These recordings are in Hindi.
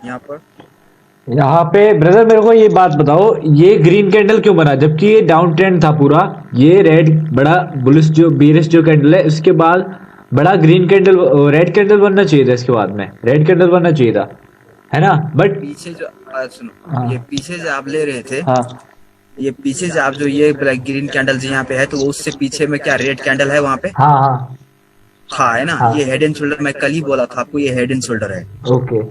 यहाँ पर। यहाँ पे ब्रदर मेरे को ये बात बताओ, ये ग्रीन कैंडल क्यों बना जबकि ये डाउन ट्रेंड था पूरा। ये रेड बड़ा बुलिश जो बीरिश जो कैंडल है उसके बाद बड़ा ग्रीन कैंडल, रेड कैंडल बनना चाहिए था, इसके बाद में रेड कैंडल बनना चाहिए था, है ना? बट पीछे जो सुनो, ये हाँ पीछे से आप ले रहे थे, हाँ ये पीछे से आप जो ये ब्लैक ग्रीन कैंडल जो यहाँ पे है, तो वो उससे पीछे में क्या रेड कैंडल है वहाँ पे? हाँ हाँ हाँ है ना, हाँ। ये हेड एंड शोल्डर, मैं कल ही बोला था आपको, ये हेड एंड शोल्डर है। ओके।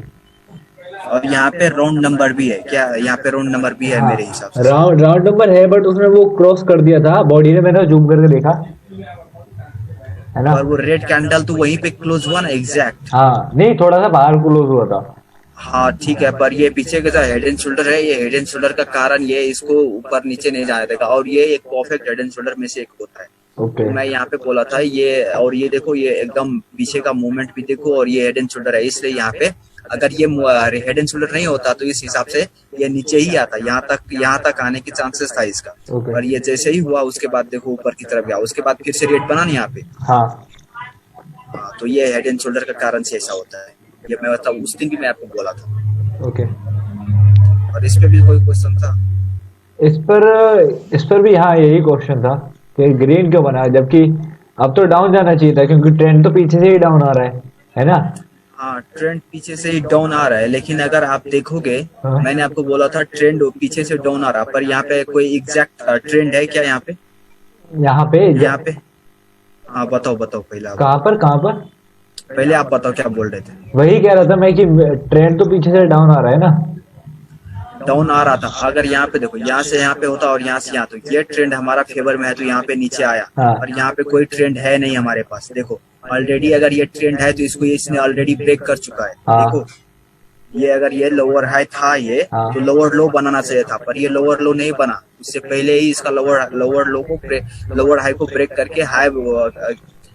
और यहाँ पे राउंड नंबर भी है क्या? यहाँ पे राउंड नंबर भी है हाँ, मेरे हिसाब से शायद। राउंड राउंड नंबर है बट उसने वो क्रॉस कर दिया था बॉडी ने, मैंने जूम करके देखा, है ना? और वो रेड कैंडल तो वहीं पे क्लोज हुआ ना एग्जैक्ट। हाँ नहीं, थोड़ा सा बाहर क्लोज हुआ था। हाँ ठीक है, पर ये पीछे का जो हेड एंड शोल्डर है, ये हेड एंड शोल्डर का कारण ये इसको ऊपर नीचे नहीं जाने देगा, और ये एक परफेक्ट हेड एंड शोल्डर में से एक होता है। ओके। तो मैं यहाँ पे बोला था ये, और ये देखो ये एकदम पीछे का मूवमेंट भी देखो, और ये हेड एंड शोल्डर है, इसलिए यहाँ पे अगर ये हेड एंड शोल्डर नहीं होता तो इस हिसाब से ये नीचे ही आता, यहाँ तक आने की चांसेस था इसका। ओके। पर ये जैसे ही हुआ उसके बाद देखो ऊपर की तरफ गया, उसके बाद फिर से रेट बना नहीं यहाँ पे। हाँ हाँ, तो ये हेड एंड शोल्डर का कारण से ऐसा होता है। ये मैं मतलब उस दिन भी मैं आपको बोला था। ओके। और इस पे भी कोई क्वेश्चन था? इस पर इस पर भी हाँ यही क्वेश्चन था कि ग्रीन क्यों बना जबकि अब तो डाउन जाना चाहिए था, क्योंकि ट्रेंड तो पीछे से ही डाउन आ रहा है ना? हाँ, ट्रेंड पीछे से ही डाउन आ रहा है, लेकिन अगर आप देखोगे, हाँ मैंने आपको बोला था ट्रेंड पीछे से डाउन आ रहा, पर यहाँ पे कोई एग्जैक्ट ट्रेंड है क्या यहाँ पे? यहाँ पे यहाँ पे हाँ, बताओ बताओ, पहले आप कहाँ बताओ। पर कहाँ पर? पहले आप बताओ क्या बोल रहे थे। वही कह रहा था मैं कि ट्रेंड तो पीछे से डाउन आ रहा है ना। डाउन आ रहा था, अगर यहाँ पे देखो, यहाँ से यहाँ पे होता और यहाँ से यहाँ, तो ये ट्रेंड हमारा फेवर में है तो यहाँ पे नीचे आया। हाँ और यहाँ पे कोई ट्रेंड है नहीं हमारे पास, देखो ऑलरेडी अगर ये ट्रेंड है तो इसको इसने ऑलरेडी ब्रेक कर चुका है। देखो, हाँ ये अगर ये लोअर हाई था ये, हाँ तो लोअर लो बनाना चाहिए था, पर ये लोअर लो नहीं बना, उससे पहले ही इसका लोअर लो को लोअर हाई को ब्रेक करके हाई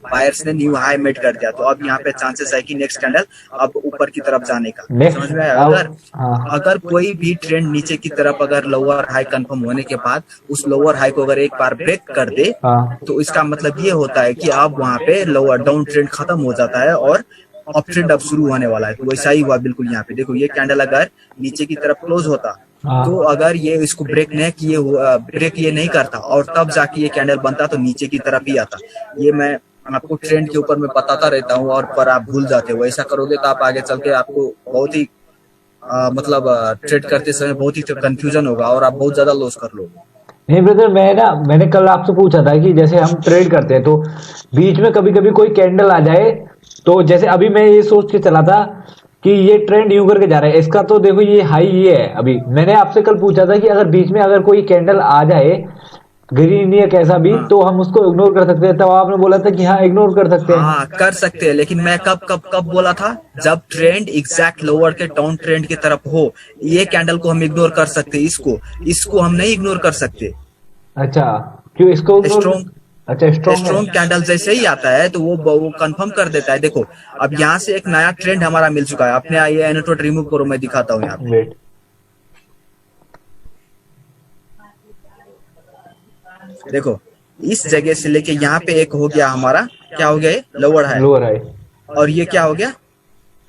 बायर्स ने न्यू हाई मेड कर दिया। तो अब यहाँ पे चांसेस है कि नेक्स्ट कैंडल अब ऊपर की तरफ जाने का। समझ में नेक्स्ट आया? अब अगर हाँ अगर कोई भी ट्रेंड नीचे की तरफ अगर लोअर हाई कंफर्म होने के बाद उस लोअर हाई को अगर एक बार ब्रेक कर दे, हाँ तो इसका मतलब ये होता है कि अब वहां पे लोअर डाउन ट्रेंड खत्म हो जाता है और अप ट्रेंड अब शुरू होने वाला है। तो वैसा ही हुआ बिल्कुल यहाँ पे। देखो, ये कैंडल अगर नीचे की तरफ क्लोज होता, तो हाँ अगर ये इसको ब्रेक नहीं किए ब्रेक ये नहीं करता और तब जाके ये कैंडल बनता, तो नीचे की तरफ ही आता। ये मैं आपको ट्रेंड के ऊपर मैं बताता रहता हूँ, और पर आप भूल जाते हो। ऐसा करोगे तो आप आगे चल के आपको बहुत ही मतलब ट्रेड करते समय बहुत ही कंफ्यूजन होगा और आप बहुत ज्यादा लॉस कर लोगे। नहीं ब्रदर, मैंने कल आपसे पूछा था कि जैसे हम ट्रेड करते हैं तो बीच में कभी कभी कोई कैंडल आ जाए, तो जैसे अभी मैं ये सोच के चला था कि ये ट्रेंड यूं करके जा रहा है, इसका तो देखो ये हाई ये है। अभी मैंने आपसे कल पूछा था कि अगर बीच में अगर कोई कैंडल आ जाए ग्रीन या कैसा भी, हाँ तो हम उसको इग्नोर कर सकते हैं, तब आपने बोला था कि हाँ इग्नोर कर सकते हैं। हाँ, कर सकते हैं, लेकिन मैं कब कब कब बोला था? जब ट्रेंड एग्जैक्ट लोअर के डाउन ट्रेंड की तरफ हो। ये कैंडल को हम इग्नोर कर सकते हैं, इसको इसको हम नहीं इग्नोर कर सकते। अच्छा, क्यों इसको इग्नोर? स्ट्रॉन्ग अच्छा स्ट्रॉन्ग है। स्ट्रॉन्ग कैंडल जैसे ही आता है तो वो कंफर्म कर देता है। देखो, अब यहाँ से एक नया ट्रेंड हमारा मिल चुका है। अपने ये एनोटेट रिमूव करो, मैं दिखाता हूँ यहाँ पे। वेट। देखो, इस जगह से लेके यहाँ पे एक हो गया हमारा, क्या हो गया? ये लोअर है। Lower high. और ये क्या हो गया?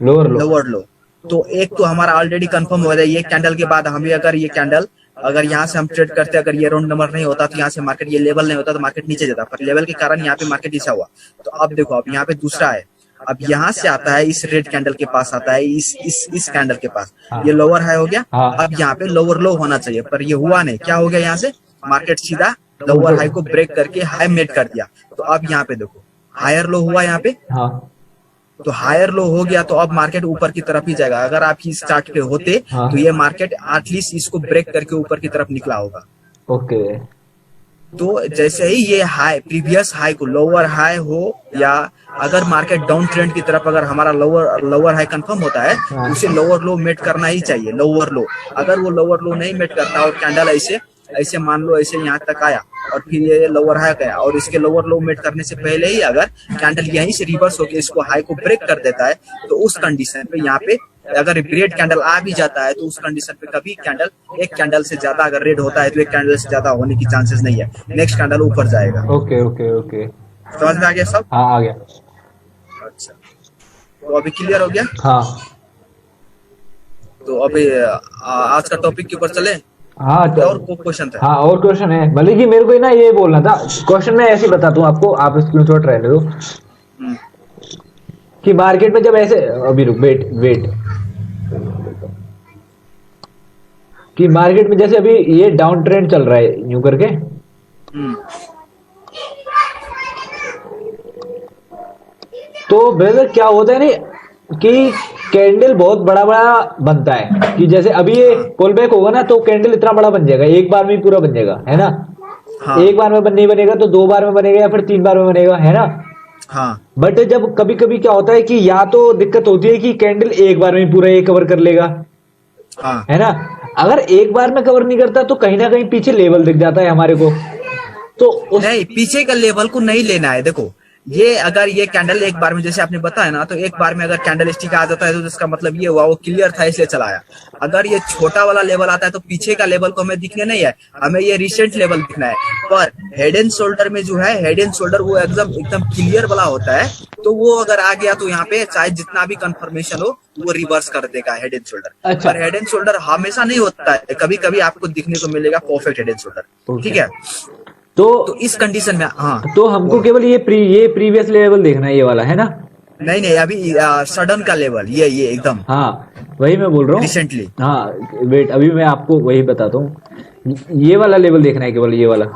लोअर लो। लोअर लो। तो एक तो हमारा ऑलरेडी कंफर्म हो जाए। ये कैंडल के बाद हमें अगर ये कैंडल, अगर यहाँ से हम ट्रेड करते, अगर ये राउंड नंबर नहीं होता तो यहाँ से मार्केट, ये लेवल नहीं होता तो मार्केट नीचे जाता, पर लेवल के कारण यहाँ पे मार्केट नीचे हुआ। तो अब देखो, अब यहाँ पे दूसरा है। अब यहाँ से आता है, इस रेड कैंडल के पास आता है, इस कैंडल के पास। हाँ ये लोअर हाई हो गया। हाँ अब यहाँ पे लोअर लो होना चाहिए, पर ये हुआ नहीं। क्या हो गया? यहाँ से मार्केट सीधा लोअर हाई को ब्रेक करके हाई मेड कर दिया। तो अब यहाँ पे देखो, हायर लो हुआ यहाँ पे। हाँ तो हायर लो हो गया, तो अब मार्केट ऊपर की तरफ ही जाएगा। अगर आप इस चार्ट पे होते हाँ। तो ये मार्केट एटलीस्ट इसको ब्रेक करके ऊपर की तरफ निकला होगा। ओके। तो जैसे ही ये हाई, प्रीवियस हाई को, लोअर हाई हो या अगर मार्केट डाउन ट्रेंड की तरफ, अगर हमारा लोअर हाई कंफर्म होता है हाँ तो उसे लोअर लो मेट करना ही चाहिए। लोअर लो, अगर वो लोअर लो नहीं मेट करता और कैंडल ऐसे ऐसे मान लो ऐसे यहाँ तक आया और फिर ये लोअर हाई गया, और इसके लोअर लो मेट करने से पहले ही अगर कैंडल यहीं से रिवर्स होकर इसको हाई को ब्रेक कर देता है, तो उस कंडीशन पे यहाँ पे अगर रेड कैंडल आ भी जाता है, तो उस कंडीशन पे कभी कैंडल, एक कैंडल से ज्यादा अगर रेड होता है तो एक कैंडल से ज्यादा होने की चांसेस नहीं है। नेक्स्ट कैंडल ऊपर जाएगा। Okay okay okay. समझ में आ गया सब? हाँ आ गया। अच्छा, तो अभी क्लियर हो गया। हाँ तो अभी आज का टॉपिक के ऊपर चले। हाँ और क्वेश्चन था। हाँ और क्वेश्चन है, भले कि मेरे को ना ये बोलना था क्वेश्चन, मैं ऐसे ही बताता हूँ आपको, आप स्क्रीनशॉट रहने दो। हम्म, कि मार्केट में जब ऐसे, अभी रुक, वेट वेट, कि मार्केट में जैसे अभी ये डाउन ट्रेंड चल रहा है यूं करके, हम्म, तो ब्रदर क्या होता है ना कि कैंडल बहुत बड़ा बड़ा बनता है, कि जैसे अभी ये पुल बैक होगा ना तो कैंडल इतना बड़ा बन जाएगा, एक बार में ही पूरा बन जाएगा, है ना। हाँ एक बार में नहीं बनेगा तो 2 बार में बनेगा या फिर 3 बार में बनेगा, है ना। हाँ बट जब कभी कभी क्या होता है कि या तो दिक्कत होती है कि कैंडल एक बार में ही पूरा ये कवर कर लेगा, हाँ। है ना। अगर एक बार में कवर नहीं करता तो कहीं ना कहीं पीछे लेवल दिख जाता है हमारे को, तो नहीं, पीछे का लेवल को नहीं लेना है। देखो, ये अगर ये कैंडल एक बार में, जैसे आपने बताया ना, तो एक बार में अगर कैंडल स्टिक आ जाता है तो इसका मतलब ये हुआ वो क्लियर था इसलिए चलाया। अगर ये छोटा वाला लेवल आता है तो पीछे का लेवल को हमें दिखने नहीं है, हमें ये रिसेंट लेवल दिखना है। पर हेड एंड शोल्डर में जो है, हेड एंड शोल्डर वो एकदम एकदम क्लियर वाला होता है। तो वो अगर आ गया तो यहाँ पे चाहे जितना भी कंफर्मेशन हो वो रिवर्स कर देगा हेड एंड शोल्डर। अच्छा। पर हेड एंड शोल्डर हमेशा नहीं होता है, कभी कभी आपको दिखने को मिलेगा परफेक्ट हेड एंड शोल्डर। ठीक है, तो इस कंडीशन में हाँ, तो हमको केवल ये प्रीवियस लेवल देखना है, ये वाला, है ना। नहीं नहीं, अभी सडन का लेवल ये एकदम हाँ वही मैं बोल रहा हूँ रिसेंटली। हाँ वेट, अभी मैं आपको वही बताता हूँ, ये वाला लेवल देखना है केवल, ये वाला।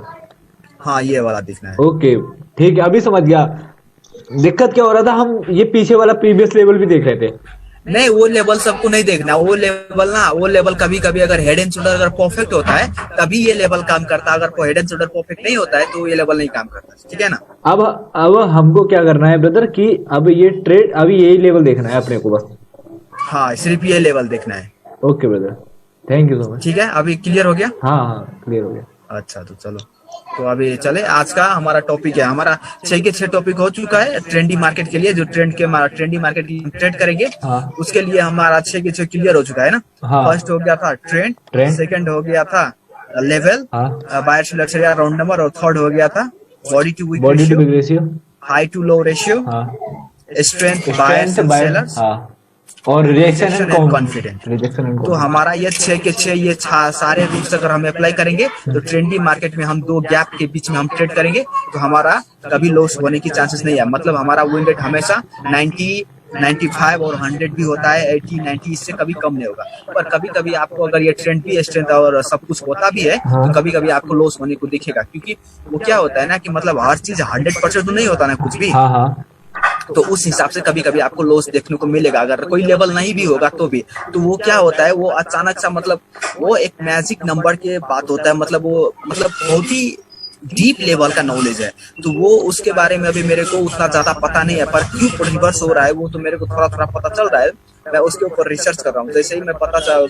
हाँ, ये वाला दिखना है। ओके ठीक है, अभी समझ गया। दिक्कत क्या हो रहा था, हम ये पीछे वाला प्रीवियस लेवल भी देख रहे थे। नहीं, वो लेवल सबको नहीं देखना। वो लेवल कभी कभी अगर हेड एंड शोल्डर अगर परफेक्ट होता है तभी ये लेवल काम करता है। अगर हेड एंड शोल्डर परफेक्ट नहीं होता है तो ये लेवल नहीं काम करता। ठीक है ना। अब हमको क्या करना है ब्रदर, कि अब ये ट्रेड, अभी यही लेवल देखना है अपने को बस। हाँ, सिर्फ ये लेवल देखना है। Okay brother, thank you so much. ठीक है, अभी क्लियर हो गया। हाँ हाँ क्लियर हो गया। अच्छा, तो चलो, तो अभी चले। आज का हमारा टॉपिक है, हमारा 6 के 6 टॉपिक हो चुका है ट्रेंडी मार्केट के लिए। जो ट्रेंडी मार्केट की ट्रेड करेंगे हाँ। उसके लिए हमारा 6 के 6 क्लियर हो चुका है ना। हाँ। फर्स्ट हो गया था ट्रेंड, सेकंड हो गया था लेवल, हाँ। बायर सिलेक्शन या राउंड नंबर, और थर्ड हो गया था body to wick ratio, high to low ratio, हाँ, स्ट्रेंथ बायर्स एंड सेलर्स, हाँ, और रिजेक्शन एंड कॉन्फिडेंट। तो हमारा ये 6 के 6 ये सारे रूल्स अगर हम अप्लाई करेंगे तो ट्रेंडी मार्केट में हम 2 गैप के बीच में हम ट्रेड करेंगे तो हमारा कभी लॉस होने की चांसेस नहीं है। मतलब हमारा विन रेट हमेशा 90, 95 और 100 भी होता है, 80, 90 इससे कभी कम नहीं होगा। पर कभी कभी आपको अगर ये ट्रेंड भी स्ट्रेंथ और सब कुछ होता भी है तो कभी कभी आपको लॉस होने को दिखेगा, क्योंकि वो क्या होता है ना कि मतलब हर चीज 100% तो नहीं होता ना कुछ भी। हाँ हाँ, तो उस हिसाब से कभी कभी आपको लॉस देखने को मिलेगा। अगर कोई लेवल नहीं भी होगा तो भी, तो वो क्या होता है, वो अचानक सा मतलब वो एक मैजिक नंबर के बात होता है। मतलब वो बहुत ही डीप लेवल का नॉलेज है। तो वो उसके बारे में अभी मेरे को उतना ज्यादा पता नहीं है, पर क्यों रिवर्स हो रहा है वो तो मेरे को थोड़ा थोड़ा पता चल रहा है। मैं उसके ऊपर रिसर्च कर रहा हूँ। जैसे ही मैं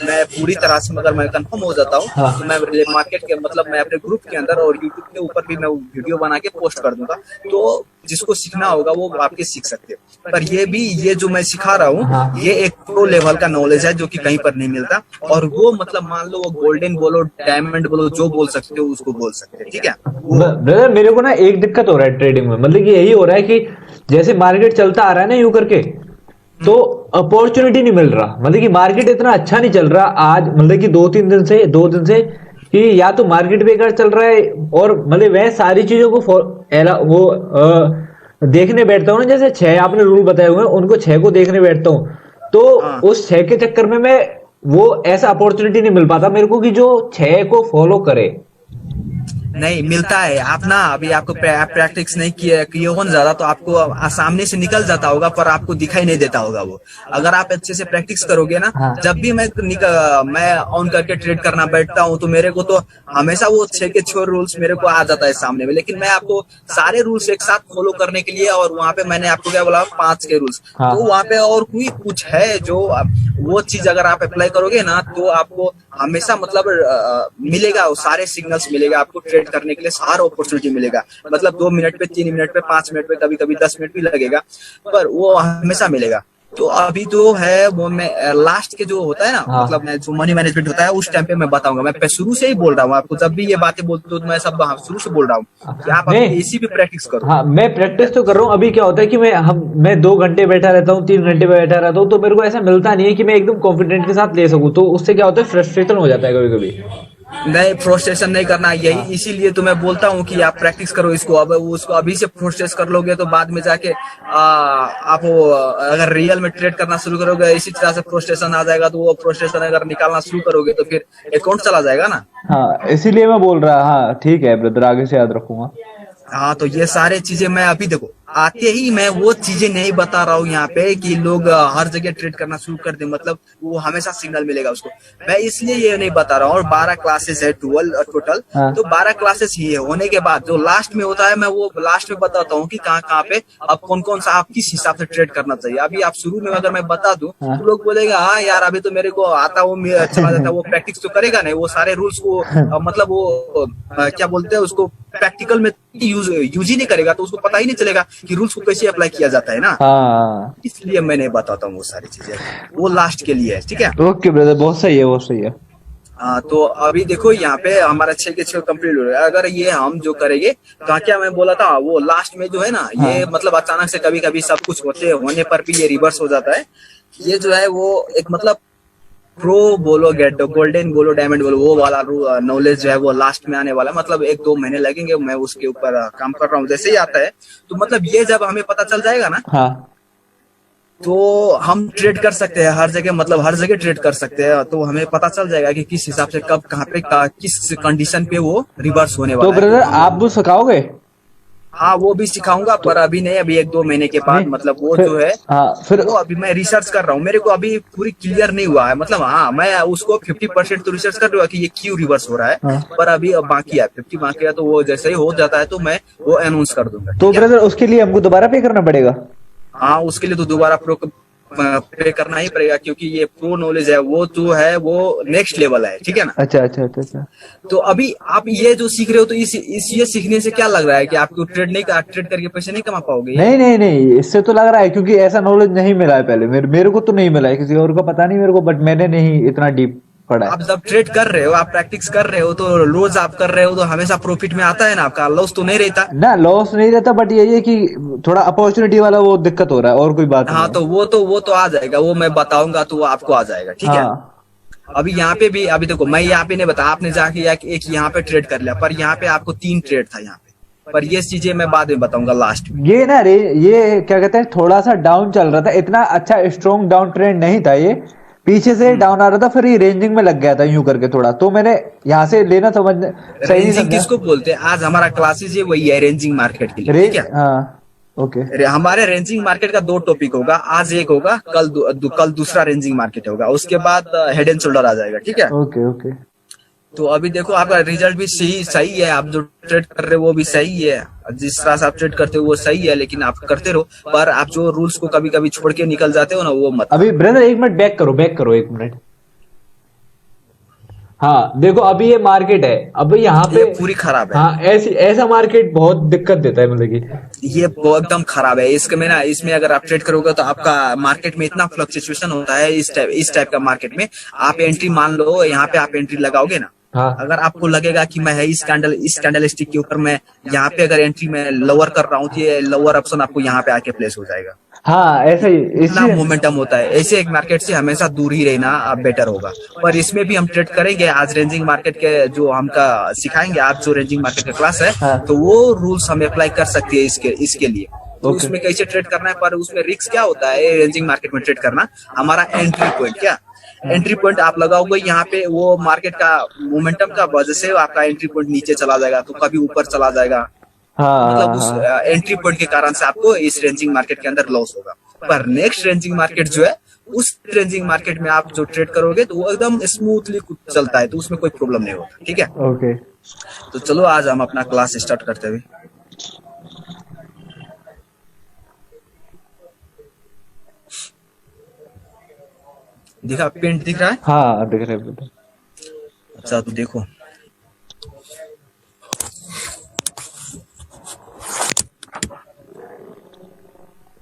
मैं पूरी तरह से मगर मैं कंफर्म हो जाता हूँ हाँ। तो मैं मार्केट के मतलब मैं अपने ग्रुप के अंदर और यूट्यूब के ऊपर भी मैं वीडियो बना के पोस्ट कर दूंगा। तो जिसको सीखना होगा वो आपके सीख सकते हैं। पर ये जो मैं सिखा रहा हूँ हाँ। ये एक प्रो लेवल का नॉलेज है जो कि कहीं पर नहीं मिलता। और वो मतलब मान लो वो गोल्डन बोलो, डायमंड बोलो, जो बोल सकते हो उसको बोल सकते हैं। ठीक है ब्रदर, मेरे को ना एक दिक्कत हो रहा है ट्रेडिंग में, मतलब कि यही हो रहा है कि जैसे मार्केट चलता आ रहा है ना यूं करके, तो अपॉर्चुनिटी नहीं मिल रहा। मतलब कि मार्केट इतना अच्छा नहीं चल रहा आज, मतलब कि 2 दिन से कि या तो मार्केट बेकार चल रहा है, और मतलब वह सारी चीजों को देखने बैठता हूँ ना, जैसे 6 आपने रूल बताए हुए हैं उनको 6 को देखने बैठता हूँ, तो उस 6 के चक्कर में मैं वो ऐसा अपॉर्चुनिटी नहीं मिल पाता मेरे को कि जो 6 को फॉलो करे। नहीं मिलता है। आप ना अभी आपको प्रैक्टिस नहीं किए हो ना ज्यादा, तो आपको सामने से निकल जाता होगा पर आपको दिखाई नहीं देता होगा वो। अगर आप अच्छे से प्रैक्टिस करोगे ना, हाँ। जब भी मैं ऑन करके ट्रेड करना बैठता हूँ तो मेरे को तो हमेशा वो 6 के 6 रूल्स मेरे को आ जाता है सामने में। लेकिन मैं आपको सारे रूल्स एक साथ फॉलो करने के लिए, और वहाँ पे मैंने आपको क्या बोला 5 के रूल्स, हाँ। तो वहाँ पे और कोई कुछ है जो वो चीज अगर आप अप्लाई करोगे ना तो आपको हमेशा मतलब मिलेगा, वो सारे सिग्नल्स मिलेगा आपको ट्रेड करने के लिए, सारा अपॉर्चुनिटी मिलेगा। मतलब 2 मिनट पे, 3 मिनट पे, 5 मिनट पे, कभी कभी 10 मिनट भी लगेगा पर वो हमेशा मिलेगा। तो अभी तो है वो मैं लास्ट के जो होता है ना, हाँ। मतलब मैं जो मनी मैनेजमेंट होता है उस टाइम पे मैं बताऊंगा। मैं शुरू से ही बोल रहा हूँ आपको, जब भी ये बातें बोलते हो तो मैं सब शुरू से बोल रहा हूँ कि आप अभी नहीं, इसी पे प्रैक्टिस करो। हाँ मैं ठीक है। प्रैक्टिस तो कर रहा हूँ। अभी क्या होता है कि मैं 2 घंटे बैठा रहता हूँ, 3 घंटे बैठा रहता हूँ, तो मेरे को ऐसा मिलता नहीं है कि मैं एकदम कॉन्फिडेंट के साथ ले सकूँ। तो उससे क्या होता है, फ्रस्ट्रेशन हो जाता है कभी कभी। नहीं, फ्रस्ट्रेशन नहीं करना, यही हाँ। इसीलिए तो मैं बोलता हूँ कि आप प्रैक्टिस करो इसको। अब उसको अभी से फ्रस्ट्रेट कर लोगे तो बाद में जाके आप वो अगर रियल में ट्रेड करना शुरू करोगे इसी तरह से फ्रस्ट्रेशन आ जाएगा, तो वो फ्रस्ट्रेशन अगर निकालना शुरू करोगे तो फिर अकाउंट चला जाएगा ना। हाँ इसीलिए मैं बोल रहा। हाँ ठीक है ब्रदर, आगे से याद रखूंगा। हाँ, तो ये सारे चीजें मैं अभी देखो आते ही मैं वो चीजें नहीं बता रहा हूँ यहाँ पे कि लोग हर जगह ट्रेड करना शुरू कर दे, मतलब वो हमेशा सिग्नल मिलेगा उसको। मैं इसलिए ये नहीं बता रहा हूँ। और 12 क्लासेस है 12 टोटल। हाँ। तो 12 क्लासेस ही है, होने के बाद जो लास्ट में होता है मैं वो लास्ट में बताता हूँ कि कहाँ कहाँ पे अब कौन कौन सा आप किस हिसाब से ट्रेड करना चाहिए। अभी आप शुरू में अगर मैं बता दूं हाँ। तो लोग बोलेगा हाँ यार अभी तो मेरे को आता, वो चला जाता है, वो प्रैक्टिस तो करेगा नहीं, वो सारे रूल्स को मतलब वो क्या बोलते हैं उसको, प्रैक्टिकल में यूज यूज ही नहीं करेगा, तो उसको पता ही नहीं चलेगा कि रूल्स को कैसे अप्लाई किया जाता है ना। हाँ। इसलिए मैं नहीं बताता हूँ वो सारी चीजें, वो लास्ट के लिए है। ठीक है। ओके ब्रदर, बहुत सही है, बहुत सही है। हाँ, तो अभी देखो यहाँ पे हमारा 6 के 6 कंप्लीट हो रहा है। अगर ये हम जो करेंगे, कहा क्या मैं बोला था, वो लास्ट में जो है ना, ये हाँ। मतलब अचानक से कभी कभी सब कुछ होने पर भी ये रिवर्स हो जाता है। ये जो है वो एक मतलब प्रो बोलो, गेट गोल्डन बोलो, डायमंड बोलो, वो वाला नॉलेज जो है वो लास्ट में आने वाला है। मतलब 1-2 महीने लगेंगे, मैं उसके ऊपर काम कर रहा हूँ। जैसे ही आता है तो मतलब ये जब हमें पता चल जाएगा ना, हाँ। तो हम ट्रेड कर सकते हैं हर जगह, मतलब हर जगह ट्रेड कर सकते हैं। तो हमें पता चल जाएगा कि किस हिसाब से कब कहाँ पे किस कंडीशन पे वो रिवर्स होने तो वाला है, तो ब्रदर हम। आप वो सिखाओगे? हाँ, वो भी सिखाऊंगा, तो पर अभी नहीं, अभी 1-2 महीने के नहीं, बाद, मतलब वो फिर जो है हाँ फिर वो अभी मैं रिसर्च कर रहा हूँ। मेरे को अभी पूरी क्लियर नहीं हुआ है, मतलब हाँ मैं उसको 50% तो रिसर्च कर रहा हूँ कि ये क्यों रिवर्स हो रहा है। हाँ। पर अभी अब बाकी है, 50 बाकी है, तो वो जैसे ही हो जाता है तो मैं वो अनाउंस कर दूंगा। तो ठीक है। ब्रदर उसके लिए हमको दोबारा पे करना पड़ेगा? हाँ, उसके लिए तो दोबारा प्रो पे करना ही पड़ेगा, क्योंकि ये प्रो नॉलेज है वो जो है वो नेक्स्ट लेवल है। ठीक है ना। अच्छा अच्छा अच्छा अच्छा। तो अभी आप ये जो सीख रहे हो, तो इस ये सीखने से क्या लग रहा है कि आपको ट्रेड करके पैसे नहीं कमा पाओगे ये? नहीं नहीं नहीं, इससे तो लग रहा है, क्योंकि ऐसा नॉलेज नहीं मिला है पहले। मेरे को तो नहीं मिला है, किसी और को पता नहीं मेरे को, बट मैंने नहीं इतना डीप पढ़ा आप है। जब ट्रेड कर रहे हो, आप प्रैक्टिस कर रहे हो, तो रोज आप कर रहे हो तो हमेशा प्रॉफिट में आता है ना, आपका लॉस तो नहीं रहता। ना लॉस नहीं रहता, बट यही है कि थोड़ा अपॉर्चुनिटी वाला वो दिक्कत हो रहा है, और कोई बात नहीं हाँ, है। तो वो तो आ जाएगा, वो मैं बताऊंगा तो वो आपको आ जाएगा। ठीक है। हाँ। अभी यहाँ पे भी, अभी देखो मैं यहाँ पे नहीं बता, आपने जाके एक यहाँ पे ट्रेड कर लिया, पर यहाँ पे आपको 3 ट्रेड था यहाँ पे। पर ये चीजें मैं बाद में बताऊंगा लास्ट में। ये ना रे, ये क्या कहते हैं, थोड़ा सा डाउन चल रहा था, इतना अच्छा स्ट्रॉन्ग डाउन ट्रेंड नहीं था ये। पीछे से डाउन आ रहा था, फिर ये रेंजिंग में लग गया था यूं करके थोड़ा, तो मैंने यहाँ से लेना समझ सही नहीं रेंजिंग समझा। किसको बोलते हैं? आज हमारा क्लासेस है वही है, रेंजिंग मार्केट के लिए। रे ठीक है। हाँ। ओके। हमारे रेंजिंग मार्केट का 2 टॉपिक होगा, आज एक होगा, कल दूसरा रेंजिंग मार्केट होगा, उसके बाद हेड एंड शोल्डर आ जाएगा। ठीक है। Okay okay. तो अभी देखो आपका रिजल्ट भी सही सही है, आप जो ट्रेड कर रहे हो वो भी सही है, जिस तरह से आप ट्रेड करते हो वो सही है, लेकिन आप करते रहो। पर आप जो रूल्स को कभी कभी छोड़ के निकल जाते हो ना, वो मत अभी करो। ब्रदर 1 मिनट बैक करो 1 मिनट। हाँ देखो, अभी ये मार्केट है, अभी यहाँ पे। ये पूरी खराब है। हाँ ऐसा मार्केट बहुत दिक्कत देता है, मतलब कि। ये बहुत एकदम खराब है। इसमें ना, इसमें अगर आप ट्रेड करोगे तो आपका मार्केट में इतना फ्लक्चुएशन होता है, इस टाइप का मार्केट में आप एंट्री मान लो, यहाँ पे आप एंट्री लगाओगे ना, हाँ अगर आपको लगेगा कि मैं है इस कैंडल स्टिक के ऊपर मैं यहाँ पे अगर एंट्री में लोअर कर रहा हूँ, तो ये लोअर ऑप्शन आपको यहाँ पे आके प्लेस हो जाएगा। हाँ, ऐसा ही इतना इसलिए। मोमेंटम होता है, ऐसे एक मार्केट से हमेशा दूर ही रहना बेटर होगा। पर इसमें भी हम ट्रेड करेंगे आज, रेंजिंग मार्केट के जो हमका सिखाएंगे आज, जो रेंजिंग मार्केट का क्लास है, हाँ। तो वो रूल्स हम अप्लाई कर सकते हैं इसके लिए। तो ओके। उसमें कैसे ट्रेड करना है, पर उसमें रिस्क क्या होता है रेंजिंग मार्केट में ट्रेड करना, हमारा एंट्री पॉइंट क्या, एंट्री पॉइंट आप लगाओगे यहाँ पे, वो मार्केट का मोमेंटम का वजह से आपका एंट्री पॉइंट नीचे चला जाएगा, तो कभी ऊपर चला जाएगा, हाँ मतलब हाँ उस हाँ। एंट्री पॉइंट के कारण से आपको इस रेंजिंग मार्केट के अंदर लॉस होगा। पर नेक्स्ट रेंजिंग मार्केट जो है, उस रेंजिंग मार्केट में आप जो ट्रेड करोगे तो वो एकदम स्मूथली चलता है, तो उसमें कोई प्रॉब्लम नहीं होता। ठीक है। ओके। तो चलो आज हम अपना क्लास स्टार्ट करते हुए। दिखा, पेंट दिख रहा है? हाँ दिख रहे हैं। अच्छा, तो देखो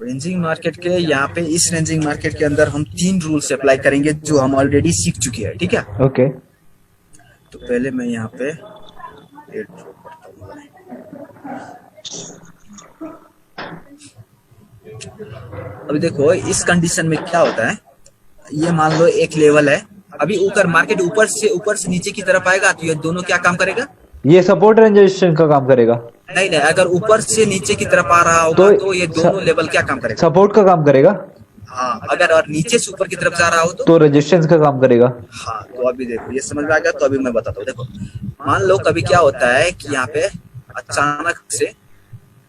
रेंजिंग मार्केट के यहाँ पे इस रेंजिंग मार्केट के अंदर हम 3 रूल्स अप्लाई करेंगे जो हम ऑलरेडी सीख चुके हैं, ठीक है। ओके। तो पहले मैं यहाँ पे रेट ड्रॉ करता हूँ। अभी देखो इस कंडीशन में क्या होता है, ये मान लो एक लेवल है, अभी ऊपर मार्केट ऊपर से नीचे की तरफ आएगा तो ये दोनों क्या काम करेगा, ये सपोर्ट एंड रेजिस्टेंस का काम करेगा। नहीं अगर ऊपर से नीचे की तरफ आ रहा होगा तो ये दोनों लेवल क्या काम करेगा, सपोर्ट का काम करेगा। हाँ अगर और नीचे से ऊपर की तरफ जा रहा हो तो रेजिस्टेंस का काम करेगा। हाँ तो अभी देखो ये समझ में आ गया, तो अभी मैं बताता हूँ। देखो मान लो कभी क्या होता है कि यहाँ पे अचानक से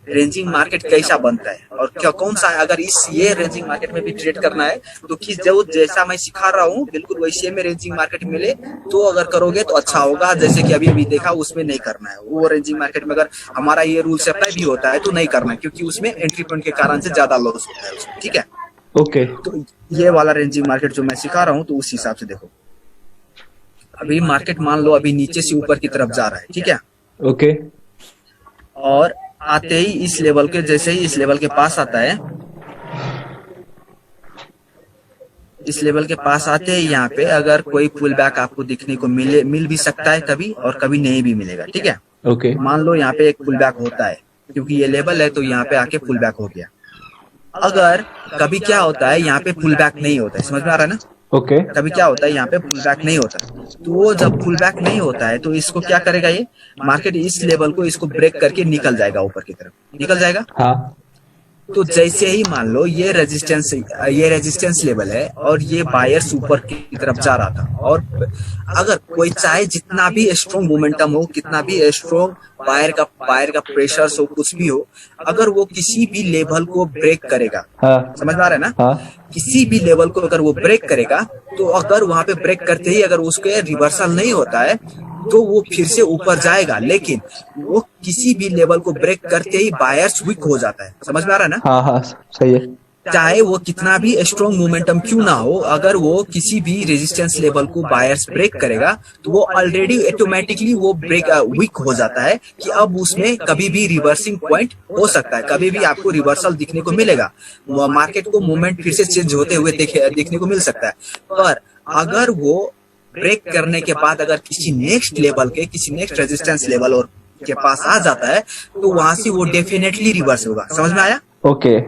रेंजिंग मार्केट कैसा बनता है और क्या कौन सा, अगर ये रेंजिंग मार्केट में भी ट्रेड करना है तो किस जो जैसा मैं सिखा रहा हूँ बिल्कुल वैसे में रेंजिंग मार्केट मिले तो अगर करोगे तो अच्छा होगा। जैसे कि अभी देखा उसमें नहीं करना है, वो रेंजिंग मार्केट में अगर हमारा ये रूल से अप्लाई भी होता है तो नहीं करना है, क्योंकि उसमें एंट्री पॉइंट के कारण से ज्यादा लॉस होता है उसमें, ठीक है। ओके। तो ये वाला रेंजिंग मार्केट जो मैं सिखा रहा हूँ तो उस हिसाब से देखो, अभी मार्केट मान लो अभी नीचे से ऊपर की तरफ जा रहा है, ठीक है। ओके। और आते ही इस लेवल के, जैसे ही इस लेवल के पास आता है, इस लेवल के पास आते ही यहाँ पे अगर कोई पुल बैक आपको दिखने को मिल भी सकता है कभी और कभी नहीं भी मिलेगा, ठीक है। ओके। मान लो यहाँ पे एक पुल बैक होता है क्योंकि ये लेवल है तो यहाँ पे आके पुल बैक हो गया। अगर कभी क्या होता है यहाँ पे पुल बैक नहीं होता है, समझ में आ रहा है ना। ओके। कभी क्या होता है यहाँ पे पुल बैक नहीं होता, तो वो जब पुल बैक नहीं होता है तो इसको क्या करेगा, ये मार्केट इस लेवल को इसको ब्रेक करके निकल जाएगा, ऊपर की तरफ निकल जाएगा। हाँ। तो जैसे ही मान लो ये रेजिस्टेंस लेवल है और ये बायर्स ऊपर की तरफ जा रहा था, और अगर कोई चाहे जितना भी स्ट्रॉन्ग मोमेंटम हो, कितना भी स्ट्रॉन्ग बायर का प्रेशर हो, कुछ भी हो, अगर वो किसी भी लेवल को ब्रेक करेगा, हाँ। समझ में आ रहा है ना। हाँ। किसी भी लेवल को अगर वो ब्रेक करेगा तो अगर वहां पे ब्रेक करते ही अगर उसके रिवर्सल नहीं होता है तो वो फिर से ऊपर जाएगा, लेकिन वो किसी भी लेवल को ब्रेक करते ही बायर्स वीक हो जाता है, समझ में आ रहा है ना। हाँ हाँ सही है। चाहे वो कितना भी स्ट्रॉन्ग मोमेंटम क्यों ना हो, अगर वो किसी भी रेजिस्टेंस लेवल को बायर्स ब्रेक करेगा तो वो ऑलरेडी ऑटोमेटिकली वो ब्रेक वीक हो जाता है कि अब उसमें कभी भी रिवर्सिंग पॉइंट हो सकता है, कभी भी आपको रिवर्सल दिखने को मिलेगा, मार्केट को मूवमेंट फिर से चेंज होते हुए देखने को मिल सकता है। पर अगर वो ब्रेक करने के बाद अगर किसी नेक्स्ट रेजिस्टेंस लेवल और के पास आ जाता है तो वहां से वो डेफिनेटली रिवर्स होगा, समझ में आया। ओके।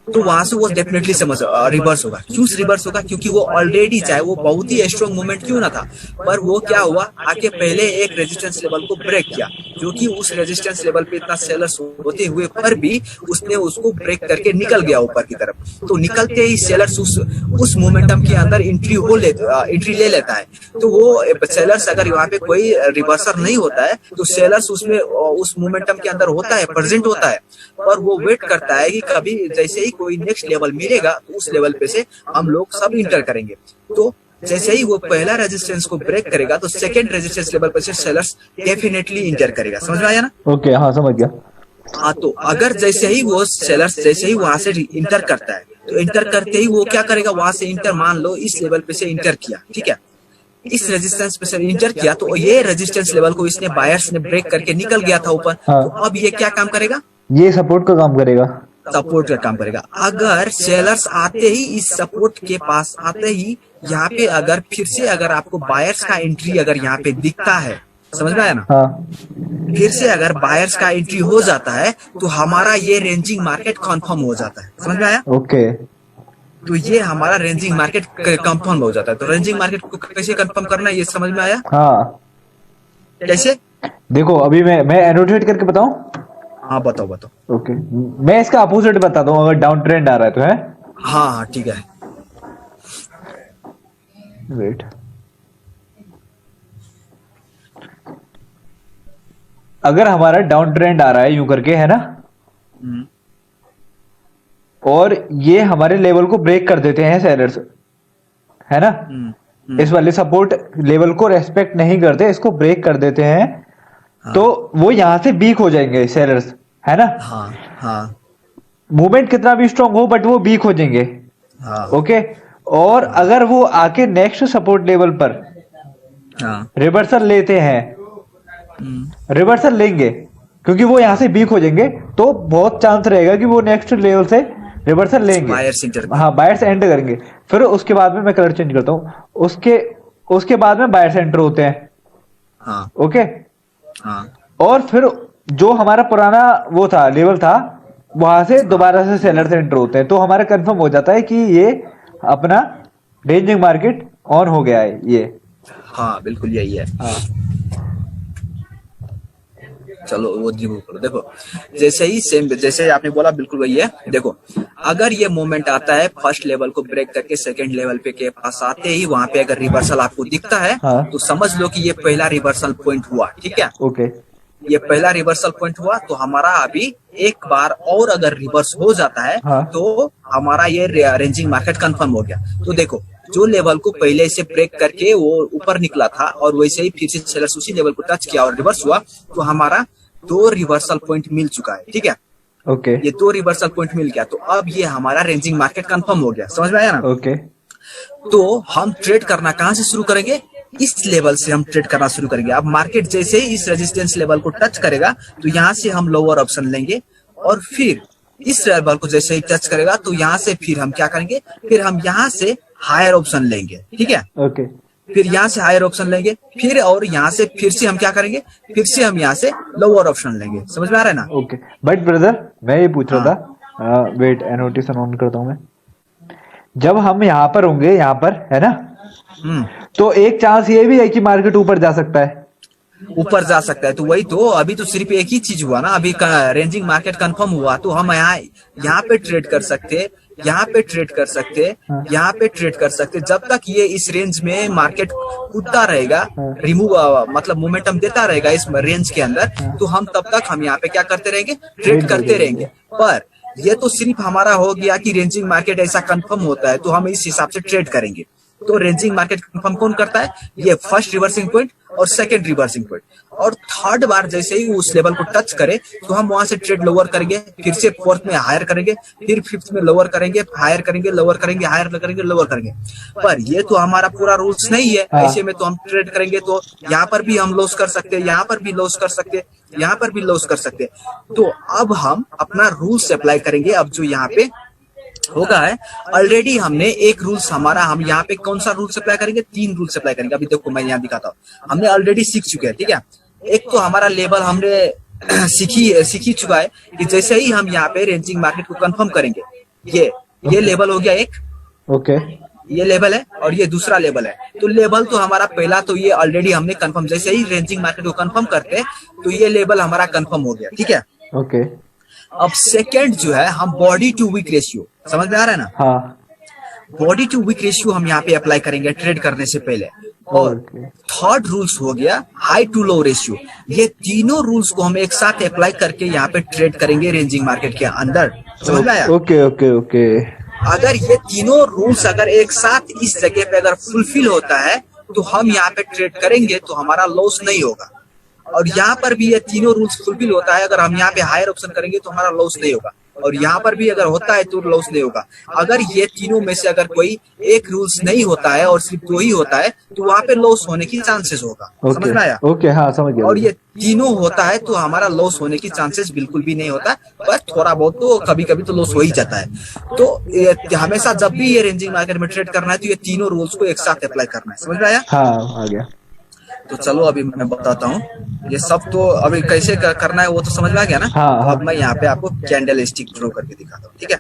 तो वहां से वो डेफिनेटली रिवर्स होगा। क्यों रिवर्स होगा, क्योंकि वो ऑलरेडी चाहे वो बहुत ही स्ट्रॉन्ग मूवमेंट क्यों ना था, पर वो क्या हुआ, आके पहले एक रेजिस्टेंस लेवल को ब्रेक किया, जो कि उस रेजिस्टेंस लेवल पे इतना सेलर्स होते हुए पर भी उसने उसको ब्रेक करके निकल गया ऊपर की तरफ। तो निकलते ही सेलर्स उस मोमेंटम के अंदर एंट्री ले लेता है। तो वो सेलर्स अगर यहाँ पे कोई रिवर्सर नहीं होता है तो सेलर्स उसमें उस मोमेंटम के अंदर होता है, प्रेजेंट होता है, और वो वेट करता है कि कभी जैसे ही कोई नेक्स्ट लेवल मिलेगा तो उस लेवल पे से हम लोग सब इंटर करेंगे। तो जैसे ही वो पहला रेजिस्टेंस को ब्रेक करेगा तो सेकंड रेजिस्टेंस लेवल पे से सेलर्स डेफिनेटली इंटर करेगा, समझ में आया ना। ओके हाँ समझ गया। हाँ तो अगर जैसे ही वो सेलर्स जैसे ही वहां से इंटर करता है तो इंटर करते ही वो क्या करेगा, वहां से इंटर मान लो इस लेवल पे से इंटर किया, ठीक है, इस रेजिस्टेंस पे से इंटर किया तो ये रेजिस्टेंस लेवल को इसने बायर्स ने ब्रेक करके निकल गया था ऊपर। हाँ। तो अब ये क्या काम करेगा, ये सपोर्ट का काम करेगा, सपोर्ट का काम करेगा। अगर सेलर्स आते ही इस सपोर्ट के पास आते ही यहाँ पे अगर फिर से अगर आपको बायर्स का एंट्री अगर यहाँ पे दिखता है, समझ में आया ना। हाँ। फिर से अगर बायर्स का एंट्री हो जाता है तो हमारा ये रेंजिंग मार्केट कंफर्म हो जाता है, समझ में आया। ओके। तो ये हमारा रेंजिंग मार्केट कंफर्म हो जाता है। तो रेंजिंग मार्केट को कैसे कंफर्म करना है ये समझ में आया। हाँ कैसे, देखो अभी मैं एनोटेट करके बताऊं। हाँ बताओ। ओके मैं इसका अपोजिट बताता हूँ, अगर डाउन ट्रेंड आ रहा है तो है। हाँ ठीक है। वेट, अगर हमारा डाउन ट्रेंड आ रहा है यूं करके, है ना, और ये हमारे लेवल को ब्रेक कर देते हैं सेलर्स, है ना, इस वाले सपोर्ट लेवल को रेस्पेक्ट नहीं करते, इसको ब्रेक कर देते हैं। हाँ। तो वो यहां से वीक हो जाएंगे सेलर्स, है ना। हाँ। मूवमेंट कितना भी स्ट्रांग हो बट वो वीक हो जाएंगे। हाँ। ओके। और अगर वो आके नेक्स्ट सपोर्ट लेवल पर रिवर्सल लेते हैं, रिवर्सल लेंगे क्योंकि वो यहां से वीक हो जाएंगे, तो बहुत चांस रहेगा कि वो नेक्स्ट लेवल से रिवर्सल लेंगे, बायर्स इंटर। हाँ बायर्स एंटर करेंगे, फिर उसके बाद में मैं कलर चेंज करता हूँ, उसके उसके बाद में बायर्स एंटर होते हैं। हाँ ओके, हाँ और फिर जो हमारा पुराना वो था लेवल था, वहां से दोबारा से सेलर से एंटर होते हैं, तो हमारा कंफर्म हो जाता है कि ये अपना रेंजिंग मार्केट ऑन हो गया है ये। हाँ बिल्कुल यही है। हाँ चलो वो रिमूव करो। देखो जैसे ही सेम जैसे आपने बोला बिल्कुल वही है। देखो अगर ये मोमेंट आता है फर्स्ट लेवल को ब्रेक करके सेकंड लेवल पे के पास आते ही वहां पे अगर रिवर्सल आपको दिखता है हाँ तो समझ लो कि ये पहला रिवर्सल पॉइंट हुआ, ठीक है। ओके ये पहला रिवर्सल पॉइंट हुआ तो हमारा अभी एक बार और अगर रिवर्स हो जाता है हाँ तो हमारा ये रेंजिंग मार्केट कंफर्म हो गया। तो देखो जो लेवल को पहले से ब्रेक करके वो ऊपर निकला था और वैसे ही फिर से सेलर्स उसी लेवल को टच किया और रिवर्स हुआ, तो हमारा 2 रिवर्सल पॉइंट मिल चुका है, ठीक है। ओके ये 2 रिवर्सल पॉइंट मिल गया तो अब ये हमारा रेंजिंग मार्केट कंफर्म हो गया, समझ में आया ना। ओके तो हम ट्रेड करना कहां से शुरू करेंगे, इस लेवल से हम ट्रेड करना शुरू करेंगे। अब मार्केट जैसे ही इस रेजिस्टेंस लेवल को टच करेगा तो यहाँ से हम लोअर ऑप्शन लेंगे और फिर इस लेवल को जैसे ही टच करेगा तो यहाँ से फिर हम क्या करेंगे, फिर हम यहाँ से हायर ऑप्शन लेंगे, ठीक है। ओके फिर यहाँ से हायर ऑप्शन लेंगे फिर, और यहाँ से फिर से हम क्या करेंगे, फिर से हम यहाँ से लोअर ऑप्शन लेंगे, समझ में आ रहा है ना। ओके बट ब्रदर मैं ये पूछ रहा हाँ। था, वेट एनोटेशन ऑन करता हूँ मैं। जब हम यहाँ पर होंगे, यहाँ पर है ना, तो एक चांस ये भी है कि मार्केट ऊपर जा सकता है। ऊपर जा सकता है, तो वही तो अभी तो सिर्फ एक ही चीज हुआ ना, अभी रेंजिंग मार्केट कंफर्म हुआ तो हम यहाँ पे ट्रेड कर सकते, यहाँ पे ट्रेड कर सकते, यहाँ पे ट्रेड कर सकते। जब तक ये इस रेंज में मार्केट कूदता रहेगा, रिमूव मतलब मोमेंटम देता रहेगा इस रेंज के अंदर, तो हम तब तक हम यहाँ पे क्या करते रहेंगे, ट्रेड करते रहेंगे। पर ये तो सिर्फ हमारा हो गया कि रेंजिंग मार्केट ऐसा कंफर्म होता है तो हम इस हिसाब से ट्रेड करेंगे। तो रेंजिंग मार्केट कंफर्म कौन करता है, ये फर्स्ट रिवर्सिंग पॉइंट और सेकंड रिवर्सिंग पॉइंट, और थर्ड बार जैसे ही उस लेवल को टच करे तो हम वहां से ट्रेड लोअर करेंगे, फिर से फोर्थ में हायर करेंगे, फिर फिफ्थ में लोअर करेंगे, हायर करेंगे, लोअर करेंगे, हायर करेंगे, लोअर करेंगे। पर ये तो हमारा पूरा रूल्स नहीं है, ऐसे में तो हम ट्रेड करेंगे तो यहाँ पर भी हम लॉस कर सकते हैं, यहाँ पर भी लॉस कर सकते हैं, यहाँ पर भी लॉस कर सकते हैं। तो अब हम अपना रूल्स अप्लाई करेंगे। अब जो यहाँ पे होगा है, ऑलरेडी हमने एक रूल्स हमारा, हम यहाँ पे कौन सा रूल्स अप्लाई करेंगे, 3 रूल्स अप्लाई करेंगे। अभी देखो मैं यहाँ दिखाता हूँ, हमने ऑलरेडी सीख चुके हैं, ठीक है। एक तो हमारा लेवल हमने सीखी चुका है कि जैसे ही हम यहाँ पे रेंजिंग मार्केट को कंफर्म करेंगे, ये लेवल हो गया एक, ओके ये लेवल है और ये दूसरा लेवल है। तो लेवल तो हमारा पहला तो ये ऑलरेडी हमने कंफर्म, जैसे ही रेंजिंग मार्केट को कंफर्म करते हैं तो ये लेवल हमारा कंफर्म हो गया, ठीक है। ओके अब सेकंड जो है, हम बॉडी टू वीक रेशियो, समझ में आ रहा है ना। हाँ बॉडी टू वीक रेशियो हम यहाँ पे अप्लाई करेंगे ट्रेड करने से पहले। और थर्ड रूल्स हो गया हाई टू लो रेशियो। ये तीनों रूल्स को हम एक साथ अप्लाई करके यहाँ पे ट्रेड करेंगे रेंजिंग मार्केट के अंदर, समझ में आया। ओके ओके ओके अगर ये तीनों रूल्स अगर एक साथ इस जगह पे अगर फुलफिल होता है तो हम यहाँ पे ट्रेड करेंगे तो हमारा लॉस नहीं होगा। और यहाँ पर भी ये तीनों रूल्स फुलफिल होता है, अगर हम यहाँ पे हायर ऑप्शन करेंगे तो हमारा लॉस नहीं होगा, और यहाँ पर भी अगर होता है तो लॉस नहीं होगा। अगर ये तीनों में से अगर कोई एक रूल्स नहीं होता है और सिर्फ 2 ही होता है तो वहां पे लॉस होने की चांसेस होगा, समझ में आया। ओके हाँ समझ गया। और ये तीनों होता है तो हमारा लॉस होने की चांसेस बिल्कुल भी नहीं होता, पर थोड़ा बहुत तो कभी कभी तो लॉस हो ही जाता है। तो हमेशा जब भी ये रेंजिंग मार्केट में ट्रेड करना है तो ये तीनों रूल्स को एक साथ अप्लाई करना है, समझ में आया। हाँ आ गया। तो चलो अभी मैं बताता हूँ ये सब, तो अभी कैसे करना है वो तो समझ में आ गया ना। हाँ, तो हाँ। अब मैं यहाँ पे आपको कैंडल स्टिक ड्रॉ करके दिखाता हूँ, ठीक है।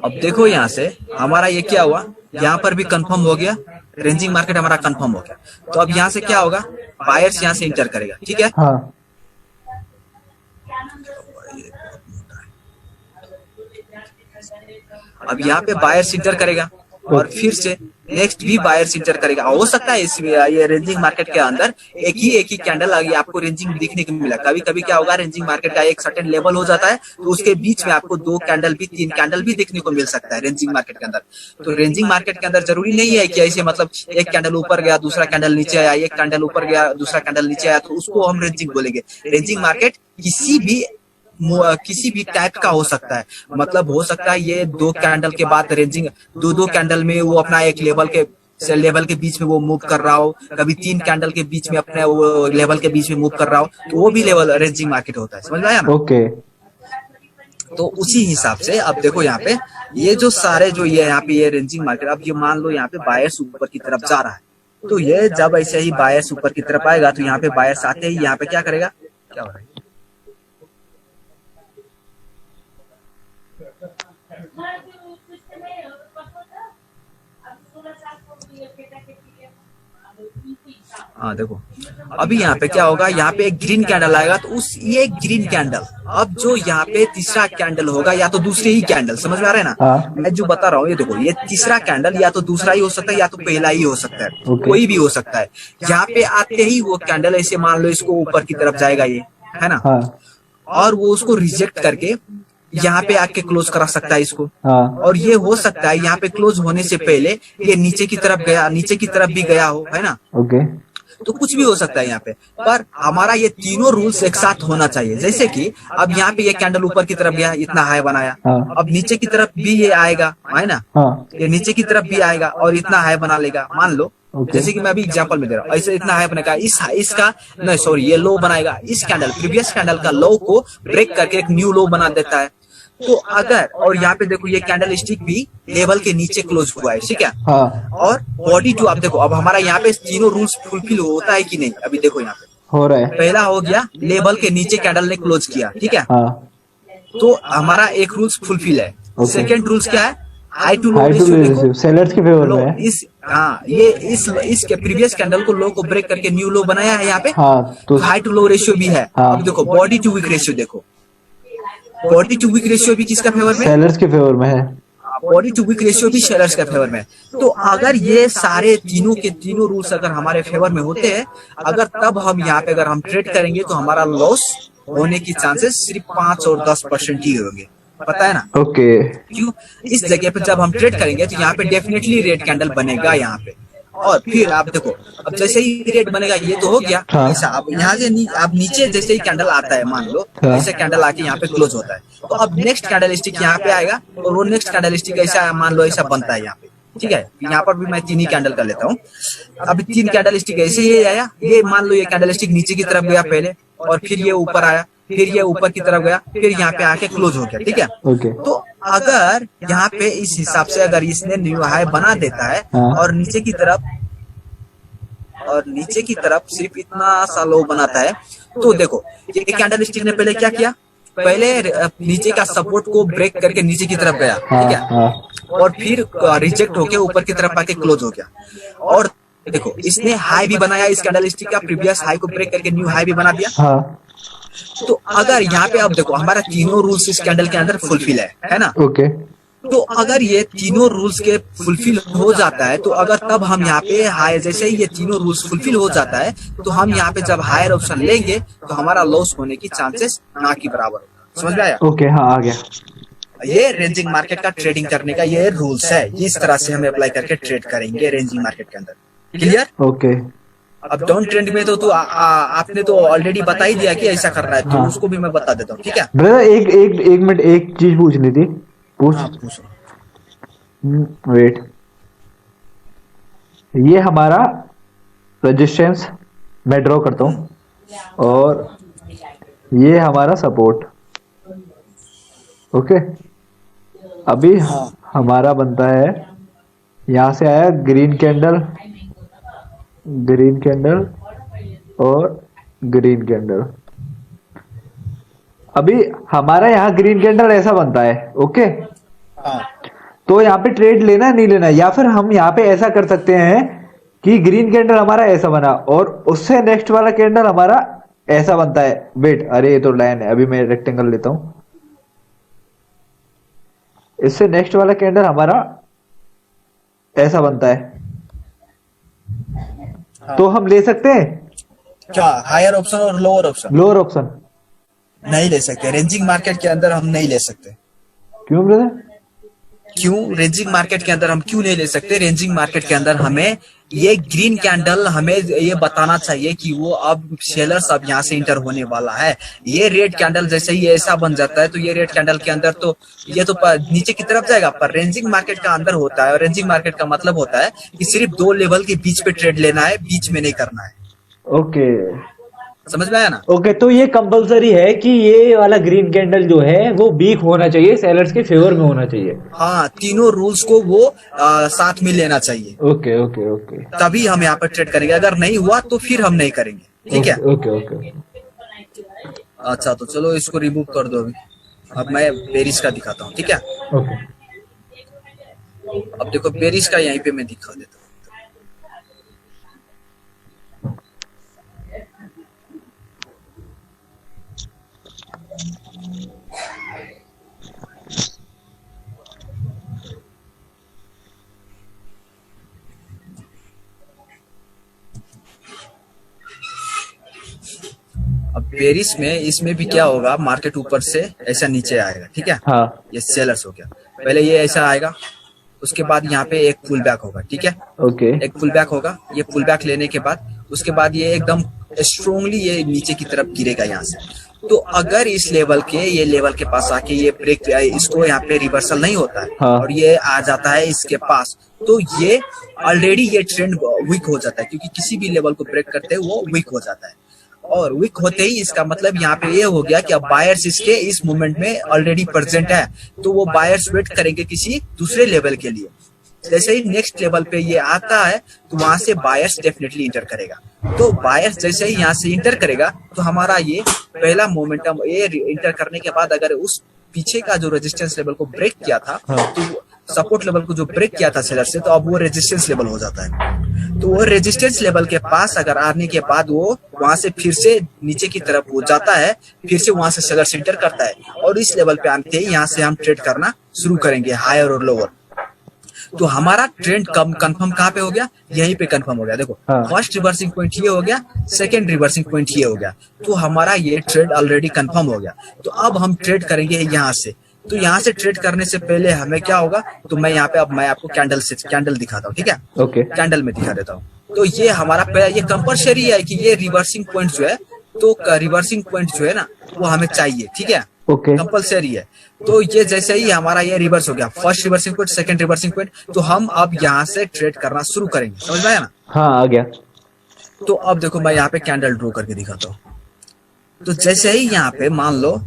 अब देखो यहाँ से हमारा ये क्या हुआ, यहाँ पर भी कंफर्म हो गया, रेंजिंग मार्केट हमारा कंफर्म हो गया। तो अब यहाँ से क्या होगा, बायर्स यहाँ से इंटर करेगा, ठीक है। हाँ अब यहाँ पे बायर्स इंटर करेगा और फिर से नेक्स्ट भी बायर्स इंटर करेगा। हो सकता है इसमें ये रेंजिंग मार्केट के अंदर एक ही कैंडल आगे आपको रेंजिंग दिखने को मिला। कभी कभी क्या होगा, रेंजिंग मार्केट का एक सर्टेन लेवल हो जाता है तो उसके बीच में आपको 2 कैंडल भी 3 कैंडल भी देखने को मिल सकता है रेंजिंग मार्केट के अंदर। तो रेंजिंग मार्केट के अंदर जरूरी नहीं है कि ऐसे मतलब एक कैंडल ऊपर गया दूसरा कैंडल नीचे आया, एक कैंडल ऊपर गया दूसरा कैंडल नीचे आया, तो उसको हम रेंजिंग बोलेंगे। रेंजिंग मार्केट किसी भी टाइप का हो सकता है, मतलब हो सकता है ये 2 कैंडल के बाद रेंजिंग 2 कैंडल में वो अपना एक लेवल के से लेवल के बीच में वो मूव कर रहा हो, कभी 3 कैंडल के बीच में अपने वो लेवल के बीच में मूव कर रहा हो, तो वो भी लेवल रेंजिंग मार्केट होता है। समझ में आया ना? ओके। तो उसी हिसाब से अब देखो यहाँ पे ये जो सारे जो ये यहाँ पे ये रेंजिंग मार्केट, अब ये मान लो यहाँ पे बायर्स ऊपर की तरफ जा रहा है, तो ये जब ऐसे ही बायर्स ऊपर की तरफ आएगा तो यहाँ पे बायर्स आते ही यहाँ पे क्या करेगा, क्या हो रहा है, हाँ देखो अभी यहाँ पे क्या होगा, यहाँ पे एक ग्रीन कैंडल आएगा तो उस ये ग्रीन कैंडल अब जो यहाँ पे तीसरा कैंडल होगा या तो दूसरे ही कैंडल, समझ में आ रहा है ना? हाँ। मैं जो बता रहा हूँ ये देखो, ये तीसरा कैंडल या तो दूसरा ही हो सकता है या तो पहला ही हो सकता है, कोई भी हो सकता है। यहाँ पे आते ही वो कैंडल ऐसे मान लो इसको ऊपर की तरफ जाएगा ये, है ना? हाँ। और वो उसको रिजेक्ट करके यहाँ पे आके क्लोज करा सकता है इसको। हाँ। और ये हो सकता है यहाँ पे क्लोज होने से पहले ये नीचे की तरफ गया, नीचे की तरफ भी गया हो, है ना? ओके। तो कुछ भी हो सकता है यहाँ पे, पर हमारा ये तीनों रूल्स एक साथ होना चाहिए। जैसे कि अब यहाँ पे ये कैंडल ऊपर की तरफ गया, इतना हाई बनाया, हाँ। अब नीचे की तरफ भी ये आएगा, है ना? हाँ। ये नीचे की तरफ भी आएगा और इतना हाई बना लेगा, मान लो। Okay. जैसे कि मैं अभी एग्जांपल में दे रहा हूँ, ऐसे इतना हाई बनेगा, इसका नहीं सॉरी ये लो बनाएगा, इस कैंडल प्रीवियस कैंडल का लो को ब्रेक करके एक न्यू लो बना देता है। तो अगर और यहाँ पे देखो ये कैंडल स्टिक भी लेवल के नीचे क्लोज हुआ है, ठीक है? हाँ। और बॉडी टू आप देखो, अब हमारा यहाँ पे तीनों रूल्स फुलफिल होता है कि नहीं? अभी देखो यहाँ पे हो रहा है। पहला हो गया, लेवल के नीचे कैंडल ने क्लोज किया, ठीक है? हाँ। तो हमारा एक रूल्स फुलफिल है। Okay. सेकेंड रूल्स क्या है? High to low high to ratio low देखो, सेलर्स के फेवर लो में है। इस हाँ ये इस प्रीवियस कैंडल को लो को ब्रेक करके न्यू लो बनाया है यहाँ पे। हाँ। तो हाई टू लो रेशियो भी है। हाँ। अब देखो बॉडी टू वीक रेशियो, देखो बॉडी टू वीक रेशियो भी किसका फेवर में? सेलर्स के फेवर में है। बॉडी टू वीक रेशियो भी शेयर्स का फेवर में है। तो अगर ये सारे तीनों के तीनों रूल्स अगर हमारे फेवर में होते हैं, अगर तब हम यहाँ पे अगर हम ट्रेड करेंगे तो हमारा लॉस होने की चांसेस सिर्फ 5 और 10% ही होंगे, पता है ना? ओके। क्यों? इस जगह पे जब हम ट्रेड करेंगे तो यहाँ पे डेफिनेटली रेड कैंडल बनेगा यहाँ पे। और फिर आप देखो, अब जैसे ही रेड बनेगा ये तो हो गया। हाँ। ऐसा अब यहाँ से अब नीचे जैसे ही कैंडल आता है, मान लो हाँ। ऐसे कैंडल आके यहाँ पे क्लोज होता है, तो अब नेक्स्ट कैंडल स्टिक यहाँ पे आएगा और वो नेक्स्ट कैंडल स्टिक ऐसा मान लो ऐसा बनता है यहाँ पे, ठीक है? यहाँ पर भी मैं 3 ही कैंडल कर लेता हूँ। अभी 3 कैंडल स्टिक ऐसे ही आया, ये मान लो ये कैंडल स्टिक नीचे की तरफ गया पहले और फिर ये ऊपर आया, फिर ये ऊपर की तरफ गया, फिर यहाँ पे आके क्लोज हो गया, ठीक है? ओके। तो अगर यहाँ पे इस हिसाब से अगर इसने न्यू हाई बना देता है हाँ। और नीचे की तरफ सिर्फ इतना सा लो बनाता है, तो देखो ये कैंडल स्टिक ने पहले क्या किया, पहले नीचे का सपोर्ट को ब्रेक करके नीचे की तरफ गया, ठीक है? हाँ। और फिर रिजेक्ट होके ऊपर की तरफ आके क्लोज हो गया। और देखो इसने हाई भी बनाया, इस कैंडल स्टिक का प्रीवियस हाई को ब्रेक करके न्यू हाई भी बना दिया। हाँ। तो अगर यहाँ पे अब देखो हमारा तीनों रूल्स इस कैंडल के अंदर फुलफिल है ना? ओके। तो अगर ये तीनों रूल्स के फुलफिल हो जाता है, तो अगर तब हम यहाँ पे हाई, जैसे ही ये तीनों रूल्स फुलफिल हो जाता है तो हम यहाँ पे जब हायर ऑप्शन लेंगे तो हमारा लॉस होने की चांसेस ना की बराबर होगा। समझ में आया? ओके। हाँ आ गया। ये रेंजिंग मार्केट का ट्रेडिंग करने का ये रूल्स है, इस तरह से हम अप्लाई करके ट्रेड करेंगे रेंजिंग मार्केट के अंदर। क्लियर? ओके। अब डाउन ट्रेंड में तो आपने तो ऑलरेडी बता ही दिया कि ऐसा करना है, तो हाँ। उसको भी मैं बता देता हूँ, ठीक है? ब्रदर एक मिनट, एक चीज पूछनी थी। पूछ। हाँ, पूछो। वेट, ये हमारा रेजिस्टेंस मैं ड्रॉ करता हूं और ये हमारा सपोर्ट। ओके। अभी हमारा बनता है, यहां से आया ग्रीन कैंडल और ग्रीन कैंडल। अभी हमारा यहाँ ग्रीन कैंडल ऐसा बनता है। ओके। हाँ। तो यहाँ पे ट्रेड लेना है नहीं लेना है, या फिर हम यहाँ पे ऐसा कर सकते हैं कि ग्रीन कैंडल हमारा ऐसा बना और उससे नेक्स्ट वाला कैंडल हमारा ऐसा बनता है। वेट, अरे ये तो लाइन है, अभी मैं रेक्टेंगल लेता हूं। इससे नेक्स्ट वाला कैंडल हमारा ऐसा बनता है। हाँ। तो हम ले सकते हैं क्या हायर ऑप्शन और लोअर ऑप्शन? लोअर ऑप्शन नहीं ले सकते, रेंजिंग मार्केट के अंदर हम नहीं ले सकते। क्यों ब्रदर? क्यों रेंजिंग मार्केट के अंदर हम क्यों नहीं ले सकते? रेंजिंग मार्केट के अंदर हमें ये ग्रीन कैंडल हमें ये बताना चाहिए कि वो अब सेलर्स अब यहाँ से इंटर होने वाला है। ये रेड कैंडल जैसे ही ऐसा बन जाता है तो ये रेड कैंडल के अंदर तो ये तो नीचे की तरफ जाएगा, पर रेंजिंग मार्केट का अंदर होता है, और रेंजिंग मार्केट का मतलब होता है कि सिर्फ 2 लेवल के बीच पे ट्रेड लेना है, बीच में नहीं करना है। ओके समझ में आया ना? ओके, तो ये कंपलसरी है कि ये वाला ग्रीन कैंडल जो है वो वीक होना चाहिए, सेलर्स के फेवर में होना चाहिए। हाँ, तीनों रूल्स को वो साथ में लेना चाहिए। ओके ओके ओके, तभी हम यहाँ पर ट्रेड करेंगे, अगर नहीं हुआ तो फिर हम नहीं करेंगे। ठीक है? Okay okay. अच्छा, तो चलो इसको रिमूव कर दो अभी। अब मैं पेरिस का दिखाता हूँ। ठीक है? ओके अब देखो पेरिस का यहीं पे मैं दिखा देता हूँ। अब पेरिस में इसमें भी क्या होगा, मार्केट ऊपर से ऐसा नीचे आएगा। ठीक है? हाँ ये सेलर्स हो गया। पहले ये ऐसा आएगा, उसके बाद यहाँ पे एक पुल बैक होगा। ठीक है? ओके एक पुल बैक होगा। ये पुल बैक लेने के बाद उसके बाद ये एकदम स्ट्रोंगली ये नीचे की तरफ गिरेगा यहाँ से। तो अगर इस लेवल के ये लेवल के पास आके ये ब्रेक, इसको यहाँ पे रिवर्सल नहीं होता है, हाँ। और ये आ जाता है इसके पास, तो ये ऑलरेडी ये ट्रेंड वीक हो जाता है, क्योंकि किसी भी लेवल को ब्रेक करते हैं वो वीक हो जाता है। और वीक होते ही इसका मतलब यहाँ पे ये हो गया कि अब बायर्स इसके इस मोमेंट में ऑलरेडी प्रेजेंट है, तो वो बायर्स वेट करेंगे किसी दूसरे लेवल के लिए। जैसे ही नेक्स्ट लेवल पे ये आता है तो वहां से बायर्स डेफिनेटली इंटर करेगा। तो बायर्स जैसे ही यहाँ से इंटर करेगा तो हमारा ये पहला मोमेंटम, ये इंटर करने के बाद अगर उस पीछे का जो रेजिस्टेंस लेवल को ब्रेक किया था, तो सपोर्ट लेवल को जो ब्रेक किया था सेलर से, तो अब वो रेजिस्टेंस लेवल हो जाता है। तो वो रेजिस्टेंस लेवल के पास अगर आने के बाद वो वहां से फिर से नीचे की तरफ हो जाता है, फिर से वहां से सेलर इंटर करता है, और इस लेवल पे आते ही यहाँ से हम ट्रेड करना शुरू करेंगे, हायर और लोअर। तो हमारा ट्रेंड कंफर्म कहाँ पे हो गया? यहीं पे कंफर्म हो गया। देखो, फर्स्ट रिवर्सिंग पॉइंट ये हो गया, सेकंड रिवर्सिंग पॉइंट ये हो गया, तो हमारा ये ट्रेड ऑलरेडी कंफर्म हो गया। तो अब हम ट्रेड करेंगे यहाँ से। तो यहाँ से ट्रेड करने से पहले हमें क्या होगा, तो मैं यहाँ पे अब मैं आपको कैंडल दिखाता हूँ। ठीक है? ओके कैंडल में दिखा देता हूँ। तो ये हमारा ये कंपल्सरी है कि ये रिवर्सिंग पॉइंट जो है, तो रिवर्सिंग पॉइंट जो है ना वो हमें चाहिए। ठीक है? ओके कंपल्सरी है। तो ये जैसे ही हमारा ये रिवर्स हो गया, first reversing point, second reversing point, तो हम अब यहाँ से ट्रेड करना शुरू करेंगे। समझ में आया ना? हाँ आ गया। तो अब देखो मैं यहाँ पे कैंडल ड्रॉ करके दिखाता हूँ। तो जैसे ही यहाँ पे मान लो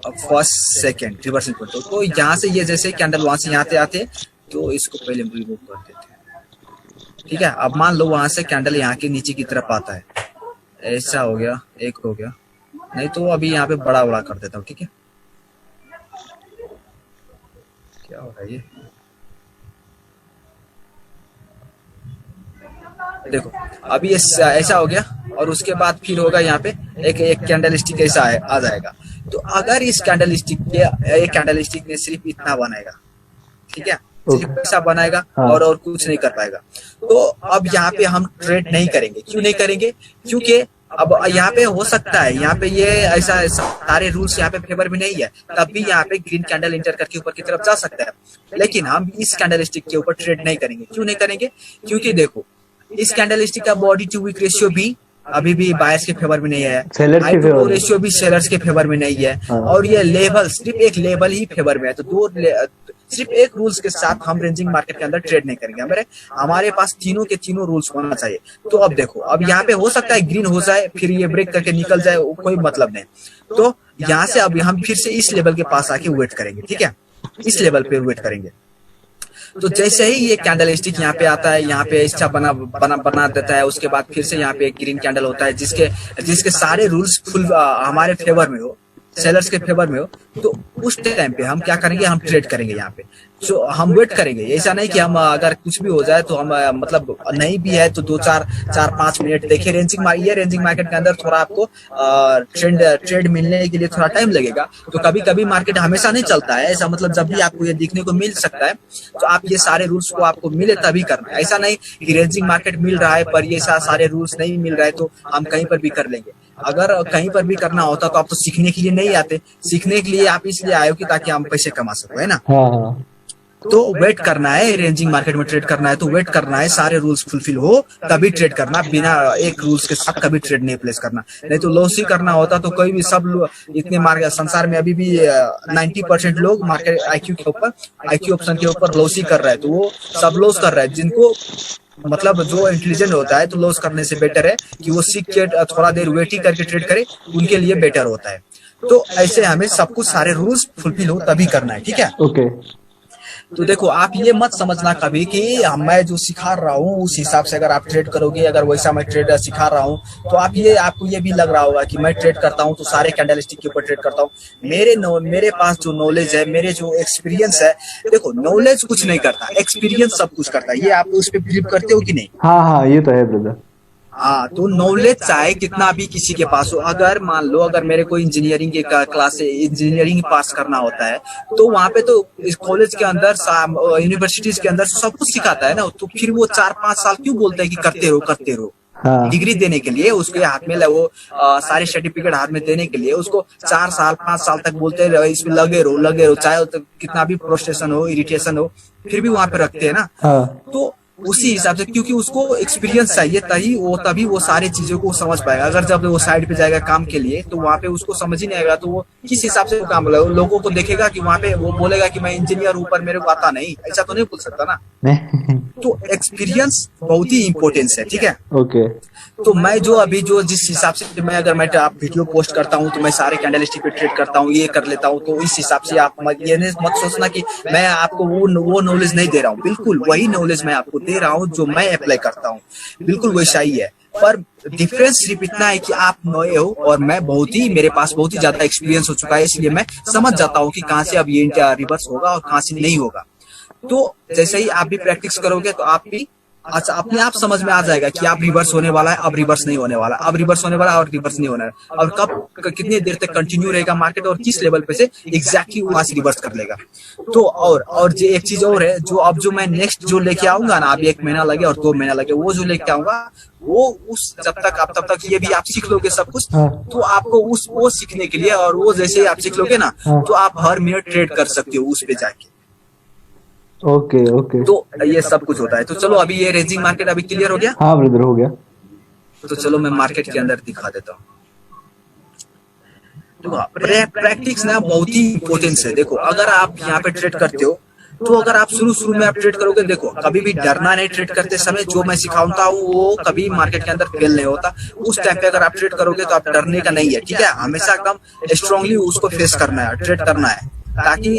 फर्स्ट सेकंड रिवर्सिंग पॉइंट, तो यहाँ से ये जैसे कैंडल वहां से यहाँ पे आते, तो इसको पहले रिमूव कर देते। ठीक है? अब मान लो वहां से कैंडल यहाँ के नीचे की तरफ आता है, ऐसा हो गया, एक हो गया, नहीं तो अभी यहाँ पे बड़ा बड़ा कर देता हूँ। ठीक है? क्या हो रहा है ये? देखो अभी ऐसा हो गया, और उसके बाद फिर होगा यहाँ पे एक कैंडल स्टिक ऐसा आ जाएगा। तो अगर इस कैंडल स्टिक ने सिर्फ इतना बनाएगा, ठीक है, सिर्फ ऐसा बनाएगा, और कुछ नहीं कर पाएगा, तो अब यहाँ पे हम ट्रेड नहीं करेंगे। क्यों नहीं करेंगे? क्योंकि अब यहाँ पे हो सकता है, यहाँ पे ये ऐसा सारे रूल्स यहाँ पे फेवर में नहीं है, तब भी यहाँ पे ग्रीन कैंडल इंटर करके ऊपर की तरफ जा सकता है, लेकिन हम इस कैंडल स्टिक के ऊपर ट्रेड नहीं करेंगे। क्यों नहीं करेंगे? क्योंकि देखो इस कैंडल स्टिक का बॉडी टू वीक रेशियो भी अभी भी बायर्स के फेवर में नहीं है, हाई टू लो रेशियो भी सेलर्स के फेवर में नहीं है, और ये लेवल सिर्फ एक लेवल ही फेवर में है। तो सिर्फ एक रूल्स के साथ हम रेंजिंग मार्केट के अंदर ट्रेड नहीं करेंगे, हमारे पास तीनों के तीनों रूल्स होना चाहिए। तो अब देखो, अब यहाँ पे हो सकता है ग्रीन हो जाए, फिर ये ब्रेक करके निकल जाए, कोई मतलब नहीं। तो यहाँ से अब हम फिर से इस लेवल के पास आके वेट करेंगे। ठीक है? इस लेवल पे वेट करेंगे। तो जैसे ही ये कैंडल स्टिक यहाँ पे आता है, यहाँ पे अच्छा बना देता है, उसके बाद फिर से यहाँ पे एक ग्रीन कैंडल होता है जिसके सारे रूल्स फुल हमारे फेवर में हो, सेलर्स के फेवर में हो, तो उस टाइम पे हम क्या करेंगे, हम ट्रेड करेंगे यहाँ पे। तो हम वेट करेंगे, ऐसा नहीं कि हम अगर कुछ भी हो जाए तो हम मतलब नहीं भी है तो 4-5 मिनट देखिए। रेंजिंग मार्केट के अंदर थोड़ा आपको ट्रेड मिलने के लिए थोड़ा टाइम लगेगा। तो कभी कभी मार्केट हमेशा नहीं चलता है, ऐसा मतलब जब भी आपको ये देखने को मिल सकता है, तो आप ये सारे रूल्स को आपको मिले तभी करना है। ऐसा नहीं कि रेंजिंग मार्केट मिल रहा है पर ये सारे रूल्स नहीं मिल रहा है तो हम कहीं पर भी कर लेंगे। अगर कहीं पर भी करना होता तो आप तो सीखने के लिए नहीं आते, सीखने के लिए आप इसलिए आए हो कि ताकि हम पैसे कमा सको, है ना? हाँ। तो वेट करना है, रेंजिंग मार्केट में ट्रेड करना है तो वेट करना है, सारे रूल्स फुलफिल हो तभी ट्रेड करना, बिना एक रूल्स के साथ कभी ट्रेड नहीं प्लेस करना। नहीं तो लॉस ही करना होता तो कोई भी सब इतने मार्केट संसार में अभी भी 90% लोग मार्केट आईक्यू के ऊपर, आईक्यू ऑप्शन के ऊपर लॉस ही कर रहा है। तो वो सब लॉस कर रहा है, जिनको मतलब जो इंटेलिजेंट होता है तो लॉस करने से बेटर है कि वो सीख के थोड़ा देर वेट ही करके ट्रेड करे, उनके लिए बेटर होता है। तो ऐसे हमें सब कुछ सारे रूल्स फुलफिल हो तभी करना है, ठीक है। ओके। तो देखो आप ये मत समझना कभी कि मैं जो सिखा रहा हूँ उस हिसाब से अगर आप ट्रेड करोगे, अगर वैसा मैं ट्रेड सिखा रहा हूँ तो आपको ये भी लग रहा होगा कि मैं ट्रेड करता हूँ तो सारे कैंडलस्टिक के ऊपर ट्रेड करता हूँ। मेरे पास जो नॉलेज है, मेरे जो एक्सपीरियंस है, देखो नॉलेज कुछ नहीं करता, एक्सपीरियंस सब कुछ करता है। ये आप उस पर बिलीव करते हो कि नहीं? हाँ हाँ, ये तो है ब्रदर। हाँ, तो नॉलेज चाहे कितना भी किसी के पास हो, अगर मान लो अगर मेरे को इंजीनियरिंग के क्लास से इंजीनियरिंग पास करना होता है तो वहाँ पे तो इस कॉलेज के अंदर, यूनिवर्सिटीज के अंदर सब कुछ सिखाता है ना, तो फिर वो 4-5 साल क्यों बोलते हैं कि करते रहो करते रहो। हाँ। डिग्री देने के लिए उसके हाथ में वो सारे सर्टिफिकेट हाथ में देने के लिए उसको 4 साल 5 साल तक बोलते रहो, इसमें लगे रहो, चाहे तो कितना भी फ्रस्ट्रेशन हो, इरिटेशन हो, फिर भी वहां पे रखते हैं ना। हाँ। तो उसी हिसाब से, क्योंकि उसको एक्सपीरियंस चाहिए तभी वो सारी चीजों को समझ पाएगा। अगर जब वो साइड पे जाएगा काम के लिए तो वहाँ पे उसको समझ ही नहीं आएगा, तो वो किस हिसाब से वो काम करेगा। लोगों को देखेगा कि वहाँ पे वो बोलेगा कि मैं इंजीनियर हूँ पर मेरे को आता नहीं, ऐसा तो नहीं बोल सकता ना। तो एक्सपीरियंस बहुत ही इम्पोर्टेंस है, ठीक है। ओके। तो मैं जो जिस हिसाब से मैं आप वीडियो पोस्ट करता हूँ तो मैं सारे कैंडलस्टिक पे ट्रेड करता हूँ, ये कर लेता हूँ, तो इस हिसाब से आप ये मत सोचना कि मैं आपको वो नॉलेज नहीं दे रहा हूँ। बिल्कुल वही नॉलेज मैं आपको दे रहा हूँ जो मैं अप्लाई करता हूँ, बिल्कुल वैसा ही है। पर डिफरेंस सिर्फ इतना है कि आप नए हो और मैं मेरे पास बहुत ही ज्यादा एक्सपीरियंस हो चुका है, इसलिए मैं समझ जाता हूँ कि कहाँ से अब ये रिवर्स होगा और कहाँ से नहीं होगा। तो जैसे ही आप भी प्रैक्टिस करोगे तो आप भी अच्छा अपने आप समझ में आ जाएगा कि आप रिवर्स होने वाला है, अब रिवर्स नहीं होने वाला, अब रिवर्स होने वाला और रिवर्स नहीं होने वाला, और कब कितनी देर तक कंटिन्यू रहेगा मार्केट और किस लेवल पे से एग्जैक्टली वहां से रिवर्स कर लेगा। तो और जो एक चीज और है, जो मैं नेक्स्ट जो लेके आऊंगा ना, अभी 1 महीना लगे और 2 महीना लगे, वो जो लेके आऊंगा वो तब तक ये भी आप सीख लोगे सब कुछ। हाँ। तो आपको वो सीखने के लिए, और वो जैसे ही आप सीख लोगे ना, हाँ। तो आप हर मिनट ट्रेड कर सकते हो उस पे जाके। Okay okay. तो ये सब कुछ होता है। तो चलो अभी ये रेंजिंग मार्केट अभी क्लियर हो गया। हाँ ब्रदर, हो गया। तो चलो मैं मार्केट के अंदर दिखा देता हूँ। तो प्रैक्टिस ना बहुत ही इंपॉर्टेंस है। देखो अगर आप यहाँ पे ट्रेड करते हो तो अगर आप शुरू में आप ट्रेड करोगे, देखो कभी भी डरना नहीं ट्रेड करते समय। जो मैं सिखाता हूँ वो कभी मार्केट के अंदर फेल नहीं होता। उस टाइम पे अगर आप ट्रेड करोगे तो आप डरने का नहीं है, ठीक है। हमेशा एकदम स्ट्रांगली उसको फेस करना है, ट्रेड करना है, ताकि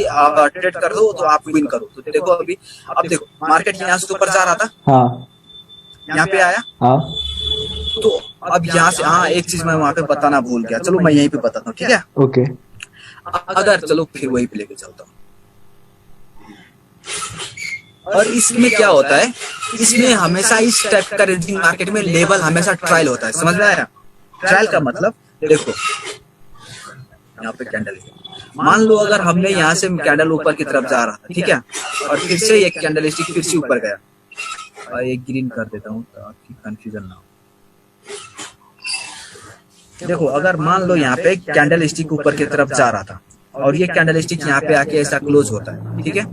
ट्रेड कर दो तो आप विन करो। तो देखो अब देखो मार्केट यहाँ से ऊपर जा रहा था, हाँ। यहाँ पे आया। हाँ। तो अब यहाँ से, हाँ एक चीज मैं वहां पे बताना भूल गया, चलो मैं यहीं पे बताता हूँ, ठीक है। ओके। अगर चलो फिर वहीं पे लेके चलता हूँ। और इसमें क्या होता है, इसमें हमेशा इस टाइप का रेंजिंग मार्केट में लेवल हमेशा ट्रायल होता है, समझ में आया। ट्रायल का मतलब देखो यहाँ पे कैंडल, मान लो अगर हमने यहाँ से कैंडल ऊपर की तरफ जा रहा था, ठीक है, और फिर से एक कैंडल स्टिक फिर से ऊपर गया, और एक ग्रीन कर देता हूँ ताकि कंफ्यूजन ना हो। देखो अगर मान लो यहाँ पे कैंडल स्टिक ऊपर की तरफ जा रहा था और ये कैंडल स्टिक यहाँ पे आके ऐसा क्लोज होता है, ठीक है,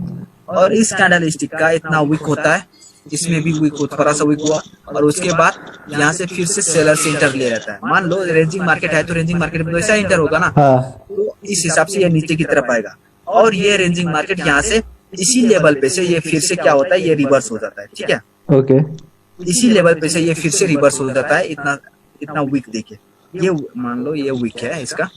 और इस कैंडल स्टिक का इतना वीक होता है, इसमें भी वीक हो, थोड़ा सा वीक हुआ, और उसके बाद यहाँ से फिर से सेलर से इंटर ले रहता है। मान लो रेंजिंग मार्केट है तो रेंजिंग मार्केट में वैसा इंटर होगा ना, हाँ। तो इस हिसाब से ये नीचे की तरफ आएगा, और ये रेंजिंग मार्केट यहाँ से इसी लेवल पे से ये फिर से क्या होता है, ये रिवर्स हो जाता है, ठीक है। ओके। इसी लेवल पे से ये फिर से रिवर्स हो जाता है, इतना वीक देखिए, ये मान लो ये वीक है इसका,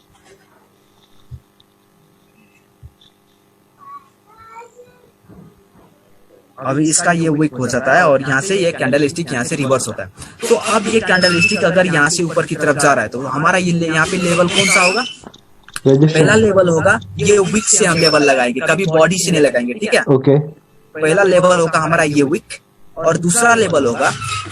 अभी इसका ये वीक हो जाता है, और यहाँ से ये कैंडल स्टिक यहाँ से रिवर्स होता है। तो अब ये कैंडल स्टिक अगर यहाँ से ऊपर की तरफ जा रहा है तो हमारा ये यहाँ पे लेवल कौन सा होगा, पहला लेवल होगा ये वीक से हम लेवल लगाएंगे, कभी बॉडी से नहीं लगाएंगे, ठीक है। ओके। पहला लेवल होगा हमारा ये वीक, और दूसरा लेवल होगा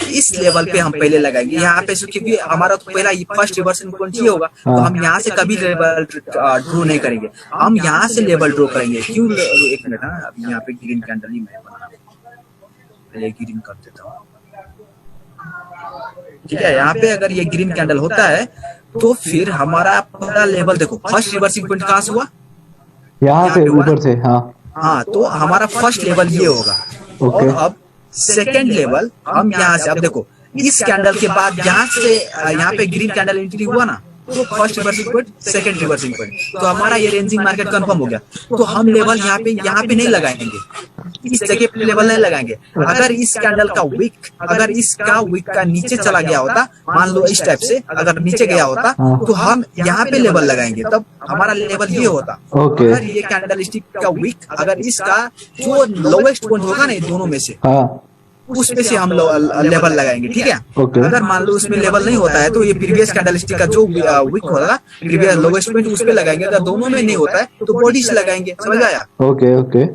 इस लेवल पे हम पहले लगाएंगे यहाँ पे, क्योंकि हमारा तो पहला फर्स्ट रिवर्स पॉइंट ये होगा, तो हम यहाँ से कभी लेवल ड्रॉ नहीं करेंगे, हम यहाँ से लेवल ड्रॉ करेंगे। क्यों, एक मिनट, अभी यहाँ पे ग्रीन कैंडल ही मैं बना, पहले ग्रीन कर देता हूँ, ठीक है। यहाँ पे अगर ये ग्रीन कैंडल होता है तो फिर हमारा पहला लेवल देखो, फर्स्ट रिवर्सिंग पॉइंट कहाँ से हुआ, यहाँ से ऊपर से, हाँ। हाँ, तो हमारा फर्स्ट लेवल ये होगा। ओके। और अब सेकेंड लेवल हम यहाँ से, अब देखो इस कैंडल के बाद यहाँ से यहाँ पे ग्रीन कैंडल एंट्री हुआ ना, तो first reversing point, second reversing point, तो हमारा ये रेंजिंग मार्केट कंफर्म हो गया। तो हम लेवल यहाँ पे नहीं लगाएंगे, इस जगह पे लेवल नहीं लगाएंगे। अगर इस कैंडल का विक, अगर इसका विक का नीचे चला गया होता, मान लो इस टाइप से अगर नीचे गया होता, तो हम यहाँ पे लेवल लगाएंगे, तब हमारा लेवल ये होता। ओके। अगर ये कैंडल स्टिक का विक, अगर इसका जो लोवेस्ट पॉइंट होगा ना दोनों में से, हाँ। उसमें से हम लेवल लगाएंगे, ठीक है। ओके। अगर मान लो उसमें लेवल नहीं होता है, तो ये प्रीवियस कैंडलस्टिक का जो विक होगा, प्रीवियस लोवेस्ट पॉइंट उस पे लगाएंगे। अगर दोनों में नहीं होता है तो बॉडी से लगाएंगे, समझ आया। Okay okay.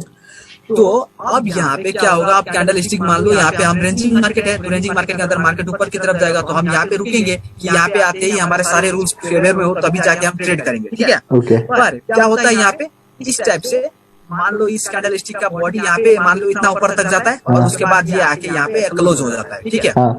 तो अब यहाँ पे क्या होगा, अब कैंडलस्टिक मान लो यहाँ पे हम रेंजिंग मार्केट है, तो रेंजिंग मार्केट के अंदर मार्केट ऊपर की तरफ जाएगा, तो हम यहाँ पे रुकेंगे कि यहाँ पे आते ही हमारे सारे रूल्स फेवर में हो, तभी जाके हम ट्रेड करेंगे, ठीक है। ओके। पर क्या होता है यहाँ पे, इस टाइप से मान लो इस कैंडलस्टिक का बॉडी यहाँ पे मान लो इतना ऊपर तक जाता है, और उसके बाद ये आके यहाँ पे क्लोज हो जाता है, ठीक है। हाँ।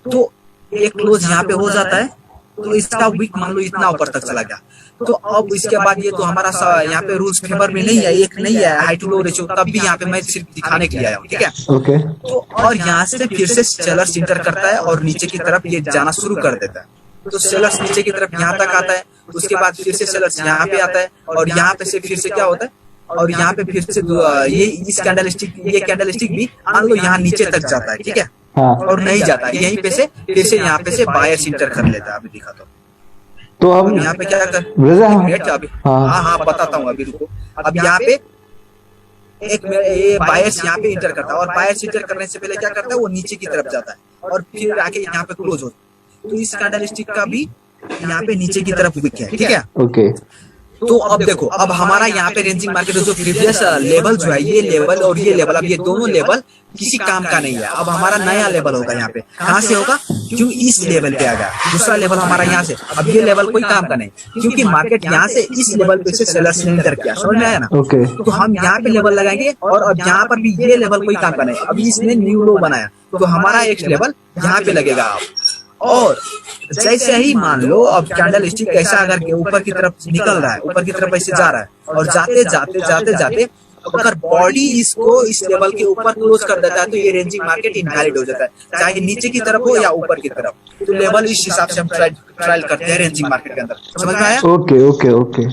तो एक क्लोज यहाँ पे हो जाता है, तो इसका वीक मान लो इतना ऊपर तक चला गया, तो अब इसके बाद ये तो हमारा यहाँ पे रूल्स फेवर में नहीं है, एक नहीं है हाई टू लो रेशियो, तब भी यहाँ पे मैं सिर्फ दिखाने के लिए आया हूँ, ठीक है। ओके। तो और यहाँ से फिर से सेलर्स इंटर करता है और नीचे की तरफ ये जाना शुरू कर देता है। तो सेलर्स नीचे की तरफ यहाँ तक आता है, उसके बाद फिर से सेलर्स यहाँ पे आता है, और यहाँ पे से फिर से क्या होता है, और यहाँ पे फिर से ये इस कैंडलस्टिक, ये कैंडलस्टिक भी मान लो यहाँ नीचे तक जाता है, ठीक है। हाँ। और नहीं जाता है, यहीं पे से फिर से यहाँ पे से बायर्स इंटर कर लेता है। अभी दिखाता हूँ, तो हम यहाँ पे क्या कर, अभी हाँ। हाँ हाँ बताता हूँ, अभी रुको। अब यहाँ पे एक ये बायर्स यहाँ पे इंटर करता है, और बायर्स इंटर करने से पहले क्या करता है, वो नीचे की तरफ जाता है और फिर आके यहाँ पे क्लोज होता है। तो इस कैंडलस्टिक का भी यहाँ पे नीचे की तरफ विक है, ठीक है। ओके। तो अब देखो, अब हमारा यहाँ पे रेंजिंग मार्केट जो प्रीवियस लेवल जो है, ये लेवल और ये लेवल, अब ये दोनों लेवल किसी काम का नहीं है। अब हमारा नया लेवल होगा यहाँ पे, कहाँ से होगा, क्यों इस लेवल पे आ गया, दूसरा लेवल हमारा यहाँ से। अब ये लेवल कोई काम का नहीं, क्योंकि मार्केट यहाँ से इस लेवल पे से सेलर्स ने इंटर किया, समझ में आया ना। ओके। तो हम यहाँ पे लेवल लगाएंगे, और अब यहाँ पर भी ये लेवल कोई काम का नहीं। अभी इसने न्यू लो बनाया, तो हमारा एक लेवल यहाँ पे लगेगा। और जैसे ही मान लो अब कैंडल स्टिक ऐसा अगर ऊपर की तरफ निकल रहा है, ऊपर की तरफ ऐसे जा रहा है, और जाते जाते जाते जाते अगर बॉडी इसको इस लेवल के ऊपर क्लोज कर देता है, तो ये रेंजिंग मार्केट इनवैलिड हो जाता है, चाहे नीचे की तरफ हो या ऊपर की तरफ। तो लेवल इस हिसाब से हम ट्रायल करते हैं रेंजिंग मार्केट के अंदर, समझ में आया। Okay okay okay.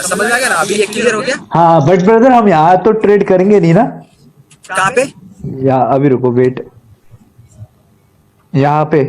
समझ में आ गया ना, अभी ये क्लियर हो गया। हाँ बट ब्रदर हम यहाँ तो ट्रेड करेंगे नहीं ना। कहाँ पे, यहाँ अभी रुको, वेट, यहाँ पे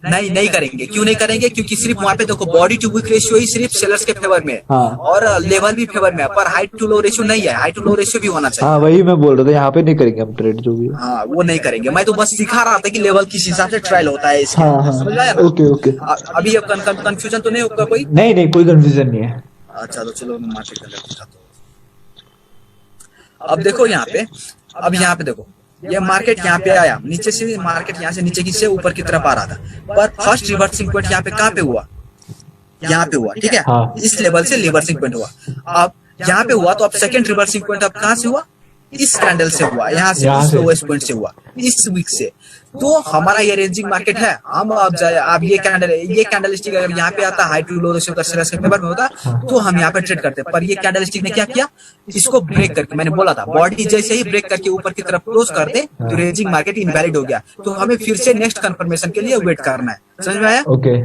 नहीं करेंगे। क्यों नहीं करेंगे, क्योंकि सिर्फ वहाँ पे देखो बॉडी टू विक रेशियो ही सिर्फ सेलर्स के फेवर में है, हाँ। और लेवल भी फेवर में है, पर हाई टू लो रेशियो नहीं है। हाई टू लो रेशियो भी होना चाहिए। हाँ वही मैं बोल रहा था, यहाँ पे नहीं करेंगे हम ट्रेड जो भी है। हाँ वो नहीं करेंगे, मैं तो बस सिखा रहा था कि लेवल किस हिसाब से ट्रायल होता है इसके। हाँ समझ आया हाँ। ना? Okay okay. अभी ये कंफ्यूजन तो नहीं होगा कोई। नहीं नहीं कोई कंफ्यूजन नहीं है। अच्छा तो चलो मैं मार्केट कर लेता हूँ। अब देखो यहाँ पे, अब यहाँ पे देखो, ये मार्केट यहाँ पे आया, नीचे से मार्केट यहाँ से नीचे की से ऊपर की तरफ आ रहा था, पर फर्स्ट रिवर्सिंग पॉइंट यहाँ पे कहाँ पे हुआ, यहाँ पे हुआ, ठीक है। हाँ। इस लेवल से रिवर्सिंग पॉइंट हुआ। अब यहाँ पे हुआ, तो अब सेकंड रिवर्सिंग पॉइंट अब कहाँ से हुआ, इस कैंडल से हुआ, यहाँ से इस लोएस्ट पॉइंट से हुआ, इस वीक से। तो हमारा ये रेंजिंग मार्केट है। हम अब ये कैंडल स्टिक अगर यहाँ पे आता, हाई टू लो रेशियो का सेलर्स के फेवर में होता, तो हम यहाँ पे ट्रेड करते। पर ये कैंडल स्टिक ने क्या किया, इसको ब्रेक करके, मैंने बोला था बॉडी जैसे ही ब्रेक करके ऊपर की तरफ क्लोज करते, तो रेंजिंग मार्केट इनवैलिड हो गया। तो हमें फिर से नेक्स्ट कंफर्मेशन के लिए वेट करना है, समझ में आया। ओके।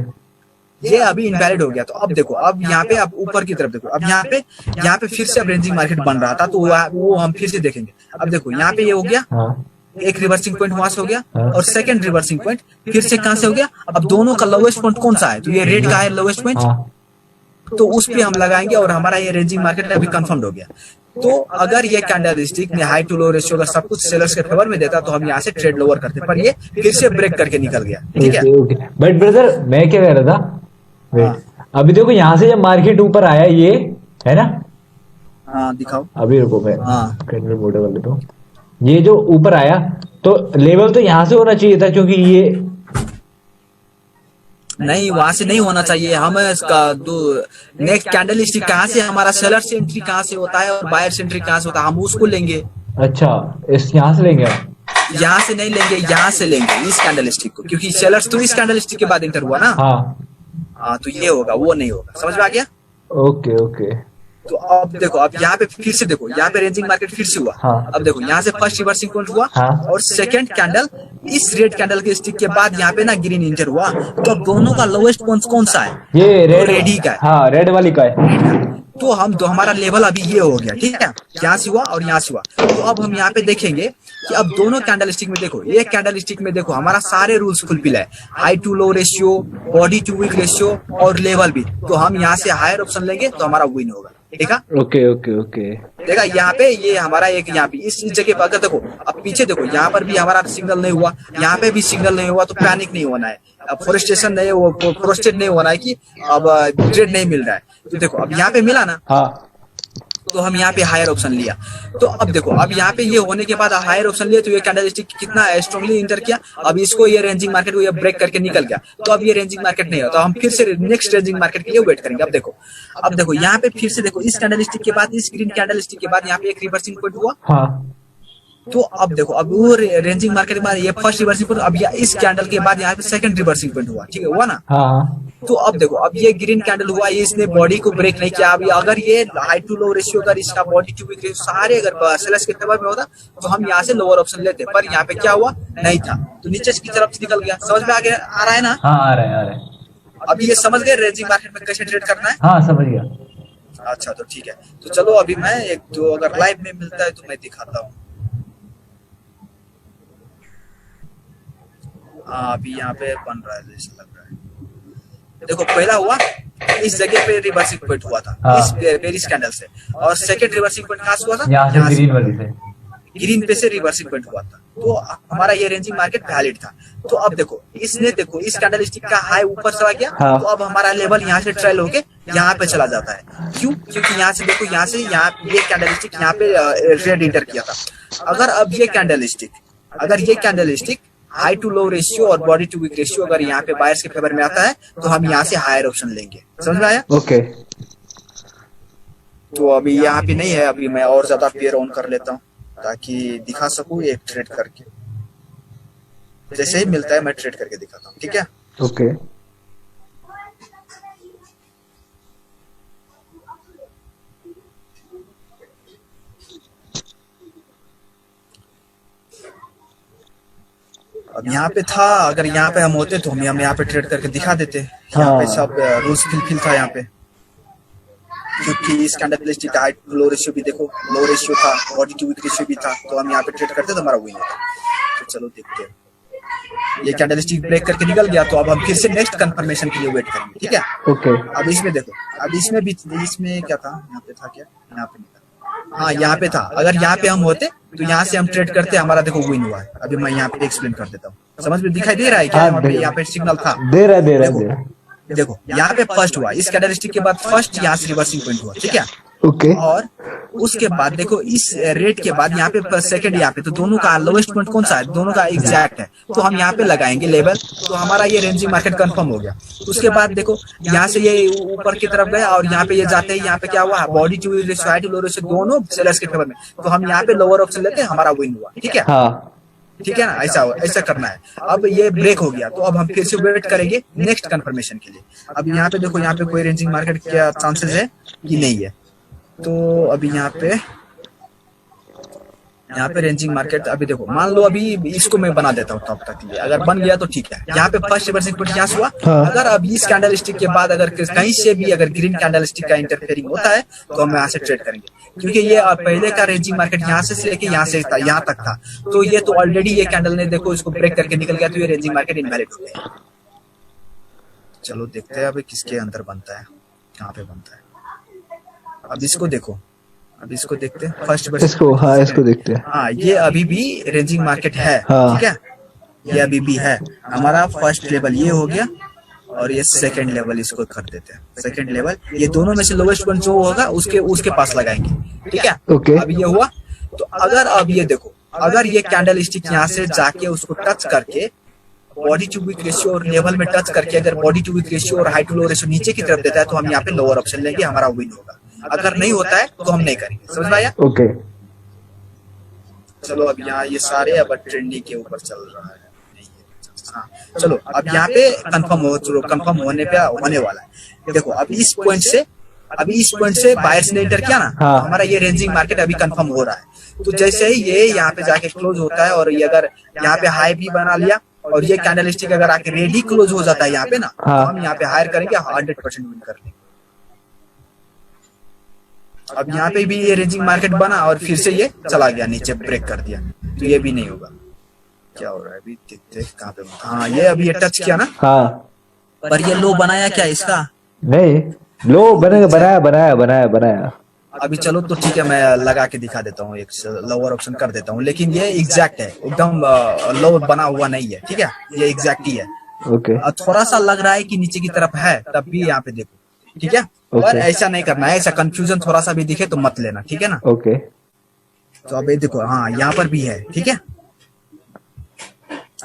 ये अभी इनवैलिड हो गया। तो अब देखो, अब यहाँ पे, अब ऊपर की तरफ देखो, अब यहाँ पे फिर से अब रेंजिंग मार्केट बन रहा था, तो वो हम फिर से देखेंगे। अब देखो यहाँ पे ये हो गया, हाँ। एक रिवर्सिंग पॉइंट वहां से हो गया, हाँ। और सेकंड रिवर्सिंग पॉइंट फिर से कहां से हो गया। अब दोनों का लोवेस्ट पॉइंट कौन सा है, तो ये रेड का है लोवेस्ट पॉइंट, हाँ। तो उस पे हम लगाएंगे, और हमारा ये रेंजिंग मार्केट अभी कंफर्म हो गया। तो अगर ये कैंडल स्टिक ने हाई टू लो रेशियो का सब कुछ सेलर्स के फेवर में देता, तो हम यहाँ से ट्रेड लोअर करते, पर ये फिर से ब्रेक करके निकल गया, ठीक है। ओके। बट ब्रदर मैं क्या कह रहा था, वेट, अभी देखो यहाँ से जब मार्केट ऊपर आया, ये है ना, हाँ दिखाओ, अभी रुको मैं हाँ। कैंडल मोटे वाले, तो ये जो ऊपर आया, तो लेवल तो यहाँ से होना चाहिए था, क्योंकि ये नहीं, वहां से नहीं होना चाहिए। हम इसका नेक्स्ट कैंडल स्टिक कहाँ से, हमारा सेलर से एंट्री कहाँ से होता है और बायर से एंट्री कहाँ से होता है, हम उसको लेंगे। अच्छा, इस यहाँ से लेंगे हम? यहाँ से नहीं लेंगे, यहाँ से लेंगे इस कैंडल स्टिक को, क्योंकि सेलर्स तो इस कैंडल स्टिक के बाद इंटर हुआ ना। हाँ हाँ, तो ये होगा, वो नहीं होगा, समझ में आ गया। Okay okay. तो अब देखो, अब यहाँ पे फिर से देखो, यहाँ पे रेंजिंग मार्केट फिर से हुआ। हाँ। अब देखो यहाँ से फर्स्ट रिवर्सिंग पॉइंट हुआ, हाँ। और सेकंड कैंडल इस रेड कैंडल के स्टिक के बाद यहाँ पे ना ग्रीन इंटर हुआ। तो अब दोनों का लोएस्ट पॉइंट कौन सा है? ये तो रेड। रेड ही का है। हाँ, रेड वाली का है। रेड का। तो हम तो हमारा लेवल अभी ये हो गया, ठीक है, यहाँ से हुआ और यहाँ से हुआ। तो अब हम यहाँ पे देखेंगे कि अब दोनों कैंडल स्टिक में देखो, एक कैंडल स्टिक में देखो हमारा सारे रूल्स फुलफिल है, high to low ratio, body to wick ratio और लेवल भी। तो हम यहाँ से हायर ऑप्शन लेंगे तो हमारा विन होगा। देखा? Okay okay okay. देखा यहाँ पे, ये हमारा एक यहाँ पे इस जगह पर अगर देखो, अब पीछे देखो, यहाँ पर भी हमारा सिग्नल नहीं हुआ, यहाँ पे भी सिग्नल नहीं हुआ, तो पैनिक नहीं होना है। अब फोरेस्टेशन नहीं, वो फ्रस्ट्रेट नहीं होना है कि अब ट्रेड नहीं मिल रहा है। तो देखो अब यहाँ पे मिला ना, हाँ। तो हम यहाँ पे हायर ऑप्शन लिया। तो अब देखो, अब यहाँ पे ये होने के बाद हायर ऑप्शन लिया, तो ये कैंडल स्टिक कितना स्ट्रांगली इंटर किया। अब इसको ये रेंजिंग मार्केट को ये ब्रेक करके निकल गया, तो अब ये रेंजिंग मार्केट नहीं होता, हम फिर से नेक्स्ट रेंजिंग मार्केट के लिए वेट करेंगे। अब देखो यहाँ पे फिर से देखो, इस कैंडल स्टिक के बाद, इस ग्रीन कैंडल स्टिक के बाद यहाँ पे एक रिवर्सिंग पॉइंट हुआ। हाँ। तो अब देखो, अब वो रेंजिंग मार्केट के बाद ये फर्स्ट रिवर्सिंग पॉइंट, अब इस कैंडल के बाद यहाँ पे सेकंड रिवर्सिंग पॉइंट हुआ, ठीक है, हुआ ना। हाँ। तो अब देखो, अब ये ग्रीन कैंडल हुआ, ये इसने बॉडी को ब्रेक नहीं किया। अभी अगर ये हाई टू लो रेशियो, अगर इसका बॉडी टू वीक रेशियो सारे अगर सेलर्स के फेवर में होता, तो हम यहाँ से लोअर ऑप्शन लेते, पर यहाँ पे क्या हुआ, नहीं था, तो नीचे की तरफ निकल गया। समझ में आ रहा है ना? हाँ, आ रहा है आ रहा है। अभी ये समझ गए रेंजिंग मार्केट में कैसे ट्रेड करना है? हाँ, समझ गया। अच्छा, तो ठीक है, तो चलो अभी मैं एक दो अगर लाइव में मिलता है तो मैं दिखाता हूँ। हाँ, अभी यहाँ पे बन रहा है जैसे लग रहा है। देखो पहला हुआ, इस जगह पे रिवर्सिंग पॉइंट हुआ था, हाँ। इस बेरिश कैंडल से, और सेकंड रिवर्सिंग पॉइंट कहाँ से हुआ था? यहाँ से ग्रीन वाली से। ग्रीन पे से रिवर्सिंग पॉइंट हुआ था। तो हमारा ये रेंजिंग मार्केट वैलिड था। तो अब देखो, इसने देखो इस कैंडल स्टिक का हाई ऊपर चला गया। हाँ। तो अब हमारा लेवल यहाँ से ट्रेल होके यहाँ पे चला जाता है। क्यों? क्योंकि यहाँ से देखो, यहाँ से यहाँ ये कैंडल स्टिक यहाँ पे रेड इंटर किया था। अगर अब ये candle stick high to low ratio और बॉडी टू वीक रेशियो अगर यहाँ पे बायर्स के फेवर में आता है, तो हम यहाँ से हायर ऑप्शन लेंगे। समझ में आया? ओके। तो अभी यहाँ पे नहीं है, अभी मैं और ज्यादा पेयर ऑन कर लेता हूँ ताकि दिखा सकूं एक ट्रेड करके। जैसे ही मिलता है मैं ट्रेड करके दिखाता हूँ, ठीक है? ओके। अब यहाँ पे था, अगर यहाँ पे हम होते तो हम यहाँ पे ट्रेड करके दिखा देते। यहाँ हाँ। पे सब रूल्स फिल था यहाँ पे, क्योंकि इस कैंडल स्टिक का हाई लो रेशियो भी देखो, लो रेशियो था, बॉडी टू वीक रेशियो भी था, तो हम यहाँ पे ट्रेड करते तो हमारा विन होता। तो चलो देखते हैं। ये कैंडल स्टिक ब्रेक करके निकल गया, तो अब हम फिर से नेक्स्ट कंफर्मेशन के लिए वेट करेंगे, ठीक है? ओके। अब इसमें देखो, अब इसमें भी, इसमें क्या था, यहाँ पे था क्या, यहाँ पे नहीं था, हाँ यहाँ पे था। अगर यहाँ पे हम होते तो यहाँ से हम ट्रेड करते, हमारा देखो विन हुआ है। अभी मैं यहाँ पे एक्सप्लेन कर देता हूँ। समझ में दिखाई दे रहा है क्या? हाँ, यहाँ पे सिग्नल था, दे रहा है। देखो यहाँ पे फर्स्ट हुआ, इस कैंडल स्टिक के बाद फर्स्ट यहाँ से रिवर्सिंग पॉइंट हुआ, ठीक है? ओके। और उसके बाद देखो इस रेट के बाद यहाँ पे सेकंड, यहाँ पे तो दोनों का लोएस्ट पॉइंट कौन सा है, दोनों का एग्जैक्ट है, तो हम यहाँ पे लगाएंगे लेवल। तो हमारा ये रेंजिंग मार्केट कंफर्म हो गया। उसके बाद देखो यहाँ से ये ऊपर की तरफ गया, और यहाँ पे ये जाते हैं, यहाँ पे क्या हुआ, body to ratio, high to low ratio दोनों सेलर्स के फेवर में, तो हम यहाँ पे लोअर ऑप्शन लेते हैं, हमारा विन हुआ, ठीक है? हाँ। ठीक है ना? ऐसा करना है। अब ये ब्रेक हो गया, तो अब हम फिर से वेट करेंगे नेक्स्ट कंफर्मेशन के लिए। अब यहाँ पे देखो, यहाँ पे कोई रेंजिंग मार्केट क्या चांसेस है कि नहीं है, तो अभी यहाँ पे रेंजिंग मार्केट, अभी देखो मान लो अभी इसको मैं बना देता हूँ तब तक के लिए, अगर बन गया तो ठीक है। यहाँ पे फर्स्ट रिवर्सिंग पॉइंट यहाँ से हुआ। हाँ। अगर अब इस कैंडल स्टिक के बाद अगर कहीं से भी अगर ग्रीन कैंडल स्टिक का इंटरफेयरिंग होता है, तो हम यहाँ से ट्रेड करेंगे, क्योंकि ये पहले का रेंजिंग मार्केट यहाँ से लेके यहाँ तक था, तो ये तो ऑलरेडी ये कैंडल ने देखो इसको ब्रेक करके निकल गया, तो ये रेंजिंग मार्केट इनवैलिड हो गया। चलो देखते हैं अभी किसके अंदर बनता है, कहाँ पे बनता है। अब इसको देखो, अब इसको देखते हैं फर्स्ट, इसको, हाँ इसको देखते हैं। हाँ, ये अभी भी रेंजिंग मार्केट है, हाँ। ठीक है? ये अभी भी है। हमारा फर्स्ट लेवल ये हो गया, और ये सेकंड लेवल इसको कर देते हैं। सेकंड लेवल ये दोनों में से लोवेस्ट वन जो होगा उसके पास लगाएंगे, ठीक है? ओके। अब ये हुआ, तो अगर अब ये देखो, अगर ये कैंडल स्टिक यहाँ से जाके उसको टच करके बॉडी टू वीक रेशियो और लेवल में टच करके अगर बॉडी टू वीक रेशियो और हाई टू लो रेशियो नीचे की तरफ देता है, तो हम यहाँ पे लोअर ऑप्शन लेंगे, हमारा विन होगा। अगर नहीं होता है तो हम नहीं करेंगे। समझ में आया? ओके। चलो अब यहाँ ये सारे अब ट्रेंडिंग के ऊपर चल रहा है। हाँ, चलो अब यहाँ पे कंफर्म होने पे होने वाला है। देखो अब इस पॉइंट से अभी इस पॉइंट से बायर्स ने एंटर किया ना, हाँ। तो हमारा ये रेंजिंग मार्केट अभी कंफर्म हो रहा है। तो जैसे ही ये यहाँ पे जाके क्लोज होता है और ये अगर यहाँ पे हाई भी बना लिया और ये कैंडल स्टिक अगर आके रेडी क्लोज हो जाता है यहाँ पे ना, तो हाँ। हम यहाँ पे हायर करेंगे 100% विन कर लेंगे। अब यहाँ पे भी ये रेंजिंग मार्केट बना और फिर से ये चला गया नीचे, ब्रेक कर दिया, तो ये भी नहीं होगा। क्या हो रहा है अभी देखते हैं कहाँ पे। हाँ ये अभी ये टच किया ना, हाँ पर ये लो बनाया क्या इसका? नहीं, लो बनेगा, बनाया बनाया बनाया बनाया। अभी चलो तो ठीक है, मैं लगा के दिखा देता हूँ, एक लोअर ऑप्शन कर देता हूँ, लेकिन ये एग्जैक्ट है, एकदम लो बना हुआ नहीं है, ठीक है, ये एग्जैक्ट ही है। ओके थोड़ा सा लग रहा है कि नीचे की तरफ है, तब भी यहाँ पे देखो, ठीक है। पर ऐसा नहीं करना है, ऐसा कंफ्यूजन थोड़ा सा भी दिखे तो मत लेना, ठीक है ना। ओके तो अभी देखो, हाँ यहाँ पर भी है, ठीक है।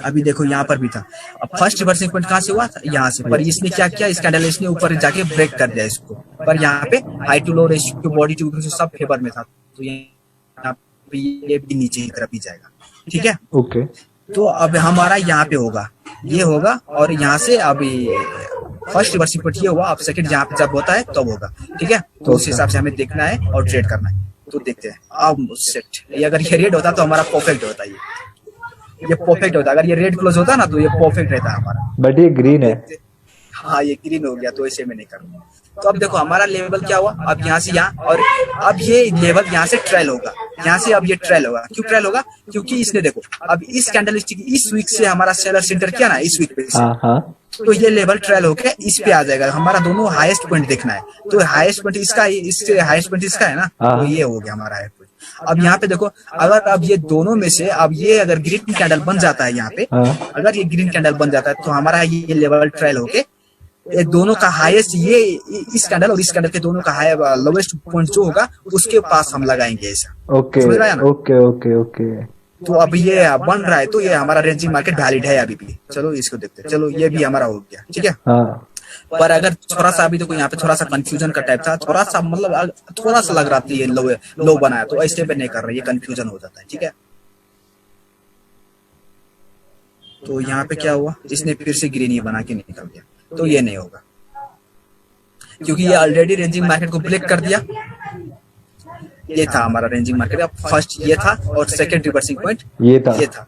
अभी देखो यहाँ पर भी था। अब फर्स्ट रिवर्सिंग पॉइंट कहाँ से हुआ था? यहाँ से। पर इसने क्या किया, इस कैंडल इसने ऊपर जाके ब्रेक कर दिया इसको, पर यहाँ पे high to low ratio to body to से सब फेवर में था, तो यहाँ पे ये भी नीचे की तरफ ही जाएगा, ठीक है। ओके तो अब हमारा यहाँ पे होगा, ये होगा, और यहाँ से अभी फर्स्ट रिवर्सिंग पॉइंट ये हुआ, अब सेकंड यहाँ पे जब होता है तब तो होगा, ठीक है। तो उस हिसाब से हमें देखना है और ट्रेड करना है। तो देखते हैं अब सेट, ये अगर ये रेड होता तो हमारा परफेक्ट होता है, ये परफेक्ट होता। अगर ये रेड क्लोज होता ना तो ये परफेक्ट रहता हमारा, बट ये ग्रीन है। हाँ ये ग्रीन हो गया, तो ऐसे में नहीं करूंगा। तो अब देखो हमारा लेवल क्या हुआ, अब यहाँ से यहाँ, और अब ये लेवल यहाँ से ट्रेल होगा, यहाँ से अब ये ट्रेल होगा। क्यों ट्रेल होगा? क्योंकि इसने देखो अब इस कैंडलस्टिक इस वीक से हमारा सेलर सेंटर किया ना, इस वीक पे से, हाँ हाँ तो ये लेवल ट्रेल होके इस पे आ जाएगा। हमारा दोनों हाईएस्ट पॉइंट देखना है, तो हाईएस्ट पॉइंट इसका, इससे हाईएस्ट पॉइंट इसका है ना, तो ये हो गया हमारा हाईएस्ट पॉइंट। अब यहाँ पे देखो, अगर अब ये दोनों में से अब ये अगर ग्रीन कैंडल बन जाता है यहाँ पे, हाँ। अगर ये ग्रीन कैंडल बन जाता है तो हमारा ये लेवल ट्रेल होके ये दोनों का हाईएस्ट, ये इस कैंडल और इस कैंडल के दोनों का हाई लोवेस्ट पॉइंट जो होगा उसके पास हम लगाएंगे ऐसा। ओके समझ रहा है ना? ओके ओके ओके तो अब ये बन रहा है, तो ये हमारा रेंजिंग मार्केट वैलिड है अभी भी। चलो इसको देखते हैं, चलो ये भी हमारा हो गया, ठीक है। हाँ पर अगर थोड़ा सा अभी देखो यहाँ पे थोड़ा सा कंफ्यूजन का टाइप था, थोड़ा सा मतलब थोड़ा सा लग रहा था ये लो बनाया, तो ऐसे पे नहीं कर रहा, ये कंफ्यूजन हो जाता है, ठीक है। तो यहाँ पे क्या हुआ, इसने फिर से ग्रीन ही बना के निकल गया, तो ये नहीं होगा, क्योंकि ये ऑलरेडी रेंजिंग मार्केट को ब्रेक कर दिया। ये था हमारा रेंजिंग मार्केट, अब फर्स्ट ये था और सेकंड रिवर्सिंग पॉइंट ये था।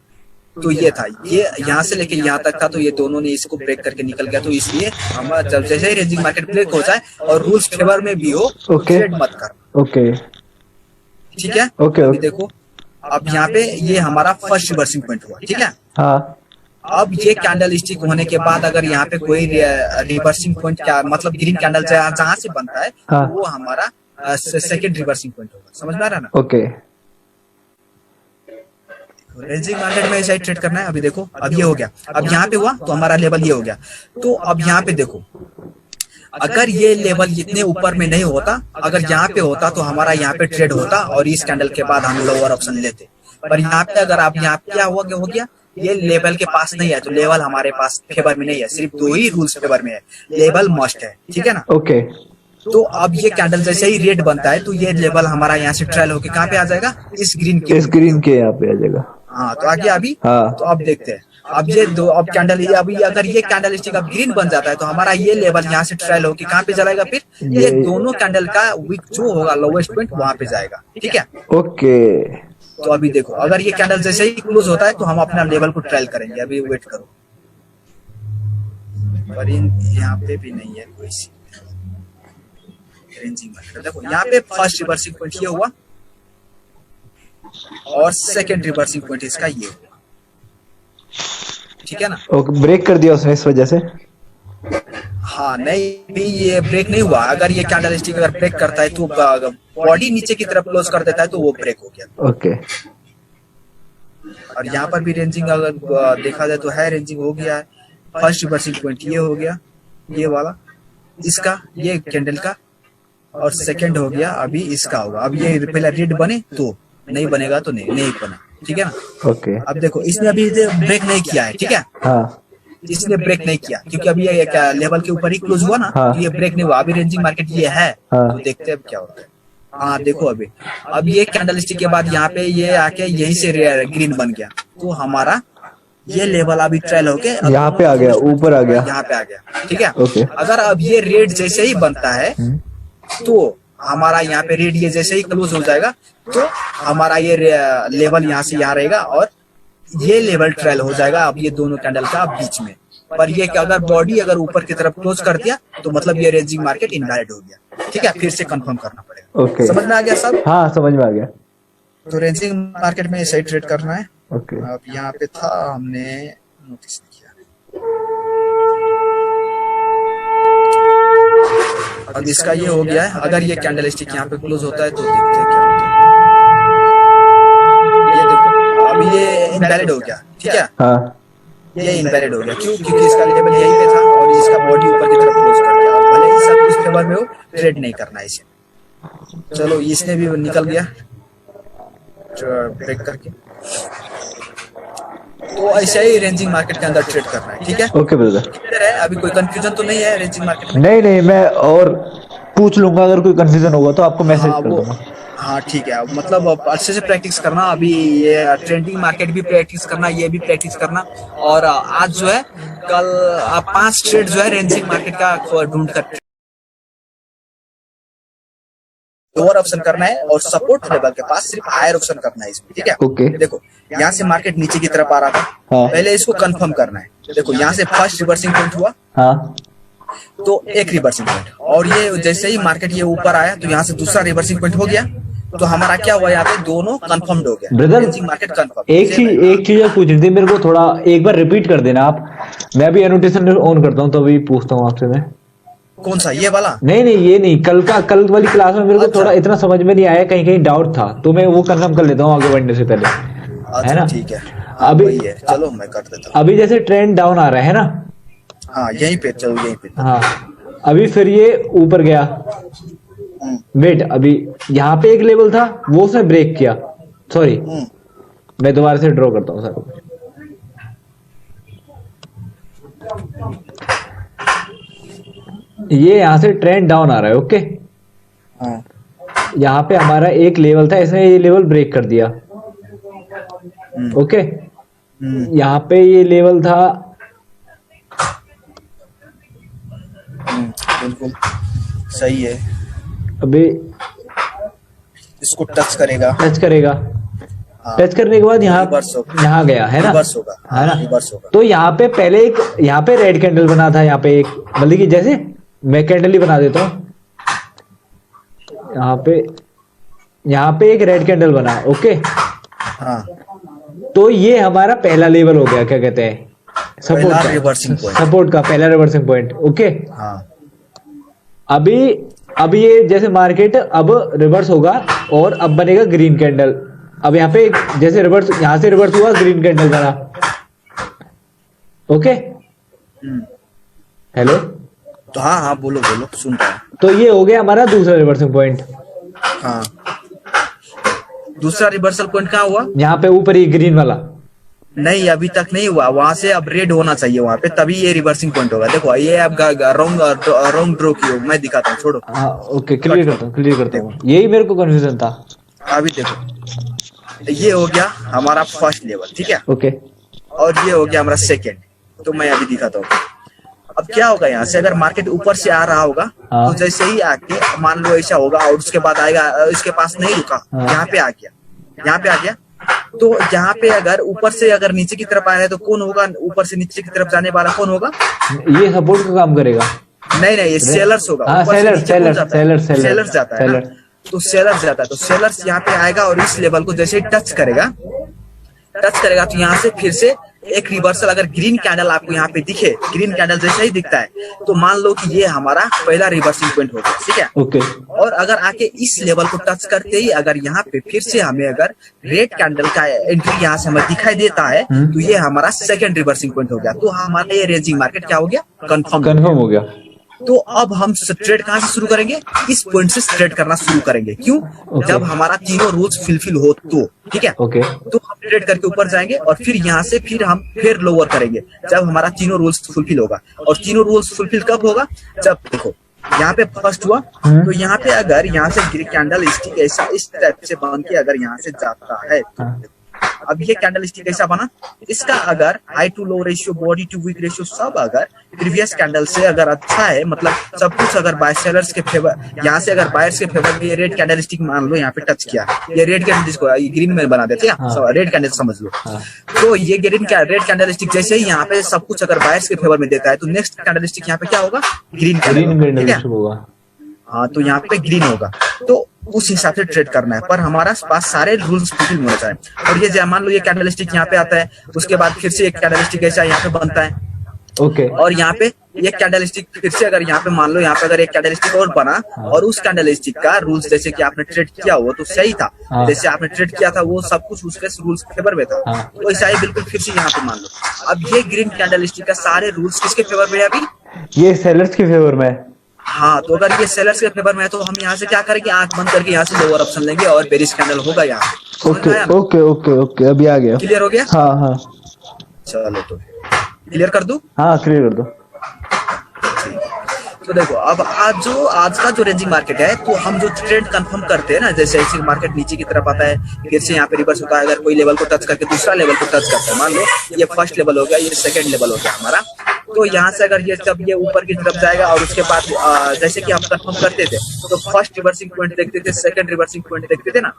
तो ये था, ये यहाँ से लेके यहाँ तक था, तो ये दोनों ने इसको ब्रेक करके निकल गया। तो इसलिए हमारा जब जैसे ही रेंजिंग मार्केट ब्रेक हो जाए और रूल्स फेवर में भी हो, ट्रेड मत कर, ओके ठीक है। ओके अभी देखो अब यहाँ पे ये हमारा फर्स्ट रिवर्सिंग पॉइंट हुआ, ठीक है। हाँ अब ये कैंडल स्टिक होने के बाद अगर यहाँ पे कोई रिवर्सिंग पॉइंट, क्या मतलब ग्रीन कैंडल जहाँ से बनता है, हाँ। वो हमारा सेकंड रिवर्सिंग पॉइंट होगा। समझ में आ रहा है ना? ओके रेंजिंग मार्केट में ऐसा ही ट्रेड करना है। अभी देखो अब ये हो गया, अब यहाँ पे हुआ तो हमारा लेवल ये हो गया। तो अब यहाँ पे देखो, अगर ये लेवल इतने ऊपर में नहीं होता, अगर यहाँ पे होता तो हमारा यहाँ पे ट्रेड होता और इस कैंडल के बाद हम लोअर ऑप्शन लेते। पर यहाँ पे अगर आप यहाँ पे क्या हो गया, ये लेवल के पास नहीं है, तो लेवल हमारे पास फेवर में नहीं है, सिर्फ दो ही रूल्स फेवर में है, लेवल मस्ट है, ठीक है ना। ओके तो अब ये कैंडल जैसे ही रेड बनता है तो ये लेवल हमारा यहाँ से ट्रायल होके कहाँ पे आ जाएगा, इस ग्रीन के यहाँ पे आ जाएगा। हाँ तो आगे अभी हाँ। तो अब देखते हैं, अब ये दो, अब कैंडल अभी अगर ये कैंडल स्टिक अब ग्रीन बन जाता है तो हमारा ये लेवल यहाँ से ट्रायल होके कहाँ पे चलाएगा, फिर ये दोनों कैंडल का वीक जो होगा लोवेस्ट पॉइंट वहां पे जाएगा, ठीक है। ओके तो अभी देखो, अगर ये कैंडल जैसे ही क्लोज होता है तो हम अपना लेवल को ट्रायल करेंगे। अभी वेट करो, पर यहाँ पे भी नहीं है कोई सी रेंजिंग मार्केट। देखो यहाँ पे फर्स्ट रिवर्सिंग पॉइंट ये हुआ और सेकंड रिवर्सिंग पॉइंट इसका ये हुआ, ठीक है ना। ओके ब्रेक कर दिया उसने इस वजह से। हाँ नहीं भी ये ब्रेक नहीं हुआ, अगर ये कैंडल स्टिक अगर ब्रेक करता है तो बॉडी नीचे की तरफ क्लोज कर देता है तो वो ब्रेक हो गया। ओके और यहाँ पर भी रेंजिंग अगर देखा जाए तो है, रेंजिंग हो गया है। फर्स्ट रिवर्सिंग पॉइंट ये हो गया, ये वाला इसका, ये कैंडल का, और सेकंड हो गया अभी इसका होगा। अब ये पहले रेड बने तो नहीं बनेगा तो नहीं बना, ठीक है ना। ओके अब देखो इसने अभी ब्रेक नहीं किया है, ठीक है। हाँ इसने ब्रेक नहीं किया क्योंकि अभी ये लेवल के ऊपर ही क्लोज हुआ ना, हाँ। तो ये ब्रेक नहीं हुआ। अभी रेंजिंग मार्केट ये है, हाँ। तो देखते हैं अब क्या होता है। हाँ देखो अभी अब ये कैंडल स्टिक के बाद यहाँ पे ये आके यहीं से ग्रीन बन गया, तो हमारा ये लेवल अभी ट्रायल होके यहाँ पे आ गया, ऊपर आ गया, यहाँ पे आ गया, ठीक है। ओके। अगर अब ये रेड जैसे ही बनता है तो हमारा यहाँ पे रेड ये जैसे ही क्लोज हो जाएगा तो हमारा ये लेवल यहाँ से यहाँ रहेगा और ये लेवल ट्रेल हो जाएगा अब ये दोनों कैंडल का बीच में। पर ये कि अगर बॉडी अगर ऊपर की तरफ क्लोज कर दिया तो मतलब ये रेंजिंग मार्केट इनवैलिड हो गया। ठीक है, फिर से कंफर्म करना पड़ेगा। ओके, समझ में आ गया सब? हाँ समझ में आ गया। तो रेंजिंग मार्केट में सही ट्रेड करना है। ओके, अब यहाँ पे था हमने नोटिस किया। अब इसका ये हो गया है, अगर ये कैंडल स्टिक यहाँ पे क्लोज होता है तो देखते हैं क्या होता है। ये देखो अब ये इनवैलिड हो गया। ठीक है, हाँ ये इनवैलिड हो गया। क्यों? क्योंकि इसका लेवल यहीं पे था और इसका बॉडी ऊपर की तरफ क्लोज कर दिया। भले ही सब कुछ लेवल में हो, ट्रेड नहीं करना है इसे। चलो इसने भी निकल गया ब्रेक करके। तो ऐसे ही रेंजिंग मार्केट के अंदर ट्रेड करना है। ठीक है, ओके ब्रदर। क्लियर है? अभी कोई कंफ्यूजन तो नहीं है रेंजिंग मार्केट में? नहीं नहीं, मैं और पूछ लूंगा, अगर कोई कंफ्यूजन होगा तो आपको मैसेज कर दूंगा। हाँ ठीक है, मतलब अच्छे से प्रैक्टिस करना। अभी ये ट्रेंडिंग मार्केट भी प्रैक्टिस करना, ये भी प्रैक्टिस करना। और आज जो है कल 5 ट्रेड जो है रेंजिंग मार्केट का ढूंढ कर लोअर ऑप्शन करना है और सपोर्ट लेवल के पास सिर्फ हायर ऑप्शन करना है इसमें। ठीक है, ओके। देखो यहाँ से मार्केट नीचे की तरफ आ रहा था। हाँ। पहले इसको कंफर्म करना है। देखो यहाँ से फर्स्ट रिवर्सिंग पॉइंट हुआ हाँ तो एक रिवर्सिंग पॉइंट, और ये जैसे ही मार्केट ये ऊपर आया तो यहाँ से दूसरा रिवर्सिंग पॉइंट हो गया। तो हमारा क्या हुआ, यहाँ पे दोनों कंफर्म्ड हो गया। Brother ranging market confirm. एक चीज पूछ रही थी मेरे को, थोड़ा एक बार रिपीट कर देना आप। मैं अभी एनोटेशन ऑन करता हूँ तो अभी पूछता हूँ आपसे मैं। कौन सा, ये वाला? नहीं नहीं, ये नहीं, कल वाली क्लास में मेरे को अच्छा। थोड़ा इतना समझ में नहीं आया, कहीं कहीं डाउट था, तो मैं वो कंफर्म कर लेता हूँ आगे बढ़ने से पहले, है ना? ठीक है, अभी वही है। चलो मैं कर देता हूँ। अभी जैसे ट्रेंड डाउन आ रहा है ना? हाँ यहीं पे, चलो यहीं पे। हाँ, अभी फिर ये ऊपर गया। वेट, अभी यहाँ पे एक लेवल था, वो उसने ब्रेक किया। सॉरी, मैं दोबारा से ड्रॉ करता हूँ सर। ये यहाँ से ट्रेंड डाउन आ रहा है। ओके, हाँ। यहाँ पे हमारा एक लेवल था, इसने ये लेवल ब्रेक कर दिया। ओके, यहाँ पे ये लेवल था। बिल्कुल सही है। अभी इसको टच करेगा। हाँ। टच करने के बाद यहाँ रिवर्स होगा। यहाँ गया, है ना? रिवर्स होगा, है ना? रिवर्स होगा। तो यहाँ पे पहले एक, यहाँ पे रेड कैंडल बना था, यहाँ पे एक, मतलब कि जैसे मैं कैंडल ही बना देता हूँ। यहाँ पे एक रेड कैंडल बना। ओके, हाँ। तो ये हमारा पहला लेवल हो गया, क्या कहते हैं, पहला रिवर्सिंग पॉइंट। सपोर्ट का पहला रिवर्सिंग पॉइंट। ओके, हाँ। अभी ये जैसे मार्केट अब रिवर्स होगा और अब बनेगा ग्रीन कैंडल। अब यहाँ पे जैसे रिवर्स, यहाँ से रिवर्स हुआ, ग्रीन कैंडल बना। Okay, hello? तो हाँ हाँ, बोलो बोलो, सुन रहा हूँ। तो ये हो गया हमारा दूसरा रिवर्सिंग पॉइंट। हाँ, दूसरा रिवर्सल पॉइंट कहाँ हुआ? यहाँ पे ऊपर ही ग्रीन वाला। नहीं, अभी तक नहीं हुआ। वहां से अब रेड होना चाहिए वहां पे, तभी ये रिवर्सिंग पॉइंट होगा। देखो ये अब रॉन्ग ड्रॉ की हो, मैं दिखाता हूँ, छोड़ो। हाँ ओके, क्लियर करता हूँ। यही मेरे को कंफ्यूजन था। अभी देखो, ये हो गया हमारा फर्स्ट लेवल। ठीक है, ओके, और ये हो गया हमारा सेकेंड। तो मैं अभी दिखाता हूँ। अब क्या होगा, यहाँ से अगर मार्केट ऊपर से आ रहा होगा तो जैसे ही आके मान लो ऐसा होगा और उसके बाद आएगा, इसके पास नहीं रुका, यहाँ पे आ गया, तो यहाँ पे अगर ऊपर से अगर नीचे की तरफ आया है तो कौन होगा? ऊपर से नीचे की तरफ जाने वाला कौन होगा? ये सपोर्ट का काम करेगा। नहीं, ये सेलर्स होगा। हाँ, सेलर जाता है ना? तो सेलर्स जाता है, तो सेलर्स यहाँ पे आएगा और इस लेवल को जैसे टच करेगा तो यहाँ से फिर से एक रिवर्सल, अगर ग्रीन कैंडल आपको यहाँ पे दिखे, ग्रीन कैंडल जैसा ही दिखता है तो मान लो कि ये हमारा पहला रिवर्सिंग पॉइंट हो गया। ठीक है, ओके। और अगर आके इस लेवल को टच करते ही अगर यहाँ पे फिर से हमें अगर रेड कैंडल का एंट्री यहाँ से हमें दिखाई देता है तो ये हमारा सेकंड रिवर्सिंग पॉइंट हो गया। तो हमारा ये रेंजिंग मार्केट क्या हो गया? कंफर्म हो गया। तो अब हम ट्रेड कहाँ से शुरू करेंगे? इस पॉइंट से ट्रेड करना शुरू करेंगे। क्यों? जब हमारा तीनों रूल्स फुलफिल हो तो। ठीक है, ओके। तो हम ट्रेड करके ऊपर जाएंगे और फिर यहाँ से फिर हम लोअर करेंगे जब हमारा तीनों रूल्स फुलफिल होगा। और तीनों रूल्स फुलफिल कब होगा? जब देखो यहाँ पे फर्स्ट हुआ तो यहाँ पे अगर यहाँ से कैंडल स्टिक ऐसा इस टाइप से बांध के अगर यहाँ से जाता है तो अब ये कैंडल स्टिक कैसा बना, इसका अगर high to low ratio, body to wick ratio सब अगर प्रीवियस कैंडल से अगर अच्छा है, मतलब सब कुछ अगर बाय सेलर्स के फेवर, यहाँ से अगर बायर्स के फेवर में ये रेड कैंडल स्टिक मान लो यहाँ पे टच किया, ये रेड कैंडल को ग्रीन में बना देते हैं, रेड कैंडल समझ लो। तो ये रेड कैंडल स्टिक जैसे ही यहाँ पे सब कुछ अगर बायर्स के फेवर में देता है, तो नेक्स्ट कैंडल स्टिक यहाँ पे क्या होगा, ग्रीन कैंडल होगा। हाँ, तो यहाँ पे ग्रीन होगा, तो उस हिसाब से ट्रेड करना है, पर हमारा पास सारे रूल्स फुलफिल होने चाहिए। और ये मान लो ये कैंडल स्टिक यहाँ पे आता है, उसके बाद फिर से एक कैंडल स्टिक ऐसा यहाँ पे बनता है, ओके। और यहाँ पे एक कैंडल स्टिक फिर से अगर यहाँ पे मान लो यहाँ पे अगर एक कैंडल स्टिक और बना, और उस कैंडल स्टिक का रूल्स जैसे कि आपने ट्रेड किया वो तो सही था, जैसे आपने ट्रेड किया था वो सब कुछ उसके रूल्स फेवर में था, तो ऐसा ही बिल्कुल फिर से यहाँ पे मान लो। अब ये ग्रीन कैंडल स्टिक का सारे रूल्स किसके फेवर में है अभी, ये सेलर्स के फेवर में। हाँ, तो अगर ये सेलर्स के फेवर में है तो हम यहाँ से क्या करेंगे, आंख बंद करके यहाँ से लोअर ऑप्शन लेंगे और बेरिश कैंडल होगा यहाँ। ओके ओके ओके ओके, अभी आ गया, क्लियर हो गया। हाँ हाँ, चलो तो क्लियर कर दूं। हाँ क्लियर कर दो। तो देखो अब आज का जो रेंजिंग मार्केट है, तो हम जो ट्रेंड कंफर्म करते हैं ना, जैसे ऐसे मार्केट नीचे की तरफ आता है, फिर से यहाँ पे रिवर्स होता है, अगर कोई लेवल को टच करके दूसरा लेवल को टच करता है, मान लो ये फर्स्ट लेवल हो गया, ये सेकंड लेवल हो गया हमारा, तो यहाँ से अगर ये जब ये ऊपर की तरफ जाएगा और उसके बाद जैसे कि हम कंफर्म करते थे, तो फर्स्ट रिवर्सिंग पॉइंट देखते थे, सेकंड रिवर्सिंग पॉइंट देखते थे ना,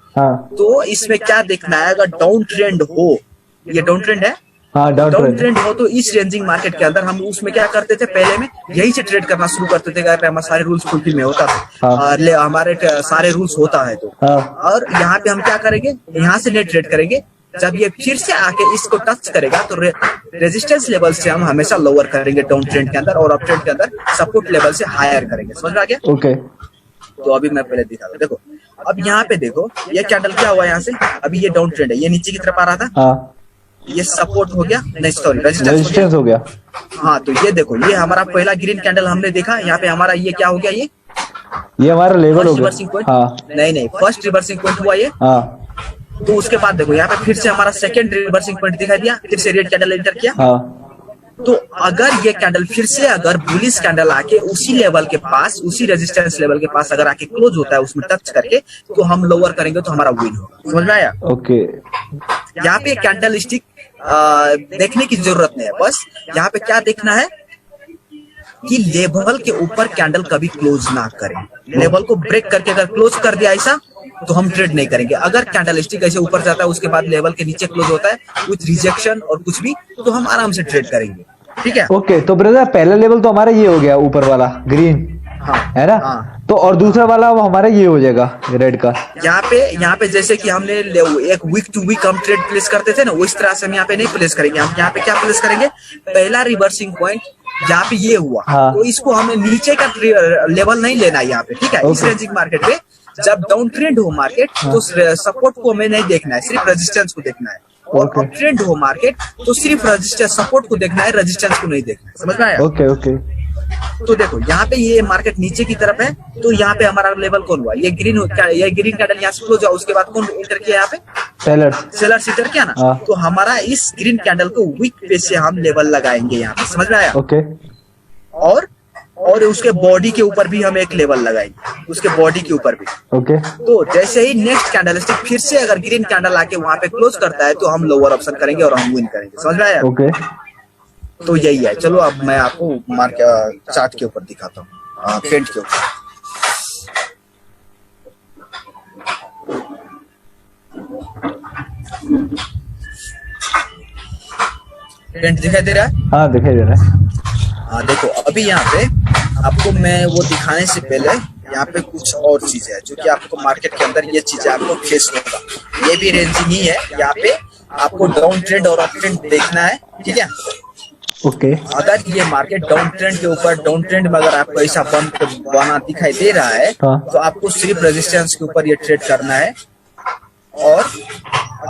तो इसमें क्या देखना है, अगर डाउन ट्रेंड हो, ये डाउन ट्रेंड है, डाउन ट्रेंड हो, तो इस रेंजिंग मार्केट के अंदर हम उसमें क्या करते थे, पहले में यही से ट्रेड करना शुरू करते थे, अगर हमारे सारे रूल्स फुलफिल में होता था, हमारे सारे रूल्स होता है तो। और यहाँ पे हम क्या करेंगे, यहाँ से नेट ट्रेड करेंगे, जब ये फिर से आके इसको टच करेगा तो रेजिस्टेंस लेवल से हम हमेशा लोअर करेंगे डाउन ट्रेंड के अंदर, और अप ट्रेंड के अंदर सपोर्ट लेवल से हायर करेंगे। समझ में आ गया? ओके। तो अभी मैं पहले दिखा दूं, देखो अब यहाँ पे देखो ये कैंडल क्या हुआ, यहाँ से अभी ये डाउन ट्रेंड है, ये नीचे की तरफ आ रहा था, ये सपोर्ट हो गया, नहीं सॉरी रेजिस्टेंस हो गया। हाँ, तो ये देखो ये हमारा पहला ग्रीन कैंडल हमने देखा, यहाँ पे हमारा ये क्या हो गया, ये हमारा लेवल हो गया। नहीं, फर्स्ट रिवर्सिंग पॉइंट हुआ ये। तो उसके बाद देखो यहाँ पे फिर से हमारा सेकंड रिवर्सिंग पॉइंट दिखाई दिया, फिर से रेड कैंडल एंटर किया। तो अगर ये कैंडल फिर से अगर बुलिश कैंडल आके उसी लेवल के पास, उसी रेजिस्टेंस लेवल के पास अगर आके क्लोज होता है उसमें टच करके, तो हम लोअर करेंगे तो हमारा विन होगा। समझ में आया? ओके। यहाँ पे कैंडल स्टिक देखने की जरूरत नहीं है, बस यहाँ पे क्या देखना है कि लेवल के ऊपर कैंडल कभी क्लोज ना करें, लेवल को ब्रेक करके अगर क्लोज कर दिया ऐसा, तो हम ट्रेड नहीं करेंगे। अगर कैंडल स्टिक ऐसे ऊपर जाता है उसके बाद लेवल के नीचे क्लोज होता है विथ रिजेक्शन और कुछ भी, तो हम आराम से ट्रेड करेंगे। ठीक है? ओके। तो ब्रदर पहला लेवल तो हमारा ये हो गया ऊपर वाला ग्रीन, हाँ, है ना? हाँ। तो और दूसरा वाला वो हमारा ये हो जाएगा रेड का। यहाँ पे जैसे कि हमने एक वीक टू वीक हम ट्रेड प्लेस करते थे ना, उस तरह से हम यहाँ पे नहीं प्लेस करेंगे। हम यहाँ पे क्या प्लेस करेंगे, पहला रिवर्सिंग पॉइंट यहाँ पे ये हुआ, तो इसको हमें नीचे का लेवल नहीं लेना है यहाँ पे। ठीक है? इस रेंजिंग मार्केट पे जब डाउन ट्रेंड हो मार्केट, तो सपोर्ट को हमें नहीं देखना है, सिर्फ रेजिस्टेंस को देखना है, और अप ट्रेंड हो मार्केट तो सिर्फ रेजिस्टेंस सपोर्ट को देखना है, रेजिस्टेंस को नहीं देखना है। समझ में आया? Okay okay. तो देखो यहाँ पे ये मार्केट नीचे की तरफ है, तो यहाँ पे हमारा लेवल कौन हुआ, ये ग्रीन कैंडल यहाँ से क्लोज हुआ, उसके बाद कौन एंटर किया यहाँ पे, सेलर्स एंटर किया ना। तो हमारा इस ग्रीन कैंडल को वीक पे से हम लेवल लगाएंगे यहाँ पे। समझ में आया? ओके। और उसके बॉडी के ऊपर भी हम एक लेवल लगाएंगे, उसके बॉडी के ऊपर भी। ओके। तो जैसे ही नेक्स्ट कैंडल स्टिक फिर से अगर ग्रीन कैंडल आके वहां पे क्लोज करता है, तो हम लोअर ऑप्शन करेंगे और हम विन करेंगे। समझ में आया? ओके। तो यही है। चलो अब मैं आपको चार्ट के ऊपर दिखाता हूँ, पेंट के ऊपर। पेंट दिखाई दे रहा है? हाँ दिखाई दे रहा है। हाँ देखो अभी यहाँ पे आपको मैं वो दिखाने से पहले यहाँ पे कुछ और चीज है जो कि आपको मार्केट के अंदर ये चीजें आपको फेस होगा। ये भी रेंजिंग ही है, यहाँ पे आपको डाउन ट्रेंड और अप ट्रेंड देखना है। ठीक है? ओके। अगर ये मार्केट डाउन ट्रेंड के ऊपर, डाउन ट्रेंड में अगर आपको ऐसा बना दिखाई दे रहा है, तो आपको सिर्फ रेजिस्टेंस के ऊपर ये ट्रेड करना है, और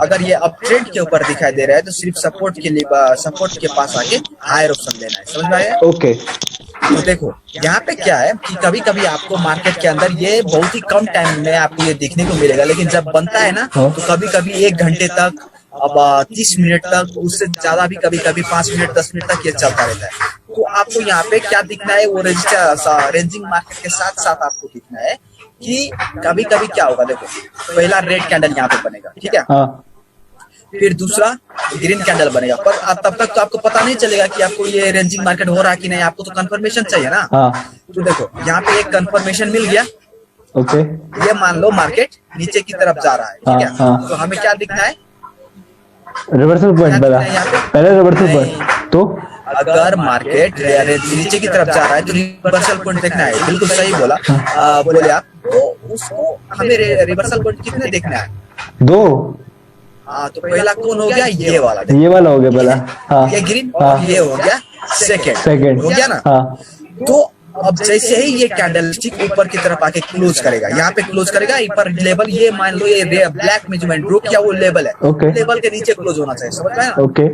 अगर ये अप ट्रेंड के ऊपर दिखाई दे रहा है तो सिर्फ सपोर्ट के लिए, सपोर्ट के पास आके हायर ऑप्शन लेना है। समझ में आया? ओके। तो देखो यहाँ पे क्या है कि कभी कभी आपको मार्केट के अंदर ये बहुत ही कम टाइम में आपको ये देखने को मिलेगा, लेकिन जब बनता है ना, तो कभी कभी 1 घंटे तक, अब 30 मिनट तक, उससे ज्यादा भी कभी कभी 5 मिनट 10 मिनट तक ये चलता रहता है। तो आपको यहाँ पे क्या दिखना है, वो रेंजिंग मार्केट के साथ साथ आपको दिखना है कि कभी कभी क्या होगा। देखो पहला रेड कैंडल यहाँ पे बनेगा। ठीक है? फिर दूसरा ग्रीन कैंडल बनेगा, पर तब तक तो आपको पता नहीं चलेगा कि आपको ये रेंजिंग मार्केट हो रहा है कि नहीं, आपको तो कंफर्मेशन चाहिए ना। हाँ तो देखो यहाँ पे एक कंफर्मेशन मिल गया, ओके ये मान लो मार्केट नीचे की तरफ जा रहा है, ठीक है। हाँ। तो हमें क्या दिखना है, रिवर्सल पॉइंट क्या बना, दिखना है यहाँ पे? पहले रिवर्सल नहीं। पॉइंट तो अगर मार्केट नीचे की तरफ जा रहा है तो रिवर्सल पॉइंट देखना है, बिल्कुल सही बोला। बोले आप, तो उसको हमें रिवर्सल पॉइंट कितने देखना है, 2, हाँ। तो पहला कौन हो गया, ये वाला, ये वाला हो गया पहला, हाँ ये ग्रीन, हाँ। ये हो गया सेकंड सेकंड हो गया ना। हाँ तो अब जैसे ही ये कैंडल स्टिक ऊपर की तरफ आके क्लोज करेगा, यहाँ पे क्लोज करेगा, ऊपर लेवल, ये मान लो ये ब्लैक में जो मैंने ड्रॉ किया वो लेवल है, ओके। लेवल के नीचे क्लोज होना चाहिए, समझ में आया ना? ओके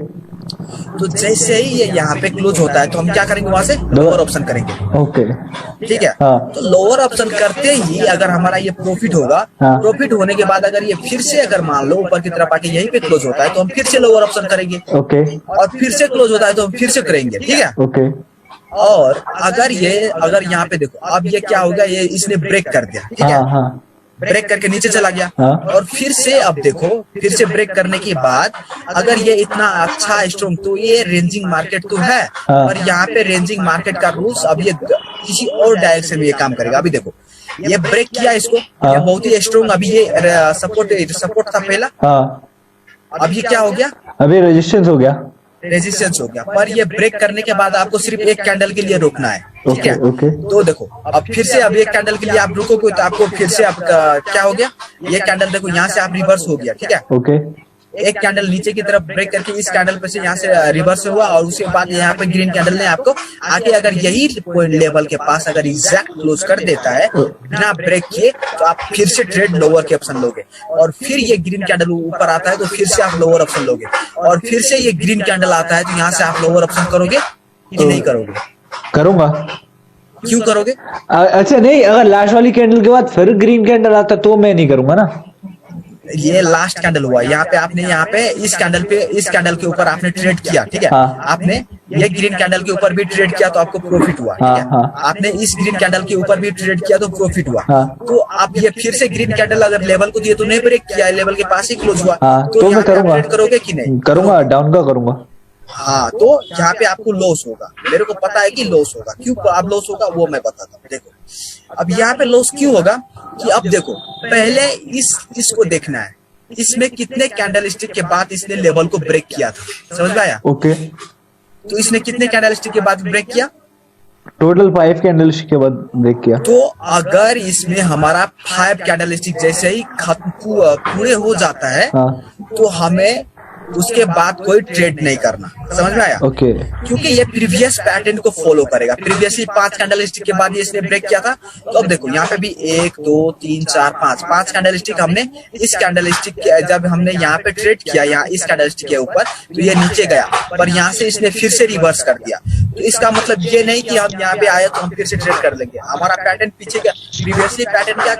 तो जैसे ही ये यहाँ पे क्लोज होता है तो हम क्या करेंगे, वहां से लोअर ऑप्शन करेंगे, ओके ठीक है। हाँ। तो लोअर ऑप्शन करते ही अगर हमारा ये प्रॉफिट होगा, हाँ। प्रॉफिट होने के बाद अगर ये फिर से अगर मान लो ऊपर की तरफ आके यहीं पे क्लोज होता है तो हम फिर से लोअर ऑप्शन करेंगे, ओके और फिर से क्लोज होता है तो हम फिर से करेंगे, ठीक है। ओके और अगर यहाँ पे देखो, अब ये क्या होगा, ये इसने ब्रेक कर दिया, ठीक है, हाँ हाँ ब्रेक करके नीचे चला गया, हाँ। और फिर से अब देखो, फिर से ब्रेक करने के बाद अगर ये इतना अच्छा स्ट्रॉन्ग, तो ये रेंजिंग मार्केट तो है, हाँ। और यहाँ पे रेंजिंग मार्केट का रूल्स अब ये किसी और डायरेक्शन में ये काम करेगा। अभी देखो ये ब्रेक किया इसको, हाँ। ये बहुत ही स्ट्रॉन्ग, अभी ये सपोर्ट था पहला, हाँ अब ये क्या हो गया, अभी रेजिस्टेंस हो गया, रेजिस्टेंस हो गया। पर ये ब्रेक करने के बाद आपको सिर्फ एक कैंडल के लिए रुकना है, ठीक है। Okay, okay. तो देखो अब फिर से अब एक कैंडल के लिए आप रुकोगे तो आपको फिर से आपका क्या हो गया, ये कैंडल देखो यहाँ से आप रिवर्स हो गया, ठीक है। ओके एक कैंडल नीचे की तरफ ब्रेक करके इस कैंडल पे से यहाँ से रिवर्स हुआ, और उसके बाद यहाँ पे ग्रीन कैंडल ने आपको आके अगर यही पॉइंट लेवल के पास अगर एग्जैक्ट क्लोज कर देता है बिना ब्रेक किए, तो आप फिर से ट्रेड लोअर के ऑप्शन लोगे, और फिर ये ग्रीन कैंडल ऊपर आता है तो फिर से आप लोअर ऑप्शन लोगे, और फिर से ये ग्रीन कैंडल आता है तो यहाँ से आप लोअर ऑप्शन करोगे कि नहीं करोगे, करूंगा। क्यों करोगे? अच्छा नहीं, अगर लास्ट वाली कैंडल के बाद फिर ग्रीन कैंडल आता तो मैं नहीं करूंगा ना। ये लास्ट कैंडल हुआ, यहाँ पे आपने यहाँ पे इस कैंडल के ऊपर आपने ट्रेड किया, ठीक है। हाँ। आपने ये ग्रीन कैंडल के ऊपर भी ट्रेड किया तो आपको प्रॉफिट हुआ, ठीक है। हाँ, हाँ। आपने इस ग्रीन कैंडल के ऊपर भी ट्रेड किया तो प्रॉफिट हुआ। हाँ। तो आप ये फिर से ग्रीन कैंडल अगर लेवल को दिए तो नहीं ब्रेक किया, लेवल के पास ही क्लोज हुआ, हाँ, तो मैं यहाँ पे आप करूंगा। ट्रेड करोगे कि नहीं? करूंगा, डाउन का करूंगा। हाँ, तो यहाँ पे आपको लॉस होगा, मेरे को पता है कि लॉस होगा। क्यों अब लॉस होगा वो मैं बताता हूँ। देखो अब यहाँ पे लॉस क्यों होगा कि अब देखो पहले इसको देखना है, इसमें कितने कैंडल स्टिक के बाद इसने लेवल को ब्रेक किया था, समझ में आया? ओके, तो इसने कितने कैंडल स्टिक के बाद ब्रेक किया? टोटल 5 कैंडल के बाद ब्रेक किया। तो अगर इसमें हमारा 5 कैंडल स्टिक जैसे ही पूरे हो जाता है, हाँ तो हमें उसके बाद कोई ट्रेड नहीं करना, समझ में आया? ओके, क्योंकि ये प्रीवियस पैटर्न को फॉलो करेगा। प्रीवियसली 5 कैंडल स्टिक के बाद ये इसने ब्रेक किया था, तो अब देखो यहाँ पे भी 1 2 3 4 5 कैंडल स्टिक हमने इस कैंडल स्टिक जब हमने यहाँ पे ट्रेड किया, यहाँ इस कैंडल स्टिक के ऊपर, तो ये नीचे गया, पर यहाँ से इसने फिर से रिवर्स कर दिया। तो इसका मतलब ये नहीं कि हम यहाँ पे आए तो हम फिर से ट्रेड कर लेंगे। हमारा पैटर्न पीछे का प्रीवियसली पैटर्न क्या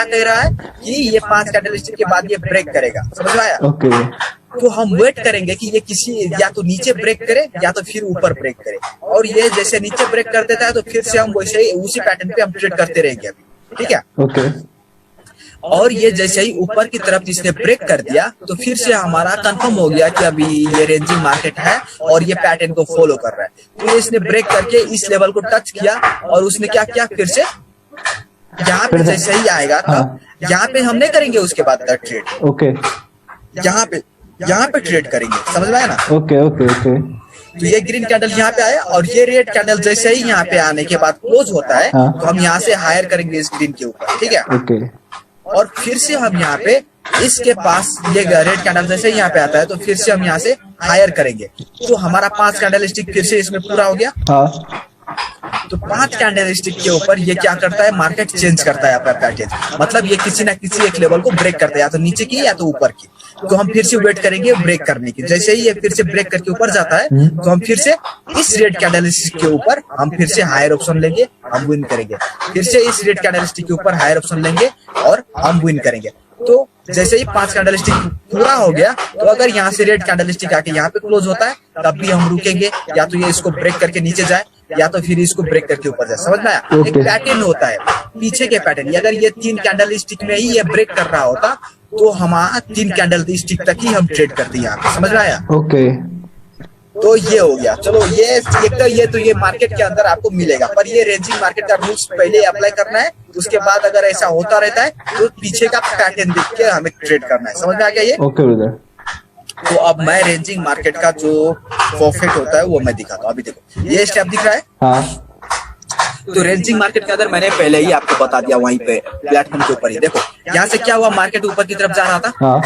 कह रहा है कि ये 5 कैंडल स्टिक के बाद ये ब्रेक करेगा, समझ में आया? ओके, तो हम वेट करेंगे कि ये किसी या तो नीचे ब्रेक करे या तो फिर ऊपर ब्रेक करे, और ये जैसे नीचे ब्रेक कर देता है तो फिर से हम वैसे ही उसी पैटर्न पे हम ट्रेड करते रहेंगे अभी, ठीक है। ओके, और ये जैसे ही ऊपर की तरफ इसने ब्रेक कर दिया तो फिर से हमारा कंफर्म हो गया कि अभी ये रेंजिंग मार्केट है और ये पैटर्न को फॉलो कर रहा है। तो ये इसने ब्रेक करके इस लेवल को टच किया, और उसने क्या किया, फिर से यहाँ पे जैसे ही आएगा हाँ। यहाँ पे हम नहीं करेंगे उसके बाद ट्रेड, ओके, यहाँ पे ट्रेड करेंगे, समझ में आया ना? ओके, ओके, ओके, तो ये ग्रीन कैंडल यहाँ पे आया, और ये रेड कैंडल जैसे ही यहाँ पे आने के बाद क्लोज होता है, हाँ। तो हम यहाँ से हायर करेंगे इस ग्रीन के ऊपर, ठीक है। ओके, और फिर से हम यहाँ पे इसके पास ये रेड कैंडल जैसे ही यहाँ पे आता है तो फिर से हम यहाँ से हायर करेंगे, तो हमारा 5 कैंडल स्टिक फिर से इसमें पूरा हो गया। हाँ तो 5 कैंडल स्टिक के ऊपर ये क्या करता है, मार्केट चेंज करता है अपना पैटर्न, मतलब ये किसी ना किसी एक लेवल को ब्रेक करता है, या तो नीचे की या तो ऊपर की। तो हम फिर से वेट करेंगे ब्रेक करने की। जैसे ही ये फिर से ब्रेक करके ऊपर जाता है तो हम फिर से इस रेड कैंडल स्टिक के ऊपर हम फिर से हायर ऑप्शन लेंगे, हम विन करेंगे। फिर से इस रेड कैंडल स्टिक के ऊपर हायर ऑप्शन लेंगे और हम विन करेंगे। तो जैसे ही 5 कैंडल स्टिक पूरा हो गया, तो अगर यहाँ से रेड कैंडल स्टिक आके यहाँ पे क्लोज होता है तब भी हम रुकेंगे, या तो ये इसको ब्रेक करके नीचे जाए या तो फिर इसको ब्रेक करके ऊपर जाए, समझ में आया? एक पैटर्न होता है पीछे के पैटर्न। अगर ये 3 कैंडल स्टिक में ही ये ब्रेक कर रहा होता तो हमारा 3 कैंडल स्टिक तक ही हम ट्रेड करते हैं यहाँ पे, समझ में आया? ओके। तो ये हो गया। चलो ये मार्केट के अंदर आपको मिलेगा, पर ये रेंजिंग मार्केट का रूल्स पहले अप्लाई करना है, उसके बाद अगर ऐसा होता रहता है तो पीछे का पैटर्न देख के हमें ट्रेड करना है, समझ में आ गया ये? Okay brother. तो अब मैं रेंजिंग मार्केट का जो प्रॉफिट होता है वो मैं दिखाता हूँ। अभी देखो ये स्टेप दिख रहा है। हाँ। तो रेंजिंग मार्केट के अंदर मैंने पहले ही आपको बता दिया, वहीं पे प्लेटफॉर्म के ऊपर ही देखो यहाँ से क्या हुआ, मार्केट ऊपर की तरफ जा रहा था। हाँ।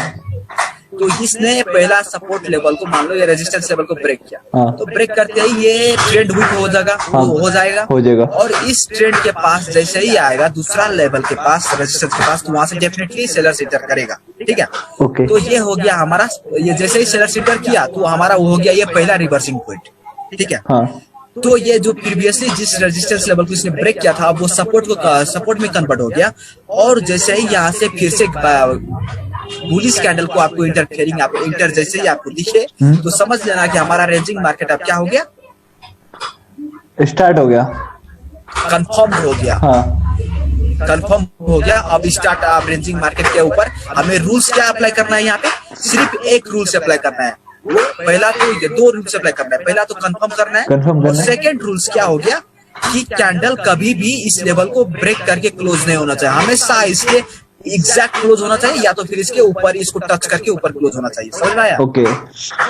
तो इसने पहला सपोर्ट लेवल को मान लो ये रेजिस्टेंस लेवल को ब्रेक किया। हाँ। तो ब्रेक करते ही ये ट्रेंड वीक हो जाएगा। हाँ। हो जाएगा और इस ट्रेंड के पास जैसे ही आएगा दूसरा लेवल के पास, रेजिस्टेंस के पास, तो वहां से डेफिनेटली सेलर सीटर करेगा, ठीक है? ओके। तो ये हो गया हमारा, ये जैसे ही सेलर सीटर किया तो हमारा वो हो गया ये पहला रिवर्सिंग पॉइंट, ठीक है? हाँ। तो ये जो प्रीवियसली जिस रेजिस्टेंस लेवल को इसने ब्रेक किया था वो सपोर्ट में कन्वर्ट हो गया, और जैसे ही यहाँ से फिर से बुलिश कैंडल को आपको इंटर जैसे ही आपको दिखे तो समझ लेना कि हमारा रेंजिंग मार्केट अब क्या हो गया, स्टार्ट हो गया, कंफर्म हो गया। हाँ। कंफर्म हो गया। अब स्टार्ट आप रेंजिंग मार्केट के ऊपर हमें रूल्स क्या अप्लाई करना है, यहाँ पे सिर्फ एक रूल से अप्लाई करना है। वो पहला तो ये 2 रूल्स अप्लाई करना है, पहला तो कंफर्म करना है और सेकंड रूल्स क्या हो गया कि कैंडल कभी भी इस लेवल को ब्रेक करके क्लोज नहीं होना चाहिए, हमेशा इसके एग्जैक्ट क्लोज होना चाहिए, या तो फिर इसके ऊपर इसको टच करके ऊपर क्लोज होना चाहिए, समझ में आया? ओके।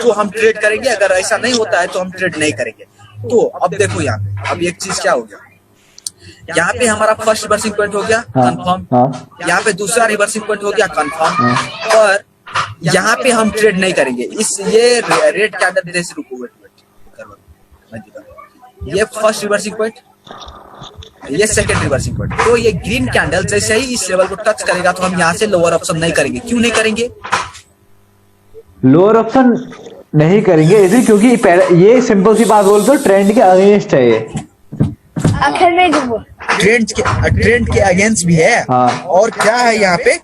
तो हम ट्रेड करेंगे, अगर ऐसा नहीं होता है तो हम ट्रेड नहीं करेंगे। तो अब देखो यहाँ पे अब एक चीज क्या हो गया, यहाँ पे हमारा फर्स्ट रिवर्सिंग पॉइंट हो गया कंफर्म, यहाँ पे दूसरा रिवर्सिंग पॉइंट हो गया कंफर्म, और यहाँ पे हम ट्रेड नहीं करेंगे। ये रेड कैंडल जैसे रुको ये फर्स्ट रिवर्सिंग पॉइंट, ये सेकंड रिवर्सिंग पॉइंट। तो ये ग्रीन कैंडल जैसे ही इस लेवल को टच करेगा तो हम यहाँ से लोअर ऑप्शन नहीं करेंगे। क्यों नहीं करेंगे? लोअर ऑप्शन नहीं करेंगे इसे, क्योंकि ये सिंपल सी बात बोल तो ट्रेंड के अगेंस्ट है ये। ट्रेंड के अगेंस्ट भी है। हाँ। और क्या है यहाँ पे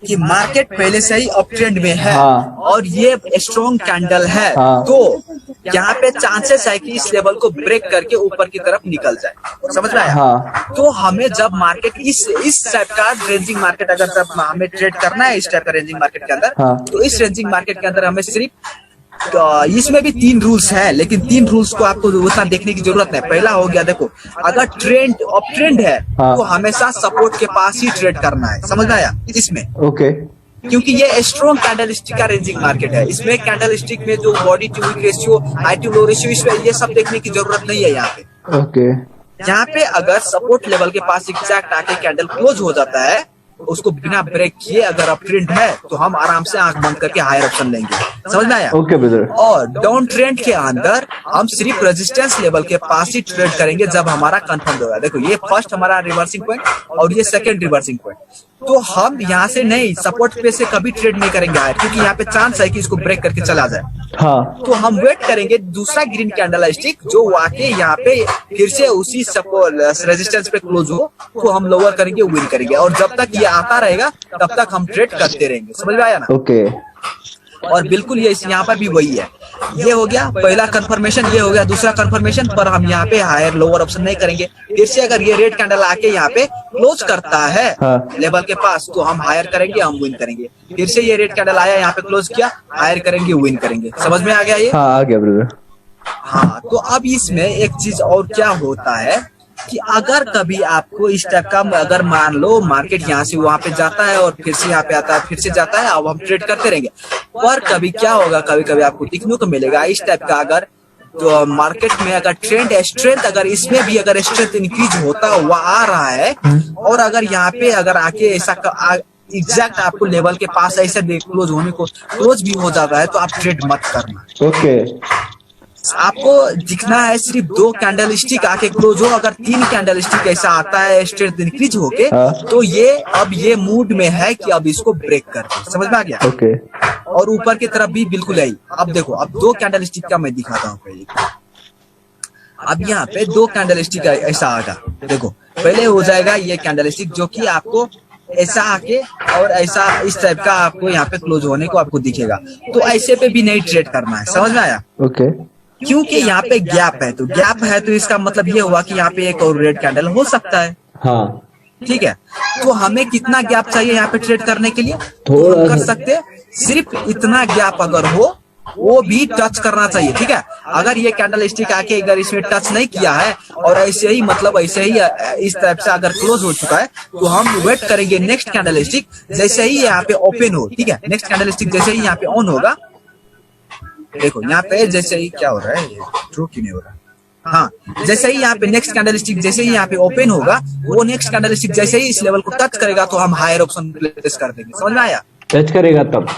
कि मार्केट पहले से ही अप ट्रेंड में है। हाँ। और ये स्ट्रॉन्ग कैंडल है। हाँ। तो यहाँ पे चांसेस है कि इस लेवल को ब्रेक करके ऊपर की तरफ निकल जाए, समझ में आया? हाँ। तो हमें जब मार्केट इस टाइप का रेंजिंग मार्केट अगर जब हमें ट्रेड करना है इस टाइप का रेंजिंग मार्केट के अंदर, हाँ। तो इस रेंजिंग मार्केट के अंदर हमें सिर्फ इसमें भी 3 रूल्स हैं, लेकिन 3 रूल्स को आपको उतना देखने की जरूरत नहीं। पहला हो गया देखो, अगर ट्रेंड अप ट्रेंड है हाँ। तो हमेशा सपोर्ट के पास ही ट्रेड करना है, समझ में आया? इसमें ओके। क्योंकि ये स्ट्रॉन्ग कैंडल स्टिक का रेंजिंग मार्केट है, इसमें कैंडल स्टिक में जो body to wick ratio, high to low ratio, इसमें ये सब देखने की जरूरत नहीं है। यहाँ पे यहाँ पे अगर सपोर्ट लेवल के पास एग्जैक्ट आके कैंडल क्लोज हो जाता है, उसको बिना ब्रेक किए अगर अप ट्रेंड है तो हम आराम से आंख बंद करके हायर ऑप्शन लेंगे, समझ में आया? Okay brother. और डाउन ट्रेंड के अंदर हम सिर्फ रेजिस्टेंस लेवल के पास ही ट्रेड करेंगे जब हमारा कंफर्म होगा। देखो ये फर्स्ट हमारा रिवर्सिंग पॉइंट और ये सेकंड रिवर्सिंग पॉइंट। तो हम यहाँ से नहीं, सपोर्ट पे से कभी ट्रेड नहीं करेंगे हायर, क्योंकि यहाँ पे चांस है कि इसको ब्रेक करके चला जाए। हाँ। तो हम वेट करेंगे दूसरा ग्रीन कैंडल स्टिक जो आके यहाँ पे फिर से उसी रेजिस्टेंस पे क्लोज हो, तो हम लोअर करेंगे, विन करेंगे, और जब तक ये आता रहेगा तब तक हम ट्रेड करते रहेंगे, समझ में आया ना? ओके। और बिल्कुल ये यहाँ पर भी वही है। ये हो गया पहला कंफर्मेशन, ये हो गया दूसरा कंफर्मेशन, पर हम यहाँ पे हायर लोअर ऑप्शन नहीं करेंगे। फिर से अगर ये रेड कैंडल आके यहाँ पे क्लोज करता है लेवल के पास तो हम हायर करेंगे, हम विन करेंगे। फिर से ये रेड कैंडल आया, यहाँ पे क्लोज किया, हायर करेंगे, विन करेंगे। समझ में आ गया ये? हाँ, आ गया ब्रदर। हाँ, तो अब इसमें एक चीज और क्या होता है कि अगर कभी आपको इस टाइप का, अगर मान लो मार्केट यहाँ से वहां पे जाता है और फिर से यहाँ पे आता है, फिर से जाता है, अब हम ट्रेड करते रहेंगे। पर कभी क्या होगा, कभी कभी आपको दिखने को मिलेगा इस टाइप का, अगर तो मार्केट में अगर ट्रेंड स्ट्रेंथ, अगर इसमें भी अगर स्ट्रेंथ इंक्रीज होता हुआ आ रहा है, और अगर यहाँ पे अगर आके ऐसा एग्जैक्ट आपको लेवल के पास ऐसे क्लोज होने को क्लोज भी हो जाता है, तो आप ट्रेड मत करना। ओके। आपको दिखना है सिर्फ 2 कैंडल स्टिक आके क्लोज हो। अगर 3 कैंडल स्टिक ऐसा आता है स्ट्रेंथ इंक्रीज होके, तो ये अब ये मूड में है कि अब इसको ब्रेक कर दे, समझ में आ गया? ओके। और ऊपर की तरफ भी बिल्कुल है। अब देखो, अब 2 कैंडल स्टिक का मैं दिखाता हूँ पहले। अब यहाँ पे 2 कैंडल स्टिक ऐसा आएगा, देखो पहले हो जाएगा ये कैंडल स्टिक जो कि आपको ऐसा आके और ऐसा इस टाइप का आपको यहाँ पे क्लोज होने को आपको दिखेगा। तो ऐसे पे भी नहीं ट्रेड करना है, समझ में आया? ओके। क्योंकि यहाँ पे गैप है, तो गैप है तो इसका मतलब ये हुआ कि यहाँ पे एक और रेड कैंडल हो सकता है। हाँ। ठीक है। तो हमें कितना गैप चाहिए यहाँ पे ट्रेड करने के लिए, तो थोड़ा हम कर सकते हैं सिर्फ इतना गैप अगर हो वो भी टच करना चाहिए, ठीक है। अगर ये कैंडल स्टिक आके अगर इसमें टच नहीं किया है और ऐसे ही मतलब ऐसे ही इस टाइप से अगर क्लोज हो चुका है, तो हम वेट करेंगे नेक्स्ट कैंडल स्टिक जैसे ही यहाँ पे ओपन हो, ठीक है। नेक्स्ट कैंडल स्टिक जैसे ही यहाँ पे ऑन होगा, देखो यहाँ पे जैसे ही क्या हो रहा है, ट्रू क्यों नहीं हो रहा, हाँ, जैसे ही यहाँ पे नेक्स्ट कैंडल स्टिक जैसे ही यहाँ पे ओपन होगा, वो नेक्स्ट कैंडल स्टिक जैसे ही इस लेवल को टच करेगा तो हम हायर ऑप्शन प्लेस कर देंगे, समझ में आया। टच करेगा तब,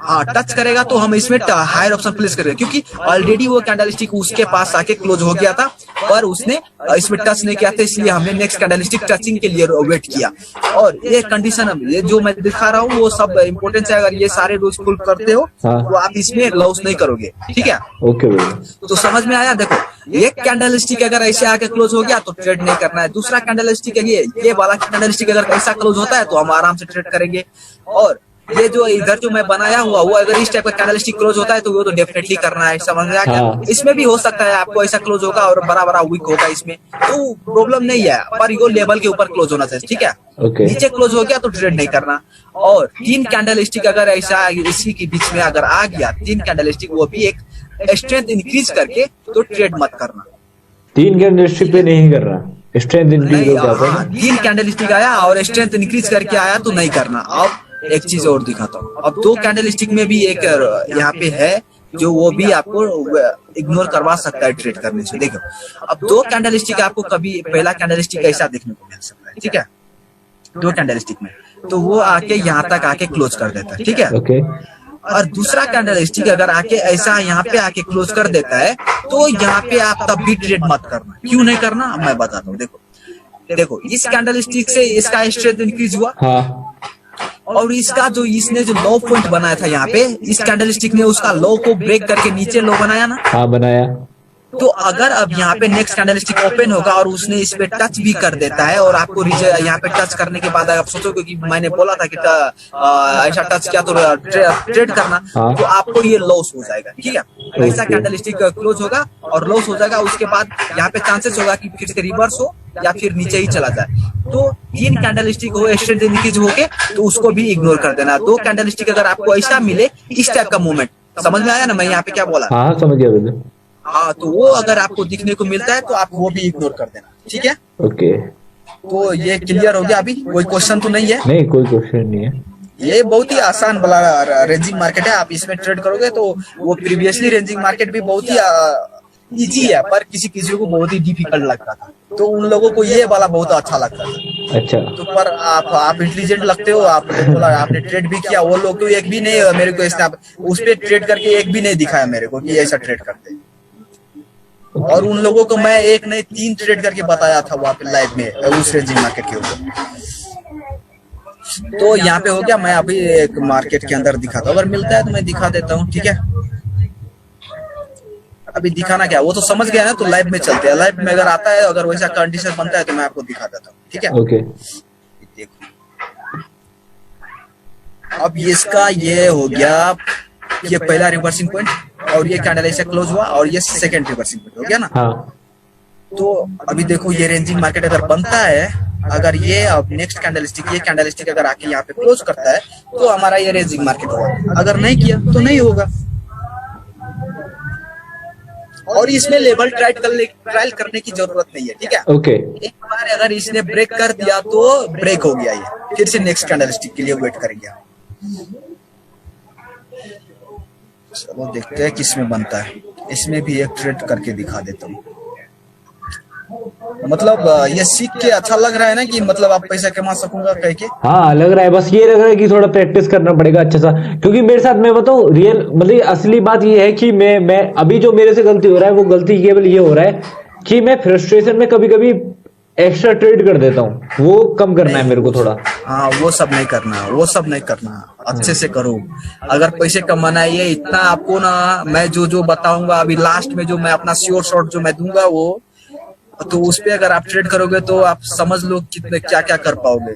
हाँ, टच करेगा तो हम इसमें हायर ऑप्शन प्लेस करेंगे, क्योंकि ऑलरेडी वो कैंडल स्टिक उसके पास आके क्लोज हो गया था पर उसने इसमें टच नहीं किया था, इसलिए हमने नेक्स्ट कैंडल स्टिक टचिंग के लिए वेट किया। और ये कंडीशन ये जो मैं दिखा रहा हूँ वो सब इम्पोर्टेंट है, अगर ये सारे रूल्स फुल करते हो हाँ। तो आप इसमें लॉस नहीं करोगे, ठीक है। ओके भैया। तो समझ में आया। देखो एक कैंडल स्टिक अगर ऐसे आके क्लोज हो गया तो ट्रेड नहीं करना है, दूसरा कैंडल स्टिक है ये वाला कैंडल स्टिक अगर ऐसा क्लोज होता है तो हम आराम से ट्रेड करेंगे। और ये जो इधर जो मैं बनाया हुआ वो अगर इस टाइप का कैंडल स्टिक क्लोज होता है तो वो तो डेफिनेटली करना है, समझ में आ गया। हाँ। इसमें भी हो सकता है आपको ऐसा क्लोज होगा और बड़ा बड़ा वीक होगा, इसमें तो प्रॉब्लम नहीं है, पर ये लेवल के ऊपर क्लोज होना चाहिए, ठीक है। ओके। नीचे क्लोज हो गया तो ट्रेड नहीं करना। और तीन कैंडल स्टिक अगर ऐसा इसी के बीच में अगर आ गया, तीन कैंडल स्टिक वो भी एक स्ट्रेंथ इंक्रीज करके, तो ट्रेड मत करना। 3 कैंडल स्टिक पे नहीं कर रहा, स्ट्रेंथ इंक्रीज हो जाता है। हाँ, 3 कैंडल स्टिक आया और स्ट्रेंथ इंक्रीज करके आया तो नहीं करना। अब एक चीज और दिखाता हूँ, अब 2 कैंडल स्टिक में भी एक यहाँ पे है जो वो भी आपको इग्नोर करवा सकता है ट्रेड करने से। देखो अब 2 कैंडल स्टिक आपको कभी पहला कैंडल स्टिक ऐसा देखने को मिल सकता है, ठीक है। 2 कैंडल स्टिक में तो वो आके यहाँ तक आके क्लोज कर देता है, ठीक है। ओके। और दूसरा कैंडल स्टिक अगर आके ऐसा यहाँ पे आके क्लोज कर देता है तो यहाँ पे आप तब भी ट्रेड मत करना। क्यों नहीं करना मैं बताता हूँ। देखो इस कैंडल स्टिक से इसका स्ट्रेंथ इंक्रीज हुआ, हाँ। और इसका जो इसने जो लो पॉइंट बनाया था यहाँ पे, इस कैंडल स्टिक ने उसका लो को ब्रेक करके नीचे लो बनाया ना। हाँ बनाया। तो अगर अब यहाँ पे नेक्स्ट कैंडल स्टिक ओपन होगा और उसने इस पे टच भी कर देता है और आपको यहाँ पे टच करने के बाद आप सोचोगे कि मैंने बोला था कि ऐसा टच किया तो ट्रेड करना, हाँ। तो आपको ये लॉस हो जाएगा, ठीक है। ऐसा कैंडल स्टिक क्लोज होगा और लॉस हो जाएगा, उसके बाद यहाँ पे चांसेस होगा कि फिर से रिवर्स हो या फिर नीचे ही चला जाए। तो 3 कैंडल स्टिक हो स्ट्रेंथ इंक्रीज होके तो उसको भी इग्नोर कर देना। 2 कैंडल स्टिक अगर आपको ऐसा मिले इस टाइप का मूवमेंट, समझ में आया ना मैं यहाँ पे क्या बोला। हाँ समझ गया भैया। हाँ, तो वो अगर आपको दिखने को मिलता है तो आप वो भी इग्नोर कर देना, ठीक है। ओके। तो ये क्लियर हो गया। अभी कोई क्वेश्चन तो नहीं है? नहीं कोई क्वेश्चन नहीं है। ये बहुत ही आसान वाला रेंजिंग मार्केट है, आप इसमें ट्रेड करोगे तो वो प्रीवियसली रेंजिंग मार्केट भी बहुत ही इजी है, पर किसी किसी को बहुत ही डिफिकल्ट लगता था, तो उन लोगों को ये वाला बहुत अच्छा लगता था। अच्छा। तो पर आप इंटेलिजेंट लगते हो, आप बोला आपने ट्रेड भी किया, वो लोग तो एक भी नहीं मेरे को उस पे ट्रेड करके एक भी नहीं दिखाया मेरे को कि ऐसा ट्रेड करते। और उन लोगों को मैं एक नहीं 3 ट्रेड करके बताया था वहां पे लाइव में उस रेंजिंग मार्केट के ऊपर। तो यहाँ पे हो गया। मैं अभी एक मार्केट के अंदर दिखाता हूँ, अगर मिलता है तो मैं दिखा देता हूँ, ठीक है। अभी दिखाना क्या, वो तो समझ गया ना, तो लाइव में चलते हैं। लाइव में अगर आता है, अगर वैसा कंडीशन बनता है तो मैं आपको दिखा देता हूँ, ठीक है। ओके। देखो अब इसका ये हो गया, ये पहला रिवर्सिंग पॉइंट और ये कैंडल ऐसे क्लोज हुआ और ये सेकंड रिवर्सिंग पॉइंट हो गया ना। हाँ। तो अभी देखो ये रेंजिंग मार्केट अगर बनता है, अगर ये अब नेक्स्ट कैंडल स्टिक अगर आके यहाँ पे क्लोज करता है तो हमारा ये रेंजिंग मार्केट होगा, अगर नहीं किया तो नहीं होगा। और इसमें लेवल ट्रायल करने की जरूरत नहीं है, ठीक है। ओके। एक बार अगर इसने ब्रेक कर दिया तो ब्रेक हो गया, ये फिर से नेक्स्ट कैंडल स्टिक के लिए वेट करेंगे। चलो देखते हैं किसमें बनता है। इसमें भी एक ट्रेड करके दिखा देता हूँ। मतलब ये सीख के अच्छा लग रहा है ना कि मतलब आप पैसा कमा सकूंगा कह के। हाँ लग रहा है, बस ये लग रहा है कि थोड़ा प्रैक्टिस करना पड़ेगा अच्छा सा, क्योंकि मेरे साथ मैं बताऊं रियल मतलब असली बात ये है कि मैं अभी जो मेरे से गलती हो रहा है वो गलती केवल ये हो रहा है कि मैं फ्रस्ट्रेशन में कभी कभी एक्स्ट्रा ट्रेड कर देता हूँ, वो कम करना है मेरे को थोड़ा। हाँ वो सब नहीं करना, वो सब नहीं करना, अच्छे से करो। अगर पैसे कमाना है ये इतना आपको ना, मैं जो बताऊंगा अभी लास्ट में, जो मैं अपना श्योर शॉट जो मैं दूंगा वो, तो उस पे अगर आप ट्रेड करोगे तो आप समझ लो कितने क्या क्या कर पाओगे।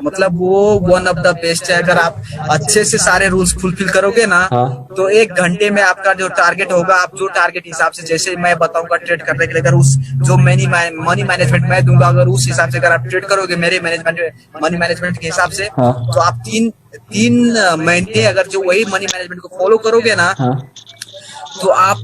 मतलब वो वन ऑफ द बेस्ट है। अगर आप अच्छे से सारे रूल्स फुलफिल करोगे ना, हाँ। तो 1 घंटे में आपका जो टारगेट होगा, आप जो टारगेट हिसाब से, जैसे मैं बताऊंगा ट्रेड करने के लिए, अगर उस जो मनी मैनेजमेंट मैं दूंगा, अगर उस हिसाब से अगर आप ट्रेड करोगे मेरे मनी मैनेजमेंट के हिसाब से, हाँ। तो आप तीन महीने अगर जो वही मनी मैनेजमेंट को फॉलो करोगे ना, हाँ। तो आप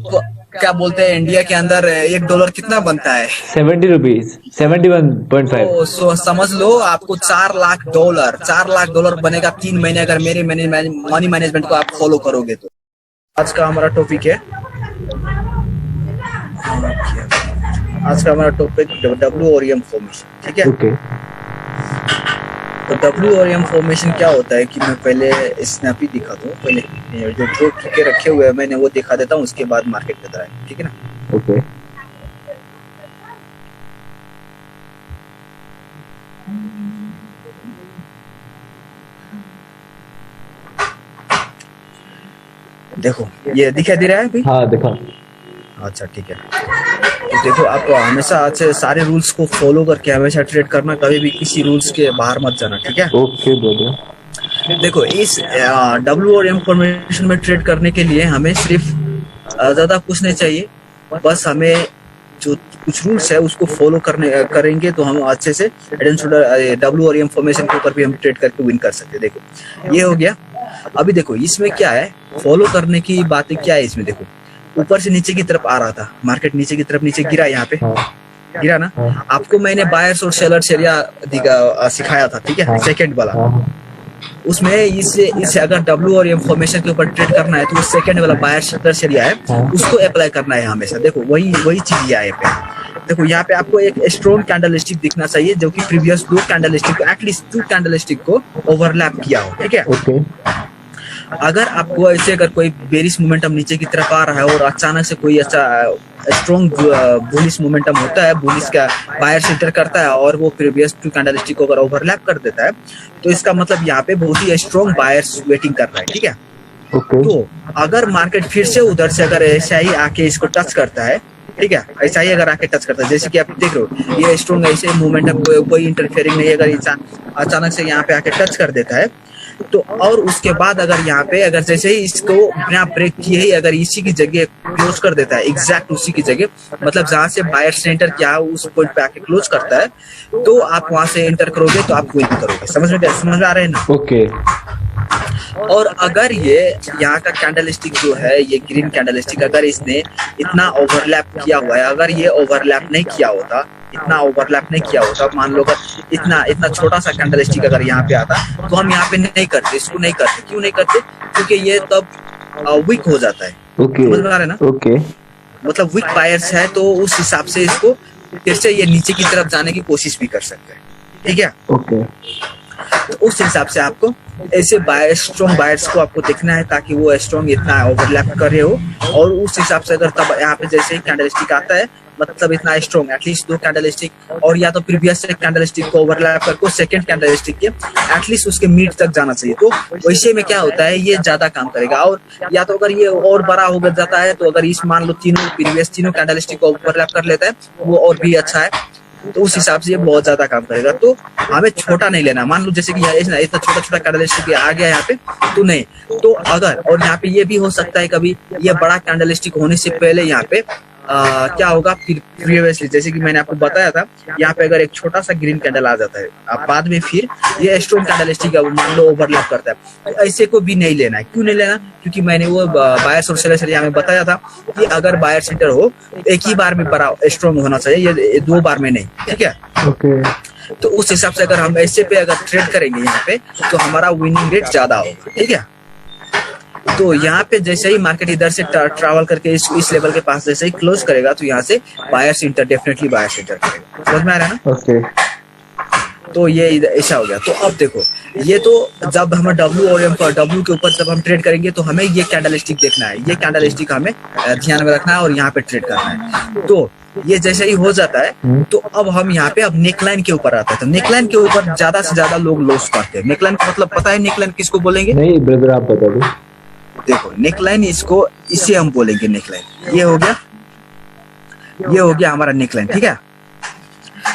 क्या बोलते हैं, इंडिया के अंदर $1 कितना बनता है? 70 रुपीज, 71.5। तो समझ लो आपको $4 लाख बनेगा 3 महीने, अगर मेरे मनी मैनेजमेंट को आप फॉलो करोगे तो। आज का हमारा टॉपिक है, आज का हमारा टॉपिक डब्ल्यू और एम फॉर्मेशन, ठीक है। ओके। तो डब्ल्यू और एम फॉर्मेशन क्या होता है कि मैं पहले स्नैपी दिखा दूं, पहले जो के रखे हुए हैं मैंने वो दिखा देता हूँ, उसके बाद मार्केट बताएं, ठीक है ना। ओके। देखो ये दिखाई दे रहा है भाई? हाँ दिखा। अच्छा ठीक है। तो देखो आप हमेशा अच्छे सारे रूल्स को फॉलो करके हमेशा ट्रेड करना, कभी भी किसी रूल्स के बाहर मत जाना, ठीक है। Okay brother. देखो इस डब्ल्यू और एम फॉर्मेशन में ट्रेड करने के लिए हमें सिर्फ ज्यादा कुछ नहीं चाहिए, बस हमें जो कुछ रूल्स है उसको फॉलो करेंगे तो हम अच्छे से डब्ल्यू और एम फॉर्मेशन के ऊपर भी हम ट्रेड करके विन कर सकते हैं। देखो ये हो गया। अभी देखो इसमें क्या है, फॉलो करने की बातें क्या है इसमें। देखो ऊपर से नीचे की तरफ आ रहा था मार्केट, नीचे की तरफ नीचे गिरा, यहाँ पे गिरा ना। आपको मैंने बायर्स और सेलर्स एरिया सिखाया था, ठीक है, सेकंड वाला। उसमें इससे अगर डब्ल्यू और एम फॉर्मेशन के ऊपर ट्रेड करना है तो वो सेकंड वाला बायर सेलर्स एरिया है, उसको अप्लाई करना है हमेशा। देखो वही चीज है यहाँ पे। देखो यहाँ पे आपको एक स्ट्रॉन्ग कैंडलस्टिक दिखना चाहिए जो कि प्रीवियस 2 कैंडलस्टिक को, एटलीस्ट 2 कैंडलस्टिक को ओवरलैप किया हो, ठीक है। ओके। अगर आपको ऐसे अगर कोई बेरिश मोमेंटम नीचे की तरफ आ रहा है और अचानक से कोई अच्छा स्ट्रॉन्ग बुलिश मोमेंटम होता है, बुलिश का बायर सेंटर करता है और वो प्रीवियस 2 कैंडलस्टिक को अगर ओवरलैप कर देता है, तो इसका मतलब यहाँ पे बहुत ही स्ट्रॉन्ग बायर्स वेटिंग कर रहा है, ठीक है। ओके। तो अगर मार्केट फिर से उधर से अगर ऐसा ही आके इसको टच करता है, ठीक है, ऐसा ही अगर आके टच करता है, जैसे कि आप देख रहे हो ये स्ट्रॉन्ग ऐसे मोमेंटम कोई इंटरफेयरिंग नहीं, अगर अचानक से यहाँ पे आके टच कर देता है तो, और उसके बाद अगर यहाँ पे अगर जैसे ही इसको बिना ब्रेक किए ही अगर इसी की जगह क्लोज कर देता है, एग्जैक्ट उसी की जगह, मतलब जहां से बायर सेंटर क्या उस पॉइंट पे आके क्लोज करता है, तो आप वहां से एंटर करोगे तो आप विन करोगे। समझ में आ रहे हैं ना? ओके। और अगर ये यहाँ का कैंडलस्टिक जो है, ये ग्रीन कैंडलस्टिक, अगर इसने इतना ओवरलैप किया हुआ है, अगर ये ओवरलैप नहीं किया होता, इतना ओवरलैप नहीं किया होता, मान लो अगर इतना छोटा सा कैंडलस्टिक अगर यहाँ पे आता, तो हम यहाँ पे नहीं करते, इसको नहीं करते। क्यों नहीं करते? क्योंकि ये तब वीक हो जाता है। ओके। समझ में आ रहा है ना? ओके। मतलब वीक बायर्स है तो उस हिसाब से इसको फिर से ये नीचे की तरफ जाने की कोशिश भी कर सकते हैं, ठीक है। ओके। तो उस हिसाब से आपको ऐसे स्ट्रॉन्ग बायर्स को आपको देखना है ताकि वो स्ट्रॉन्ग इतना ओवरलैप कर रहे हो, और उस हिसाब से अगर तब यहाँ पे जैसे ही कैंडलस्टिक आता है, मतलब इतना स्ट्रॉन्ग एटलीस्ट 2 कैंडलस्टिक, और या तो प्रीवियस कैंडलस्टिक को ओवरलैप करके सेकंड कैंडलस्टिक के एटलीस्ट उसके मिड तक जाना चाहिए। तो वैसे में क्या होता है, ये ज्यादा काम करेगा। और या तो अगर ये और बड़ा हो जाता है, तो अगर इस मान लो प्रीवियस तीनों कैंडलस्टिक को ओवरलैप कर लेता है, वो और भी अच्छा है। तो उस हिसाब से ये बहुत ज्यादा काम करेगा। तो हमें छोटा नहीं लेना। मान लो जैसे कि इतना छोटा छोटा कैंडलस्टिक आ गया यहाँ पे, तो नहीं, तो अगर, और यहाँ पे ये भी हो सकता है कभी ये बड़ा कैंडलस्टिक होने से पहले यहाँ पे क्या होगा, प्रीवियसली जैसे कि मैंने आपको बताया था, यहाँ पे अगर एक छोटा सा ग्रीन कैंडल आ जाता है, अब बाद में फिर ये स्ट्रॉन्ग कैंडलस्टिक मान लो ओवरलैप करता है, तो ऐसे को भी नहीं लेना है। क्यों नहीं लेना? क्योंकि मैंने वो बायर्स और सेलर्स एरिया में बताया था कि अगर बायर सेंटर हो एक ही बार में बड़ा स्ट्रॉन्ग होना चाहिए, ये 2 बार में नहीं, ठीक है। ओके। तो उस हिसाब से अगर हम ऐसे पे अगर ट्रेड करेंगे यहाँ पे, तो हमारा विनिंग रेट ज्यादा होगा, ठीक है। तो यहाँ पे जैसे ही मार्केट इधर से ट्रैवल करके इस लेवल के पास जैसे ही क्लोज करेगा, तो यहाँ से buyer centre definitely buyer centre करेगा। समझ में आ रहा है ना? ओके। तो ये ऐसा हो गया। तो अब देखो, ये तो जब हम डब्ल्यू के ऊपर जब हम ट्रेड करेंगे तो हमें ये कैंडलस्टिक देखना है, ये कैंडलस्टिक हमें ध्यान में रखना है और यहाँ पे ट्रेड करना है। तो ये जैसे ही हो जाता है, तो अब हम यहाँ पे अब नेकलाइन के ऊपर आता है। तो नेकलाइन के ऊपर ज्यादा से ज्यादा लोग लॉस करते हैं। नेकलाइन का मतलब पता है नेकलाइन किसको बोलेंगे? नहीं ब्रदर, आप बता दो। देखो नेकलाइन, इसको इसे हम बोलेंगे नेकलाइन। ये हो गया हमारा नेकलाइन, ठीक है।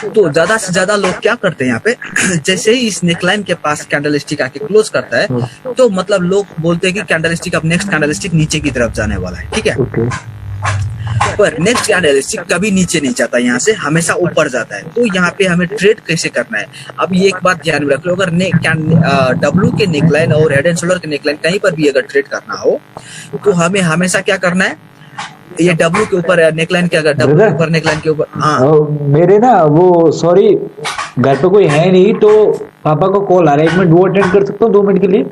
तो ज्यादा से ज्यादा लोग क्या करते हैं यहाँ पे जैसे ही इस नेकलाइन के पास कैंडल स्टिक आके क्लोज करता है तो मतलब लोग बोलते हैं कि कैंडल स्टिक अब नेक्स्ट कैंडल स्टिक नीचे की तरफ जाने वाला है, ठीक है। ओके पर नेक्स्ट कैंडल स्टिक कभी नीचे नहीं जाता, यहाँ से हमेशा ऊपर जाता है। तो यहाँ पे हमें ट्रेड कैसे करना है, अब ये एक बात ध्यान में रख लो, अगर डब्ल्यू के नेकलाइन और हेड एंड शोल्डर के नेकलाइन कहीं पर भी अगर ट्रेड करना हो तो हमें हमेशा क्या करना है, ये डब्ल्यू के ऊपर नेकलाइन के, अगर डब्ल्यू के ऊपर नेकलाइन के ऊपर, हाँ मेरे ना वो सॉरी घर पे कोई है नहीं तो पापा को कॉल आ रहा है, 1 मिनट वो अटेंड कर सकता हूँ 2 मिनट के लिए?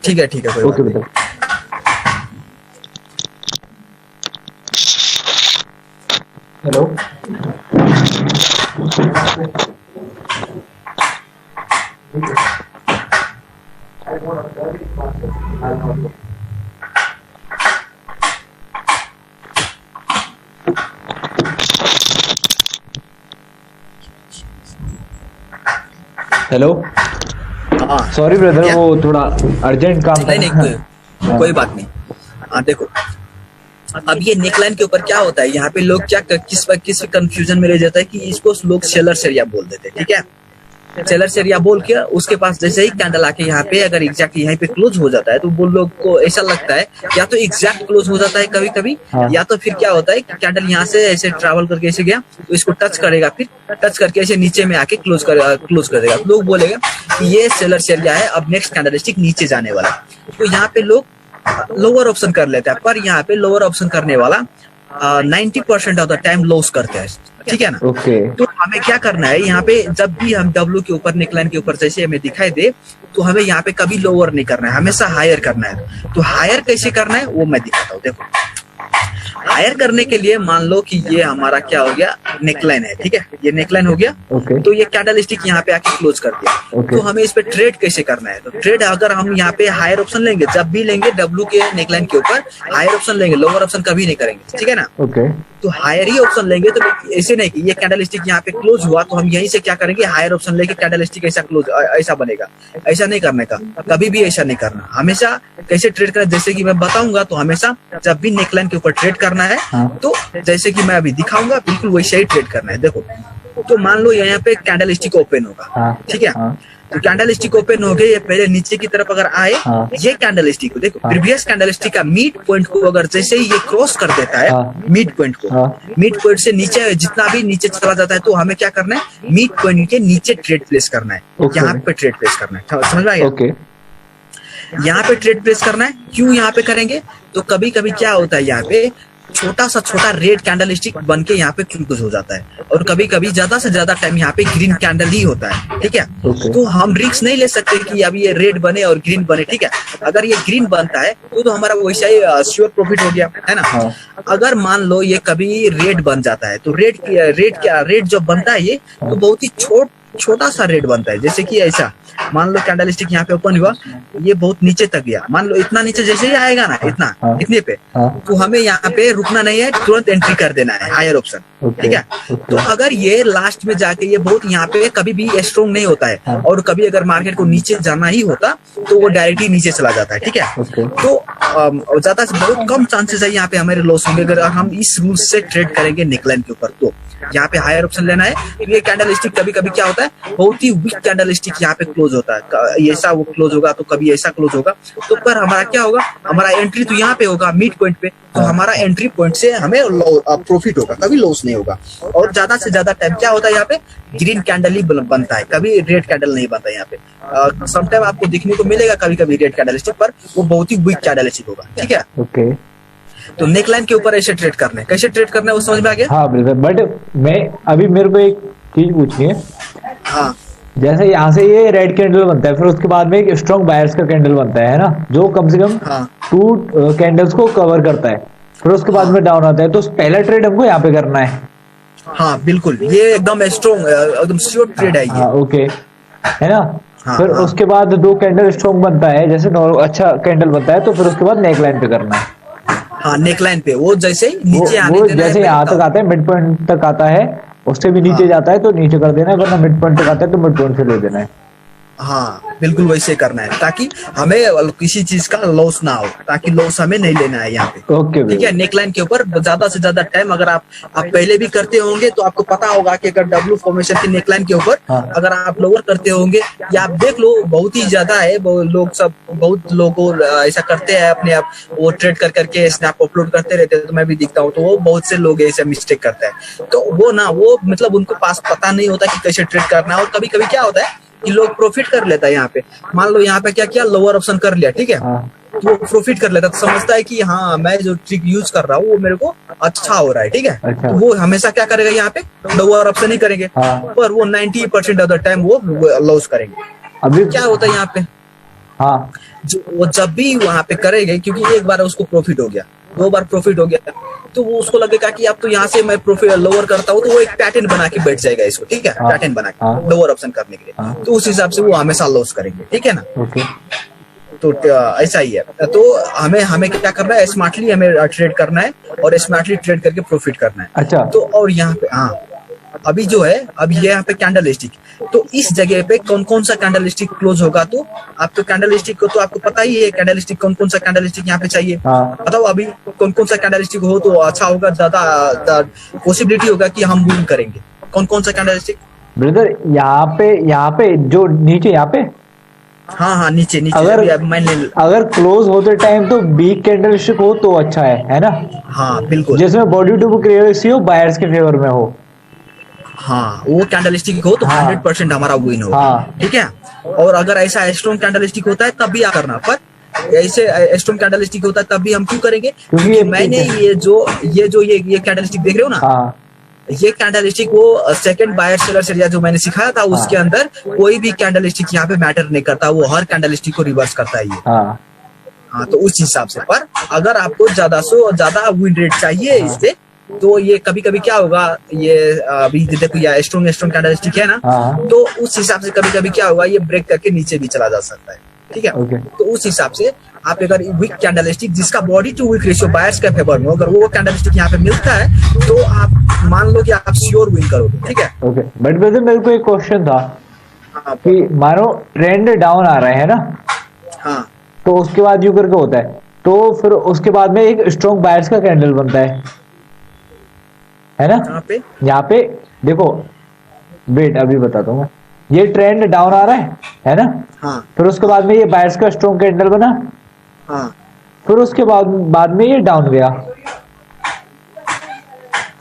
ठीक है ठीक है, कोई ओके बात नहीं। बेटा। हेलो हेलो हाँ सॉरी ब्रदर क्या? वो थोड़ा अर्जेंट काम था। नहीं नहीं कोई बात नहीं। हाँ देखो, अब ये नेकलाइन के ऊपर क्या होता है, यहाँ पे लोग क्या किस कंफ्यूजन में रह जाता है कि इसको लोग सेलर एरिया बोल देते हैं, ठीक है। सेलर एरिया बोल के उसके पास जैसे ही कैंडल आके यहाँ पे अगर एग्जैक्ट यहाँ पे क्लोज हो जाता है तो वो लोग को ऐसा लगता है या तो एग्जैक्ट क्लोज हो जाता है कभी कभी, या तो फिर क्या होता है कि कैंडल यहाँ से ऐसे ट्रैवल करके ऐसे गया तो इसको टच करेगा, फिर टच करके ऐसे नीचे में आके क्लोज कर देगा। लोग बोलेगा कि ये सेलर एरिया है, अब नेक्स्ट कैंडल स्टिक नीचे जाने वाला है। तो यहाँ पे लोग लोअर ऑप्शन कर लेता है, पर यहाँ पे लोअर ऑप्शन करने वाला 90% ऑफ द टाइम लॉस करते हैं, ठीक है ना। ओके तो हमें क्या करना है, यहाँ पे जब भी हम डब्ल्यू के ऊपर नेकलाइन के ऊपर जैसे हमें दिखाई दे तो हमें यहाँ पे कभी लोअर नहीं करना है, हमेशा हायर करना है। तो हायर कैसे करना है वो मैं दिखाता हूँ। देखो हायर करने के लिए मान लो कि ये हमारा क्या हो गया, नेकलाइन है, ठीक है, ये नेकलाइन हो गया। ओके तो ये कैंडल स्टिक यहाँ पे आके क्लोज कर दिया। ओके। तो हमें इस पे ट्रेड कैसे करना है, तो ट्रेड अगर हम यहाँ पे हायर ऑप्शन लेंगे, जब भी लेंगे डब्ल्यू के नेकलाइन के ऊपर हायर ऑप्शन लेंगे, लोअर ऑप्शन कभी नहीं करेंगे, ठीक है ना। ओके तो हायर ही ऑप्शन लेंगे, तो ऐसे नहीं कि ये कैंडल स्टिक यहाँ पे क्लोज हुआ तो हम यहीं से क्या करेंगे, हायर ऑप्शन लेके कैंडल स्टिक ऐसा क्लोज ऐसा बनेगा, ऐसा नहीं करने का, कभी भी ऐसा नहीं करना। हमेशा कैसे ट्रेड करना, जैसे कि मैं बताऊंगा, तो हमेशा जब भी नेकलाइन के ऊपर ट्रेड करना है तो जैसे कि मैं अभी दिखाऊंगा बिल्कुल वैसे ही ट्रेड करना है। देखो तो मान लो यहाँ पे कैंडल स्टिक ओपन होगा, ठीक है। तो कैंडल स्टिक ओपन हो गए, ये पहले नीचे की तरफ अगर आए, ये कैंडल स्टिक को देखो, प्रीवियस कैंडल स्टिक का मिड पॉइंट को अगर जैसे ही ये क्रॉस कर देता है मिड पॉइंट को, मिड पॉइंट से नीचे जितना भी नीचे चला जाता है तो हमें क्या करना है, मिड पॉइंट के नीचे ट्रेड प्लेस करना है, यहाँ पे ट्रेड प्लेस करना है, समझ में आया। यहाँ पे ट्रेड प्लेस करना है, क्यों यहाँ पे करेंगे, तो कभी कभी क्या होता है, यहाँ पे छोटा रेड कैंडल स्टिक बन के यहाँ पे क्लोज हो जाता है, और कभी कभी ज्यादा से ज्यादा टाइम यहाँ पे ग्रीन कैंडल ही होता है, ठीक है। तो हम रिस्क नहीं ले सकते कि अब ये रेड बने और ग्रीन बने, ठीक है। अगर ये ग्रीन बनता है तो हमारा वैसा ही श्योर प्रॉफिट हो गया, है ना। अगर मान लो ये कभी रेड बन जाता है तो रेड जब बनता है ये तो बहुत ही छोटा सा रेड बनता है, जैसे कि ऐसा मान लो कैंडल स्टिक यहाँ पे ओपन हुआ, ये बहुत नीचे तक गया, मान लो इतना नीचे जैसे ही आएगा ना, इतने पे, तो हमें यहाँ पे रुकना नहीं है, तुरंत एंट्री कर देना है, हायर ऑप्शन, ठीक है। तो अगर ये लास्ट में जाके ये बहुत यहाँ पे कभी भी स्ट्रॉन्ग नहीं होता है, और कभी अगर मार्केट को नीचे जाना ही होता तो वो डायरेक्टली नीचे चला जाता है, ठीक है। तो ज्यादा से बहुत कम चांसेस है यहाँ पे हमारे लॉस होंगे अगर हम इस रूल से ट्रेड करेंगे नेकलाइन के ऊपर। तो यहाँ पे हायर ऑप्शन लेना है। ये कैंडल स्टिक कभी कभी क्या होता है, बहुत ही वीक कैंडल स्टिक यहाँ पे क्लोज होता है, ऐसा वो क्लोज होगा तो कभी ऐसा क्लोज होगा, तो पर हमारा क्या होगा, हमारा एंट्री तो यहाँ पे होगा मिड पॉइंट पे, तो हमारा एंट्री पॉइंट से हमें प्रॉफिट होगा, कभी लॉस नहीं होगा। और ज्यादा से ज्यादा टाइम क्या होता है, यहाँ पे ग्रीन कैंडल ही बनता है, कभी रेड कैंडल नहीं बनता है यहाँ पे। समटाइम आपको देखने को मिलेगा कभी कभी रेड कैंडल स्टिक, पर वो बहुत ही वीक कैंडल स्टिक होगा, ठीक है। ओके तो नेकलाइन के ऊपर ऐसे ट्रेड करना है, कैसे ट्रेड करना है वो समझ में आ गया। हाँ बिल्कुल, बट मैं अभी मेरे को एक चीज पूछनी है। हाँ जैसे यहाँ से ये रेड कैंडल बनता है, फिर उसके बाद में एक स्ट्रॉन्ग बायर्स का कैंडल बनता है ना, जो कम से कम 2 कैंडल्स को कवर करता है, फिर उसके बाद में डाउन आता है, तो पहला ट्रेड हमको यहाँ पे करना है। हाँ बिल्कुल, ये एकदम स्ट्रॉन्ग, एकदम श्योर ट्रेड है ये। ओके, है ना। फिर उसके बाद 2 कैंडल स्ट्रॉन्ग बनता है, जैसे अच्छा कैंडल बनता है, तो फिर उसके बाद नेकलाइन पे करना है। हाँ नेकलाइन पे वो जैसे नीचे वो जैसे यहाँ तक आता है, मिड पॉइंट तक आता है, उससे भी नीचे जाता है तो नीचे कर देना है, वरना मिड पॉइंट तक आता है तो मिड पॉइंट से ले देना है। हाँ बिल्कुल वैसे करना है, ताकि हमें किसी चीज का लॉस ना हो, ताकि लॉस हमें नहीं लेना है यहाँ पे। ओके ठीक है, नेकलाइन के ऊपर ज्यादा से ज्यादा टाइम, अगर आप पहले भी करते होंगे तो आपको पता होगा कि अगर डब्लू फॉर्मेशन की नेकलाइन के ऊपर हाँ। अगर आप लोअर करते होंगे, या आप देख लो बहुत ही ज्यादा है, बहुत लोग ऐसा करते हैं अपने आप, वो ट्रेड कर करके स्नैप अपलोड करते रहते हैं, तो मैं भी दिखता हूँ, तो वो बहुत से लोग ऐसे मिस्टेक करते हैं। तो वो मतलब उनको पास पता नहीं होता कि कैसे ट्रेड करना है, और कभी कभी क्या होता है कि लोग प्रॉफिट कर लेता है यहाँ पे। मान लो यहाँ पे क्या किया, लोअर ऑप्शन कर लिया, ठीक है, हाँ। तो वो प्रॉफिट कर लेता, तो समझता है कि हाँ मैं जो ट्रिक यूज कर रहा हूँ वो मेरे को अच्छा हो रहा है, ठीक है। अच्छा। तो वो हमेशा क्या करेगा, यहाँ पे लोअर ऑप्शन ही करेंगे, हाँ। पर वो 90% ऑफ द टाइम वो लॉस करेंगे। अभी क्या होता है यहाँ पे, हाँ वो जब भी वहां पे करेंगे, क्योंकि एक बार उसको प्रॉफिट हो गया, 2 बार प्रॉफिट हो गया, तो वो उसको लगेगा कि अब तो यहाँ से मैं प्रॉफिट लोअर करता हूँ, तो वो एक पैटर्न बना के बैठ जाएगा इसको, ठीक है, हाँ। पैटर्न बना के हाँ। लोअर ऑप्शन करने के लिए, हाँ। तो उस हिसाब से वो हमेशा लॉस करेंगे, ठीक है ना। ओके। तो ऐसा ही है, तो हमें क्या करना है, स्मार्टली हमें ट्रेड करना है, और स्मार्टली ट्रेड करके प्रॉफिट करना है। अच्छा। तो और यहाँ पे हाँ, अभी जो है, अभी ये यहाँ पे कैंडल स्टिक, तो इस जगह पे कौन कौन सा कैंडल स्टिक क्लोज होगा, तो आपको कैंडल स्टिक को तो आपको पता ही है, कैंडल स्टिक कौन कौन सा कैंडल स्टिक यहाँ पे चाहिए। हाँ। बताओ अभी कौन कौन सा कैंडल स्टिक हो तो अच्छा होगा, ज्यादा पॉसिबिलिटी होगा कि हम विन करेंगे। कौन कौन सा कैंडल स्टिक? ब्रदर यहाँ पे जो नीचे यहाँ पे, हाँ नीचे अगर क्लोज होते टाइम तो बिग कैंडल स्टिक हो तो अच्छा है ना। हाँ बिल्कुल, जिसमें body to wick ratio buyers के फेवर में हो। हाँ वो कैंडल स्टिक हो तो हाँ। 100% हमारा विन हो, हाँ। ठीक है। और अगर ऐसा स्ट्रॉन्ग कैंडल स्टिक होता है तब भी क्या करना, पर ऐसे स्ट्रॉन्ग कैंडल स्टिक होता है तब भी हम क्यों करेंगे, क्योंकि मैंने ये कैंडल स्टिक देख रहे हो ना, हाँ। ये कैंडल स्टिक वो सेकंड बायर सेलर एरिया जो मैंने सिखाया था, उसके अंदर कोई भी कैंडल स्टिक यहाँ पे मैटर नहीं करता, वो हर कैंडल स्टिक को रिवर्स करता है ये। हाँ तो उस हिसाब से, पर अगर आपको ज्यादा से ज्यादा विन रेट चाहिए इससे, तो ये कभी कभी क्या होगा, ये अभी देखो ये स्ट्रॉन्ग कैंडल स्टिक है ना, तो उस हिसाब से कभी कभी क्या होगा, ये ब्रेक करके नीचे भी चला जा सकता है, ठीक है। तो उस हिसाब से आप अगर वीक कैंडल स्टिक जिसका body to wick ratio buyers के फेवर में, अगर वो कैंडल स्टिक यहाँ पे मिलता है तो आप मान लो कि आप श्योर विन करोगे, ठीक है। ओके, बट ब्रदर मेरे को एक क्वेश्चन था कि मानो ट्रेंड डाउन आ रहा है ना, हाँ, तो उसके बाद यू करके होता है, तो फिर उसके बाद में एक स्ट्रॉन्ग बायर्स का कैंडल बनता है ना। यहाँ पे देखो, वेट अभी बताता हूँ मैं, ये ट्रेंड डाउन आ रहा है ना। हाँ। फिर उसके बाद में ये बायर्स का स्ट्रॉन्ग कैंडल बना। हाँ। फिर उसके बाद में ये डाउन गया।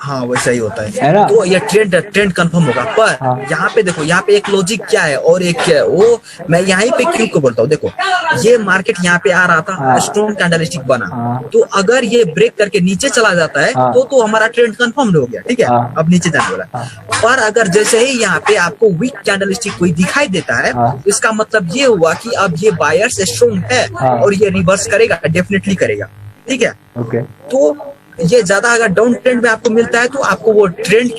हाँ वैसा ही होता है ना? तो ये ट्रेंड कंफर्म होगा, पर हाँ। यहाँ पे देखो, यहाँ पे एक लॉजिक क्या है और एक क्या है, वो मैं यहाँ पे क्यों को बोलता हूँ। देखो ये मार्केट यहाँ पे आ रहा था, हाँ। स्ट्रॉन्ग कैंडल स्टिक बना, हाँ। तो अगर ये ब्रेक करके नीचे चला जाता है, हाँ। तो हमारा ट्रेंड कंफर्म हो गया, ठीक है। हाँ। अब नीचे जाने वाला, हाँ। पर अगर जैसे ही यहाँ पे आपको वीक कैंडल स्टिक कोई दिखाई देता है, हाँ। इसका मतलब ये हुआ कि अब ये बायर्स स्ट्रॉन्ग है, हाँ। और ये रिवर्स करेगा, डेफिनेटली करेगा, ठीक है। ओके। तो ये ज्यादा अगर डाउन ट्रेंड में आपको मिलता है तो आपको वो ट्रेंड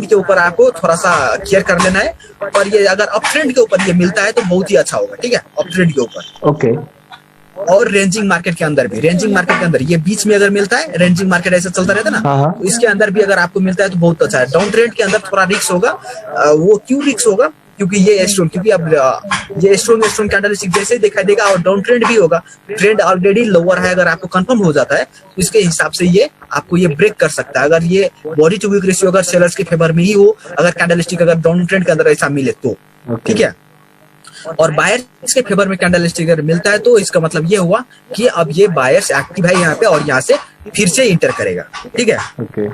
के ऊपर आपको थोड़ा सा केयर कर लेना है, पर ये अगर अप ट्रेंड के ऊपर ये मिलता है तो बहुत ही अच्छा होगा, ठीक है, अप ट्रेंड के ऊपर। ओके। और रेंजिंग मार्केट के अंदर भी, रेंजिंग मार्केट के अंदर ये बीच में अगर मिलता है, रेंजिंग मार्केट ऐसा चलता रहता है ना, तो इसके अंदर भी अगर आपको मिलता है तो बहुत अच्छा है। डाउन ट्रेंड के अंदर थोड़ा रिस्क होगा, वो क्यों रिस्क होगा, क्योंकि ये स्ट्रॉन्ग, क्योंकि अब ये स्ट्रॉन्ग कैंडल स्टिक जैसे ही दिखाई देगा और डाउन ट्रेंड भी होगा, ट्रेंड ऑलरेडी लोअर है, अगर आपको कंफर्म हो जाता है तो इसके हिसाब से ये आपको ये ब्रेक कर सकता है। अगर ये बॉडी टू वीक रेशियो अगर सेलर्स के फेवर में ही हो, अगर कैंडल स्टिक अगर डाउन ट्रेंड के अंदर ऐसा मिले तो, ठीक है। और बायर्स के फेवर में कैंडल स्टिक अगर मिलता है तो इसका मतलब ये हुआ कि अब ये बायर्स एक्टिव है यहाँ पे और यहाँ से फिर से इंटर करेगा, ठीक है। ओके,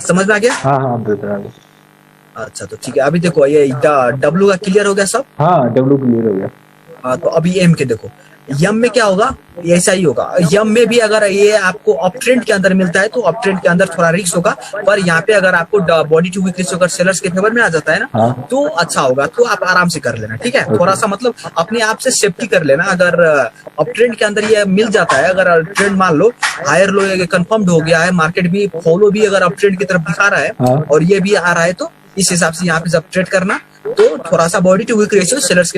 समझ में आ गया? हाँ। अच्छा तो ठीक है, अभी देखो ये डब्ल्यू का क्लियर हो गया सब। हाँ, डब्ल्यू क्लियर हो गया। हाँ तो अभी एम के देखो, यम में क्या होगा, ऐसा ही होगा। यम में भी अगर ये आपको अप ट्रेंड के अंदर मिलता है तो अप ट्रेंड के अंदर थोड़ा रिस्क होगा, पर यहाँ पे अगर आपको बॉडी टू वीक रेशियो अगर सेलर्स के फेवर में आ जाता है ना, हाँ। तो अच्छा होगा, तो आप आराम से कर लेना, ठीक है। थोड़ा सा मतलब अपने आप से सेफ्टी कर लेना। अगर अप ट्रेंड के अंदर ये मिल जाता है, अगर ट्रेंड मान लो हायर लो कंफर्म्ड हो गया है, मार्केट भी फॉलो भी अगर अप ट्रेंड की तरफ दिखा रहा है, हाँ। और ये भी आ रहा है, तो इस हिसाब से यहाँ पे जब ट्रेड करना तो थोड़ा सा body to wick ratio sellers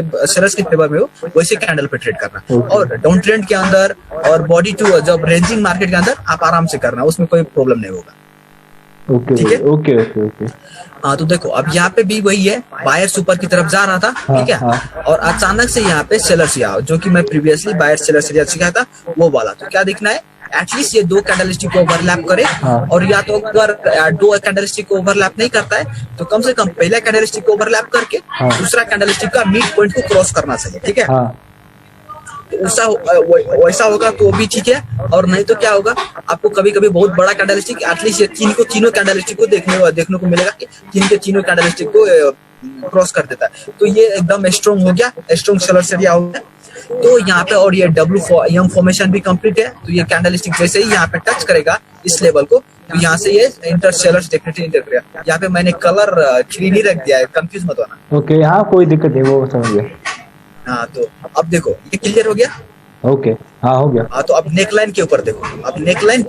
के फेवर में हो, वैसे कैंडल पे ट्रेड करना। और डाउन ट्रेंड के अंदर, और बॉडी टू जब रेंजिंग मार्केट के अंदर आप आराम से करना, उसमें कोई प्रॉब्लम नहीं होगा। ओके ठीक है। Okay okay okay. हाँ तो देखो अब यहाँ पे भी वही है, बायर्स ऊपर की तरफ जा रहा था, ठीक है, हाँ। और अचानक से यहाँ पे सेलर्स यहाँ, जो कि मैं प्रीवियसली बायर सेलर से सिखाया था वो वाला। तो क्या दिखना है, एटलीस्ट ये दो कैंडलस्टिक को ओवरलैप करे, हाँ। और या तो अगर दो कैंडलस्टिक को ओवरलैप नहीं करता है तो कम से कम पहला कैंडलस्टिक को ओवरलैप करके हाँ। दूसरा कैंडलस्टिक का मिड पॉइंट को क्रॉस करना चाहिए, ठीक है। हाँ तो वैसा होगा तो भी ठीक है, और नहीं तो क्या होगा, आपको कभी कभी बहुत बड़ा कैंडलस्टिक, एटलीस्ट ये तीनों कैंडलस्टिक को देखने को मिलेगा कि तीनों कैंडलस्टिक को क्रॉस कर देता है। तो ये एकदम स्ट्रॉन्ग हो गया, स्ट्रॉन्ग सेलर एरिया हो गया। तो यहाँ पे और ये डब्ल्यू फॉर्मेशन भी कंप्लीट है। तो ये कैंडलस्टिक जैसे ही यहाँ पे टच करेगा इस लेवल को, तो यहाँ से ये इंटर सेलर्स डेफिनेटली इंटर करेगा। यहाँ पे मैंने कलर ग्रीन ही रख दिया है, कंफ्यूज मत होना। ओके, हाँ कोई दिक्कत नहीं, वो समझ गया। हाँ तो अब देखो ये क्लियर हो गया। ओके हाँ हो गया। हाँ तो अब नेकलाइन के ऊपर देखो, अब नेकलाइन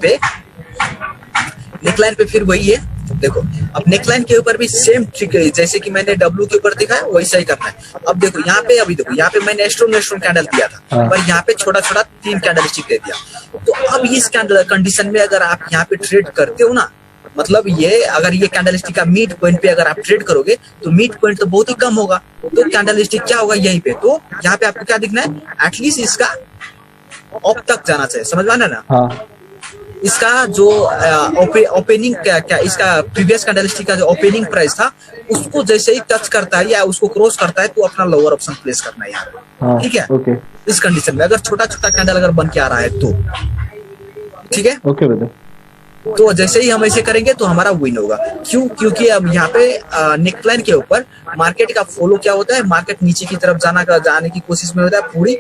पे फिर वही है। देखो अब नेकलाइन के ऊपर भी सेम ट्रिक है, जैसे कि मैंने डब्ल्यू के ऊपर दिखाया वैसा ही करना है। अब देखो यहाँ पे, अभी देखो यहाँ पे मैंने स्ट्रॉन्ग कैंडल दिया था, हाँ। पर यहाँ पे छोटा 3 कैंडल स्टिक दे दिया। तो अब इस कैंडल कंडीशन में अगर आप यहाँ पे ट्रेड करते हो ना, मतलब ये अगर ये कैंडल स्टिक का मिड पॉइंट पे अगर आप ट्रेड करोगे तो मिड पॉइंट तो बहुत ही कम होगा। तो कैंडल स्टिक क्या होगा यहीं पे, तो यहाँ पे आपको क्या दिखना है, एटलीस्ट इसका ऑफ तक जाना चाहिए, समझ में आना ना। हाँ इसका जो ओपनिंग क्या इसका प्रीवियस कैंडलस्टिक का जो ओपनिंग प्राइस था उसको जैसे ही टच करता है या उसको क्रॉस करता है तो अपना लोअर ऑप्शन प्लेस करना है यहाँ, हाँ ठीक है। ओके इस कंडीशन में अगर छोटा कैंडल अगर बन के आ रहा है तो ठीक है। Okay brother. तो जैसे ही हम ऐसे करेंगे तो हमारा विन होगा। क्यों? क्योंकि अब यहाँ पे नेकलाइन के ऊपर मार्केट का फॉलो क्या होता है, मार्केट नीचे की तरफ जाने की कोशिश में होता है पूरी,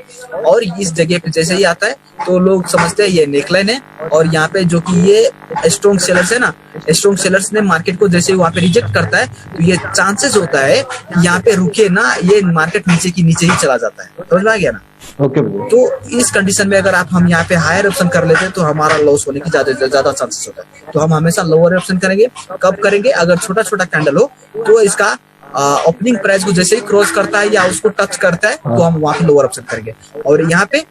और इस जगह पे जैसे ही आता है तो लोग समझते हैं ये नेकलाइन है। और यहाँ पे जो कि ये स्ट्रॉन्ग सेलर्स है ना, स्ट्रॉन्ग सेलर्स ने मार्केट को जैसे ही वहाँ पे रिजेक्ट करता है तो ये चांसेस होता है यहाँ पे रुके ना, ये मार्केट नीचे की नीचे ही चला जाता है, समझ में आ गया ना। Okay brother. तो इस कंडीशन में अगर हम यहाँ पे हायर ऑप्शन कर लेते हैं तो हमारा लॉस होने की ज्यादा चांसेस होता है। तो हम हमेशा लोअर ऑप्शन करेंगे। कब करेंगे? अगर छोटा कैंडल हो तो इसका ओपनिंग प्राइस को जैसे ही क्रॉस करता है या उसको टच करता है तो हम वहां पे लोअर ऑप्शन करेंगे। और यहाँ पे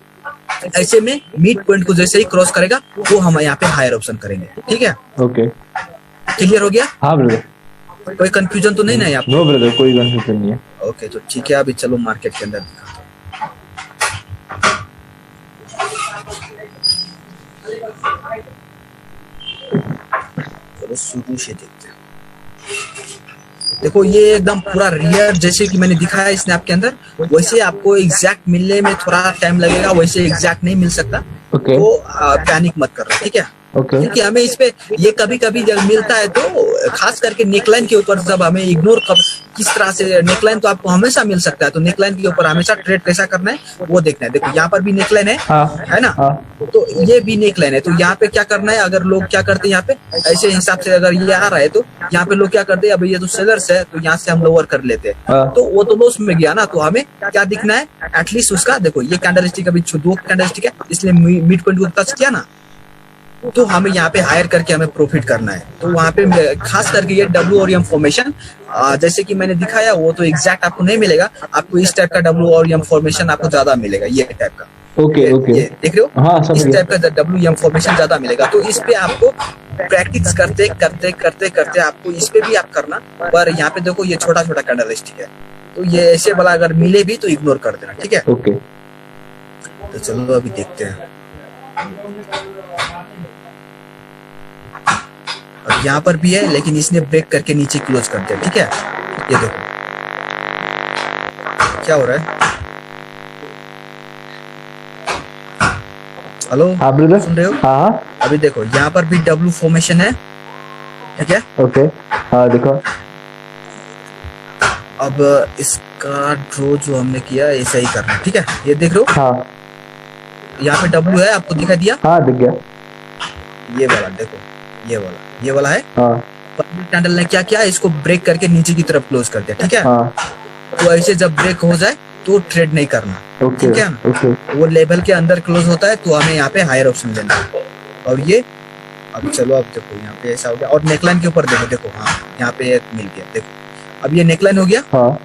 ऐसे में मिड पॉइंट को जैसे ही क्रॉस करेगा तो हम यहाँ पे हायर ऑप्शन करेंगे, ठीक है। ओके क्लियर हो गया? हाँ ब्रदर। कोई कंफ्यूजन तो नहीं ना यहाँ पे? नो ब्रदर, कोई कंफ्यूजन नहीं है। ओके तो ठीक है, अभी चलो मार्केट के अंदर दिखाते हैं। चलो शुरू से देखते हैं। देखो ये एकदम पूरा रियर जैसे कि मैंने दिखाया स्नैप के अंदर, वैसे आपको एग्जैक्ट मिलने में थोड़ा टाइम लगेगा, वैसे एग्जैक्ट नहीं मिल सकता। ओके तो पैनिक मत करना, ठीक है। ओके क्योंकि हमें इस पे ये कभी कभी जब मिलता है तो खास करके नेकलाइन के ऊपर जब हमें इग्नोर किस तरह से, नेकलाइन तो आपको हमेशा मिल सकता है, तो नेकलाइन के ऊपर हमेशा ट्रेड कैसा करना है वो देखना है। देखो यहाँ पर भी नेकलाइन है, हाँ है ना। हाँ तो ये भी नेकलाइन है, तो यहाँ पे क्या करना है, अगर लोग क्या करते हैं यहाँ पे ऐसे हिसाब से अगर ये आ रहा है तो यहाँ पे लोग क्या करते हैं, अभी ये तो सेलर्स है तो यहाँ से हम लोअर कर लेते हैं, हाँ। तो वो तो लॉस में गया ना। तो हमें क्या दिखना है, एटलीस्ट उसका देखो ये कैंडलस्टिक अभी 2 कैंडलस्टिक है इसलिए मिड पॉइंट को टच किया ना, तो हमें यहाँ पे हायर करके हमें प्रॉफिट करना है। तो वहाँ पे खास करके ये डब्ल्यू और एम फॉर्मेशन जैसे कि मैंने दिखाया वो तो एग्जैक्ट आपको नहीं मिलेगा, आपको इस टाइप का डब्ल्यू और एम फॉर्मेशन आपको ज्यादा मिलेगा, ये टाइप का। ओके ओके ये देख रहे हो, हाँ समझ इस गया। टाइप का डब्ल्यू एम फॉर्मेशन ज्यादा मिलेगा। तो इस पे आपको प्रैक्टिस करते करते करते करते आपको इस पे भी आप करना। पर यहाँ पे देखो ये छोटा कैंडलस्टिक है, तो ये ऐसे वाला अगर मिले भी तो इग्नोर कर देना, ठीक है। ओके तो चलो अभी देखते हैं। अब यहाँ पर भी है लेकिन इसने ब्रेक करके नीचे क्लोज कर दिया, ठीक है। ये देखो क्या हो रहा है। हेलो हाँ ब्रदर, सुन रहे हो? हाँ हाँ अभी देखो यहाँ पर भी डब्ल्यू फॉर्मेशन है, ठीक है। ओके हाँ देखो। अब इसका ड्रॉ जो हमने किया ऐसा ही करना है, ठीक है। ये देख रहे हो हाँ यहाँ पे डब्ल्यू है, आपको दिखाई दिया? हाँ दिख गया। ये वाला देखो, ये वाला है। हाँ कैंडल ने क्या किया, इसको ब्रेक करके नीचे की तरफ क्लोज कर दिया, ठीक है। हाँ तो ऐसे जब ब्रेक हो जाए तो ट्रेड नहीं करना, ओके ठीक है ना। ओके वो लेवल के अंदर क्लोज होता है तो हमें यहाँ पे हायर ऑप्शन लेना है। और ये अब चलो, अब देखो यहाँ पे ऐसा हो गया। और नेकलाइन के ऊपर देखो, हाँ यहाँ पे मिल गया, देखो अब ये नेकलाइन हो गया। हाँ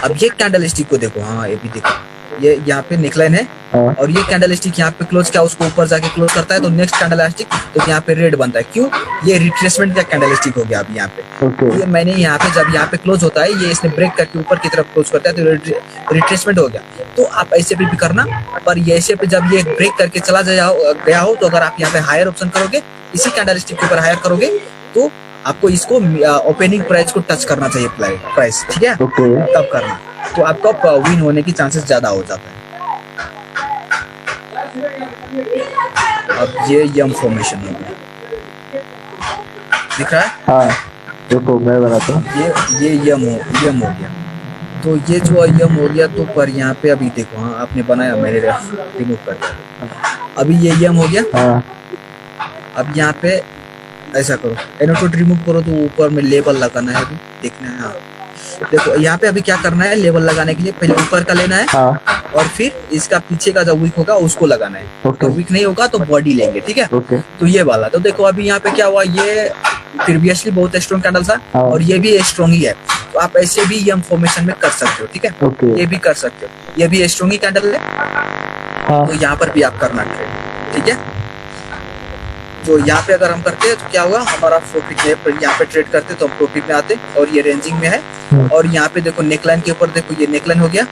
अब ये कैंडल स्टिक को देखो, हाँ ये भी देखो, ये यहाँ पे नेकलाइन है, हाँ। और ये कैंडल स्टिक यहाँ पे क्लोज किया, उसको ऊपर जाके क्लोज करता है तो नेक्स्ट कैंडल स्टिक तो यहाँ पे रेड बनता है। क्यों? ये रिट्रेसमेंट का कैंडल स्टिक हो गया अभी यहाँ पे। ओके। ये मैंने यहाँ पे जब यहाँ पे क्लोज होता है, ये इसने ब्रेक करके ऊपर की तरफ क्लोज करता है तो रिट्रेसमेंट हो गया। तो आप ऐसे भी करना, पर ये ऐसे पे जब ये ब्रेक करके चला गया हो तो अगर आप यहाँ पे हायर ऑप्शन करोगे, इसी कैंडल स्टिक के ऊपर हायर करोगे तो आपको इसको ओपनिंग प्राइस को टच करना चाहिए, प्राइस, ठीक है? ओके। तब करना, तो आपका विन होने की चांसेस ज्यादा हो जाता है। अब ये यम फॉर्मेशन हो गया, दिख रहा है? हाँ देखो मैं बनाता हूँ। ये यम हो गया। तो ये जो यम हो गया, तो पर यहाँ पे अभी देखो, हाँ आपने बनाया, मैंने रिमूव कर दिया। अभी ये यम हो गया। हाँ। अब यहाँ पे ऐसा करो, एनोटेट रिमूव करो तो ऊपर में लेबल लगाना है, अभी देखना है। हाँ देखो यहाँ पे अभी क्या करना है, लेबल लगाने के लिए पहले ऊपर का लेना है। हाँ। और फिर इसका पीछे का जो वीक होगा उसको लगाना है। ओके। तो वीक नहीं होगा तो बॉडी लेंगे, ठीक है? ओके। तो ये वाला, तो देखो अभी यहाँ पे क्या हुआ, ये प्रीवियसली बहुत स्ट्रॉन्ग कैंडल था। हाँ। और ये भी स्ट्रॉन्ग ही है, तो आप ऐसे भी यम फॉर्मेशन में कर सकते हो, ठीक है? ओके। ये भी कर सकते हो, ये भी स्ट्रॉन्ग ही कैंडल है। हाँ। तो यहाँ पर भी आप करना ट्रेड, ठीक है? तो यहाँ पे अगर हम करते हैं तो क्या हुआ, हमारा प्रॉफिट में, यहाँ पे ट्रेड करते तो हम प्रॉफिट में आते और ये रेंजिंग में है। और यहाँ पे देखो नेकलाइन के ऊपर देखो, ये नेकलाइन हो गया।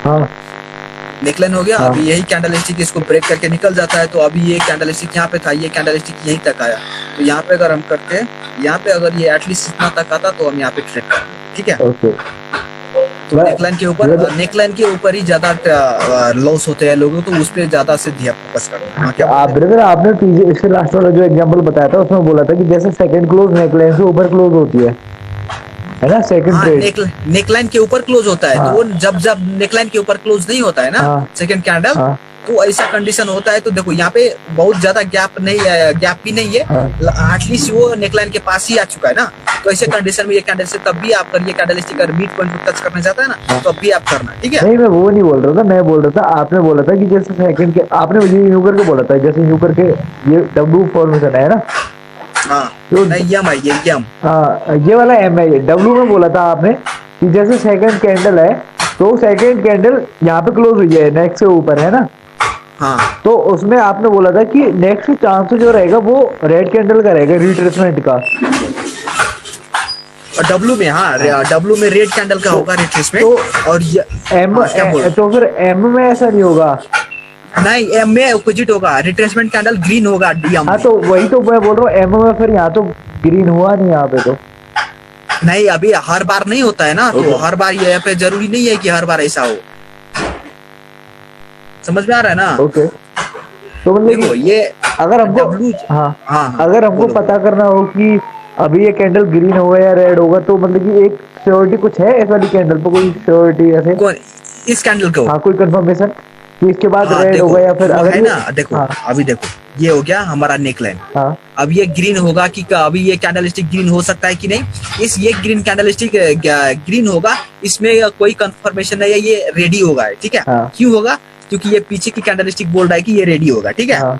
हाँ। नेकलाइन हो गया। हाँ। अभी यही कैंडल स्टिक इसको ब्रेक करके निकल जाता है, तो अभी ये कैंडल स्टिक यहाँ पे था, ये कैंडल स्टिक यहीं तक आया। तो यहाँ पे अगर हम करते हैं, यहाँ पे अगर ये एटलीस्ट इतना तक आता तो हम यहाँ पे ट्रेड करते, ठीक है? ओके। तो नेकलाइन के ऊपर ही ज्यादा लॉस होते हैं लोगों, तो उस पर ज्यादा से ध्यान फोकस करना। क्या आप ब्रदर, आपने पीछे इससे लास्ट वाला जो एग्जांपल बताया था उसमें बोला था कि जैसे सेकंड क्लोज नेकलाइन से ऊपर क्लोज होती है ना सेकंड ट्रेड? नेकलाइन के ऊपर क्लोज होता है। हाँ। तो जब नेकलाइन के ऊपर क्लोज नहीं होता है ना, हाँ। सेकंड कैंडल, हाँ। तो ऐसा कंडीशन होता है। तो देखो यहाँ पे बहुत ज्यादा गैप भी नहीं है, हाँ। एटलीस्ट वो नेकलाइन के पास ही आ चुका है ना। तो ऐसे कंडीशन में ये कैंडल से तब भी आप कर, ये कैंडल स्टिक अगर मिड पॉइंट को टच करने जाता है ना, हाँ। तो अब भी आप करना, ठीक है? नहीं मैं वो नहीं बोल रहा था, मैं बोल रहा था, आपने बोला था कि जैसे सेकंड के, आपने मुझे यूं करके बोला था, जैसे यूं करके ये डब्ल्यू फॉर्मेशन है ना। हाँ तो नहीं, यम है ये, यम। हाँ ये वाला एम है। डब्ल्यू में बोला था आपने कि जैसे सेकंड कैंडल है तो सेकंड कैंडल यहाँ पे क्लोज हुई है, नेक्स्ट से ऊपर है ना। हाँ। तो उसमें आपने बोला था कि नेक्स्ट चांस जो रहेगा वो रेड कैंडल का रहेगा, रिट्रेसमेंट का। और डब्ल्यू में, हाँ डब्ल्यू में रेड कैंडल का होगा रिट्रेसमेंट। तो और एम तो फिर एम में ऐसा नहीं होगा? नहीं, एम में अपोजिट होगा, रिट्रेसमेंट कैंडल ग्रीन होगा डीएम। हाँ तो वही तो मैं बोल रहा हूँ, एम में फिर यहाँ तो ग्रीन हुआ नहीं यहाँ पे तो। नहीं, अभी हर बार नहीं होता है ना, तो हर बार ये पे जरूरी नहीं है कि हर बार ऐसा हो। समझ में आ रहा है ना? ओके। तो मतलब देखो ये अगर हमको, हाँ अगर हमको पता करना हो कि अभी ये कैंडल ग्रीन होगा या रेड होगा, तो मतलब कि एक श्योरिटी कुछ है इस वाली कैंडल पर, कोई श्योरिटी ऐसे? कौन, इस कैंडल को? हाँ कोई कंफर्मेशन कि इसके बाद रेड होगा या फिर अगर है ना। देखो अभी देखो, ये हो गया हमारा नेकलाइन। हाँ। अब ये ग्रीन होगा कि अभी ये कैंडल स्टिक ग्रीन हो सकता है कि नहीं, इस ये ग्रीन कैंडल स्टिक ग्रीन होगा, इसमें कोई कंफर्मेशन नहीं है, ये रेडी होगा, ठीक है? हाँ। क्यों होगा? क्योंकि ये पीछे की कैंडल स्टिक बोल रहा है कि ये रेडी होगा, ठीक है? हाँ।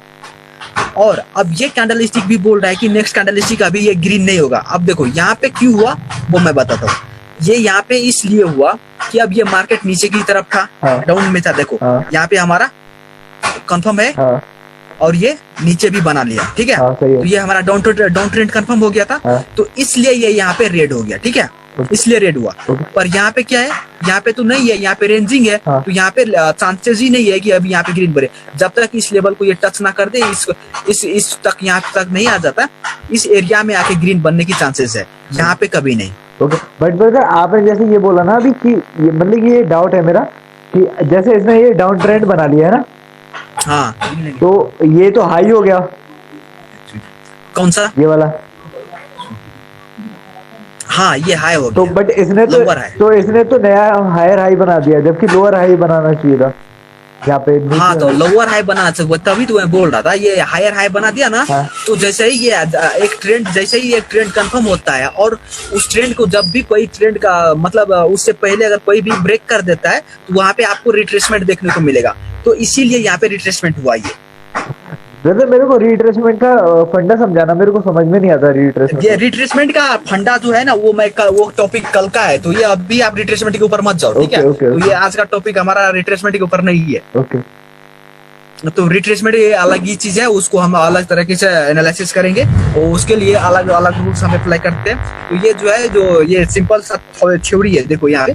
और अब ये कैंडल स्टिक भी बोल रहा है कि नेक्स्ट कैंडल स्टिक अभी ये ग्रीन नहीं होगा। अब देखो यहाँ पे क्यों हुआ वो मैं बताता हूँ। ये यहाँ पे इसलिए हुआ कि अब ये मार्केट नीचे की तरफ था, डाउन में था। देखो यहाँ पे हमारा कंफर्म है और ये नीचे भी बना लिया, ठीक है? तो ये हमारा डाउन ट्रेंड कंफर्म हो गया था, तो इसलिए ये यहाँ पे रेड हो गया, ठीक है? इसलिए रेड हुआ। पर यहाँ पे क्या है, यहाँ पे तो नहीं है, यहाँ पे रेंजिंग है। तो यहाँ पे चांसेस ही नहीं है कि अभी यहाँ पे ग्रीन बने, जब तक इस लेवल को ये टच ना कर दे, इस तक यहाँ तक नहीं आ जाता, इस एरिया में आके ग्रीन बनने की चांसेस है, यहाँ पे कभी नहीं। ओके बट ब्रदर, आपने जैसे ये बोला ना अभी कि ये मतलब ये डाउट है मेरा कि जैसे इसने ये डाउन ट्रेंड बना लिया है ना। हाँ। तो ये तो हाई हो गया। कौन सा? ये वाला। हाँ ये हाई हो गया। तो बट इसने तो नया हायर हाई बना दिया, जबकि लोअर हाई बनाना चाहिए था यहाँ पे। हाँ तो लोअर हाई बना सकता, तभी तो मैं बोल रहा था, ये हायर हाई बना दिया ना। हाँ। तो जैसे ही ये एक ट्रेंड, जैसे ही एक ट्रेंड कंफर्म होता है और उस ट्रेंड को जब भी कोई ट्रेंड का मतलब उससे पहले अगर कोई भी ब्रेक कर देता है, तो वहां पे आपको रिट्रेसमेंट देखने को मिलेगा। तो इसीलिए यहाँ पे रिट्रेसमेंट हुआ ये। वैसे मेरे को रिट्रेसमेंट का फंडा समझाना, मेरे को समझ में नहीं आता रिट्रेसमेंट। ये रिट्रेसमेंट का फंडा जो है ना, वो टॉपिक कल का है, तो ये अभी आप रिट्रेसमेंट के ऊपर मत जाओ, ठीक है। तो ये आज का टॉपिक हमारा रिट्रेसमेंट के ऊपर नहीं है। ओके। तो रिट्रेसमेंट ये अलग ही चीज है, उसको हम अलग तरीके से एनालिसिस करेंगे और उसके लिए अलग अलग रूल्स हम अप्लाई करते हैं। तो ये जो है, जो ये सिंपल सा थ्योरी है, देखो यहाँ पे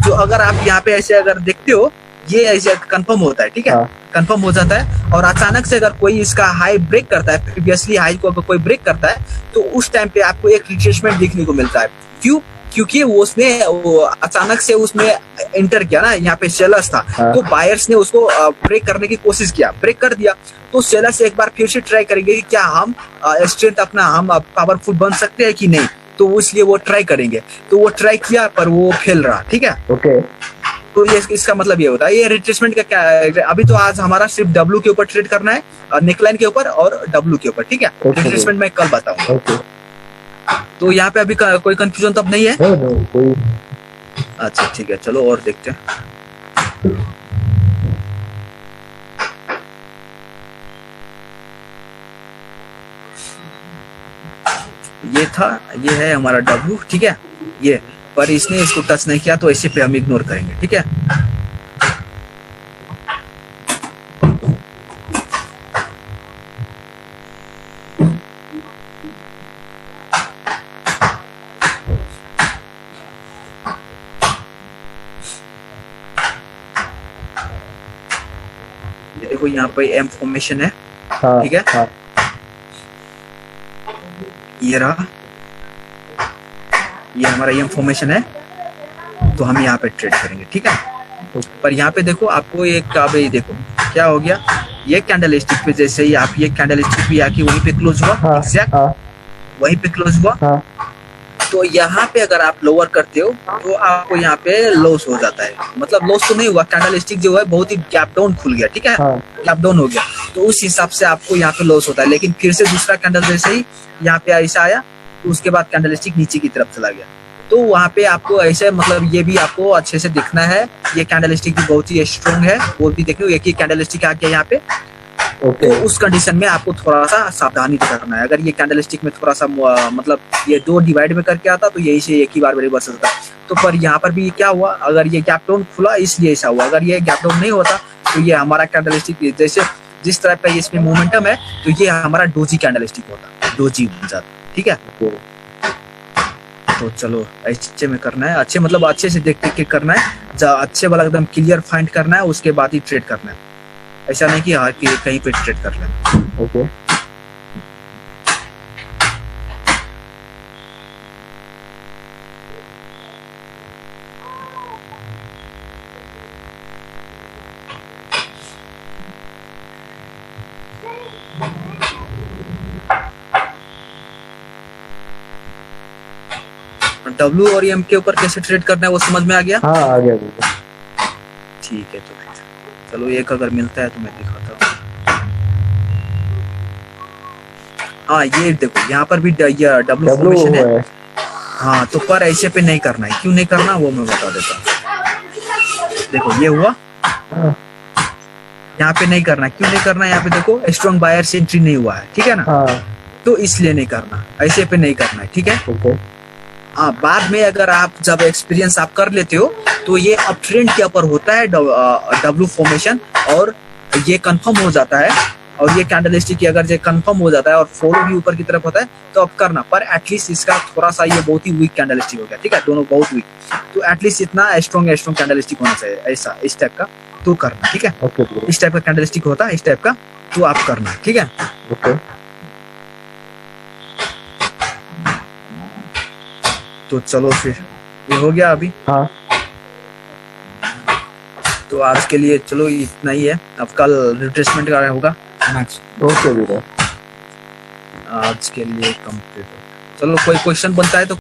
जो अगर आप यहाँ पे ऐसे अगर देखते हो, ये ऐसे कंफर्म होता है, ठीक है, कंफर्म हो जाता है। और अचानक से अगर कोई इसका हाई ब्रेक करता है, प्रीवियसली हाई को अगर कोई ब्रेक करता है, तो उस टाइम पे आपको एक रिट्रेसमेंट देखने को मिलता है। क्यों? क्योंकि वो अचानक से उसमें एंटर किया ना, यहाँ पे सेलर्स था, तो बायर्स ने उसको ब्रेक करने की कोशिश किया, ब्रेक कर दिया, तो सेलर्स एक बार फिर से ट्राई करेंगे कि क्या हम स्ट्रेंथ अपना हम पावरफुल बन सकते हैं कि नहीं, तो इसलिए वो ट्राई करेंगे। तो वो ट्राई किया पर वो फेल रहा, ठीक है। ओके। तो ये इसका मतलब ये होता है, ये रिट्रेसमेंट का क्या है। अभी तो आज हमारा सिर्फ डब्ल्यू के ऊपर ट्रेड करना है, नेकलाइन के ऊपर और डब्ल्यू के ऊपर, ठीक है। रिट्रेसमेंट मैं कल बताऊंगा। तो यहाँ पे अभी कोई कंफ्यूजन तब नहीं है? कोई। अच्छा ठीक है, चलो और देखते हैं। ये है हमारा डब्ल्यू, ठीक है। ये पर इसने इसको टच नहीं किया, तो ऐसे पे हम इग्नोर करेंगे, ठीक है। ये देखो यहाँ पे एम फॉर्मेशन है, ठीक है। ये रहा, ये हमारा ये फॉर्मेशन है, तो हम यहाँ पे ट्रेड करेंगे, ठीक है। पर यहाँ पे देखो आपको एक ये देखो क्या हो गया, ये कैंडल स्टिक पे जैसे ही आप ये कैंडल स्टिक पे आके वहीं पे क्लोज हुआ, एग्जैक्ट वहीं पे क्लोज हुआ। तो यहाँ पे अगर आप लोअर करते हो तो आपको यहाँ पे लॉस हो जाता है, मतलब लॉस तो नहीं हुआ, कैंडल स्टिक जो है बहुत ही गैप डाउन खुल गया, ठीक है, गैप डाउन हो गया, तो उस हिसाब से आपको यहाँ पे लॉस होता है। लेकिन फिर से दूसरा कैंडल जैसे ही यहाँ पे ऐसा आया, तो उसके बाद कैंडल स्टिक नीचे की तरफ चला गया, तो वहाँ पे आपको ऐसे मतलब ये भी आपको अच्छे से दिखना है। ये कैंडल स्टिक भी बहुत ही स्ट्रॉन्ग है, वो भी देखो, एक ही कैंडल स्टिक आ गया यहाँ पे। तो उस कंडीशन में आपको थोड़ा सा सावधानी करना है। अगर ये कैंडल स्टिक में थोड़ा सा मतलब ये दो डिवाइड में करके आता, तो यही से एक ही बार मेरे बस सकता। तो पर यहाँ पर भी क्या हुआ, अगर ये गैप डाउन खुला इसलिए ऐसा हुआ, अगर ये गैप डाउन नहीं होता तो ये हमारा कैंडल स्टिक जैसे जिस तरह का इसमें मोमेंटम है, तो ये हमारा डोजी कैंडल स्टिक होता, डोजी बन जाता, ठीक है। तो चलो अच्छे में करना है, अच्छे मतलब अच्छे से देख देख के करना है, अच्छे वाला एकदम क्लियर फाइंड करना है, उसके बाद ही ट्रेड करना है। ऐसा नहीं कि हाँ कि कहीं पे ट्रेड कर लें। ओके। डब्ल्यू और एम के ऊपर कैसे ट्रेड करना है वो समझ में आ गया? हाँ आ गया। ठीक है, तो चलो एक अगर मिलता है तो मैं दिखाता हूँ। हाँ ये देखो यहाँ पर भी डब्ल्यू फॉर्मेशन है। हाँ तो पर ऐसे पे नहीं करना है, क्यों नहीं करना वो मैं बता देता हूँ। देखो ये हुआ, यहाँ पे नहीं करना, क्यों नहीं करना, यहाँ पे देखो स्ट्रॉन्ग बायर से एंट्री नहीं हुआ है, ठीक है ना, तो इसलिए नहीं करना, ऐसे पे नहीं करना है, ठीक है। हाँ बाद में अगर आप जब एक्सपीरियंस आप कर लेते हो तो ये अप ट्रेंड के ऊपर होता है डब्ल्यू फॉर्मेशन, और ये कंफर्म हो जाता है, और ये कैंडल स्टिक अगर ये कंफर्म हो जाता है और फॉलो भी ऊपर की तरफ होता है तो अब करना। पर एटलीस्ट इसका थोड़ा सा ये बहुत ही वीक कैंडल स्टिक हो गया, ठीक है, दोनों बहुत वीक, तो एटलीस्ट इतना स्ट्रॉन्ग कैंडल स्टिक होना चाहिए, ऐसा इस टाइप का तो करना, ठीक है। इस टाइप का कैंडल स्टिक होता है, इस टाइप का, तो आप करना, ठीक है। तो चलो फिर ये हो गया अभी। हाँ तो आज के लिए चलो इतना ही है, अब कल रिट्रेसमेंट का होगा मैच। ओके, आज के लिए कंप्लीट। चलो कोई क्वेश्चन बनता है तो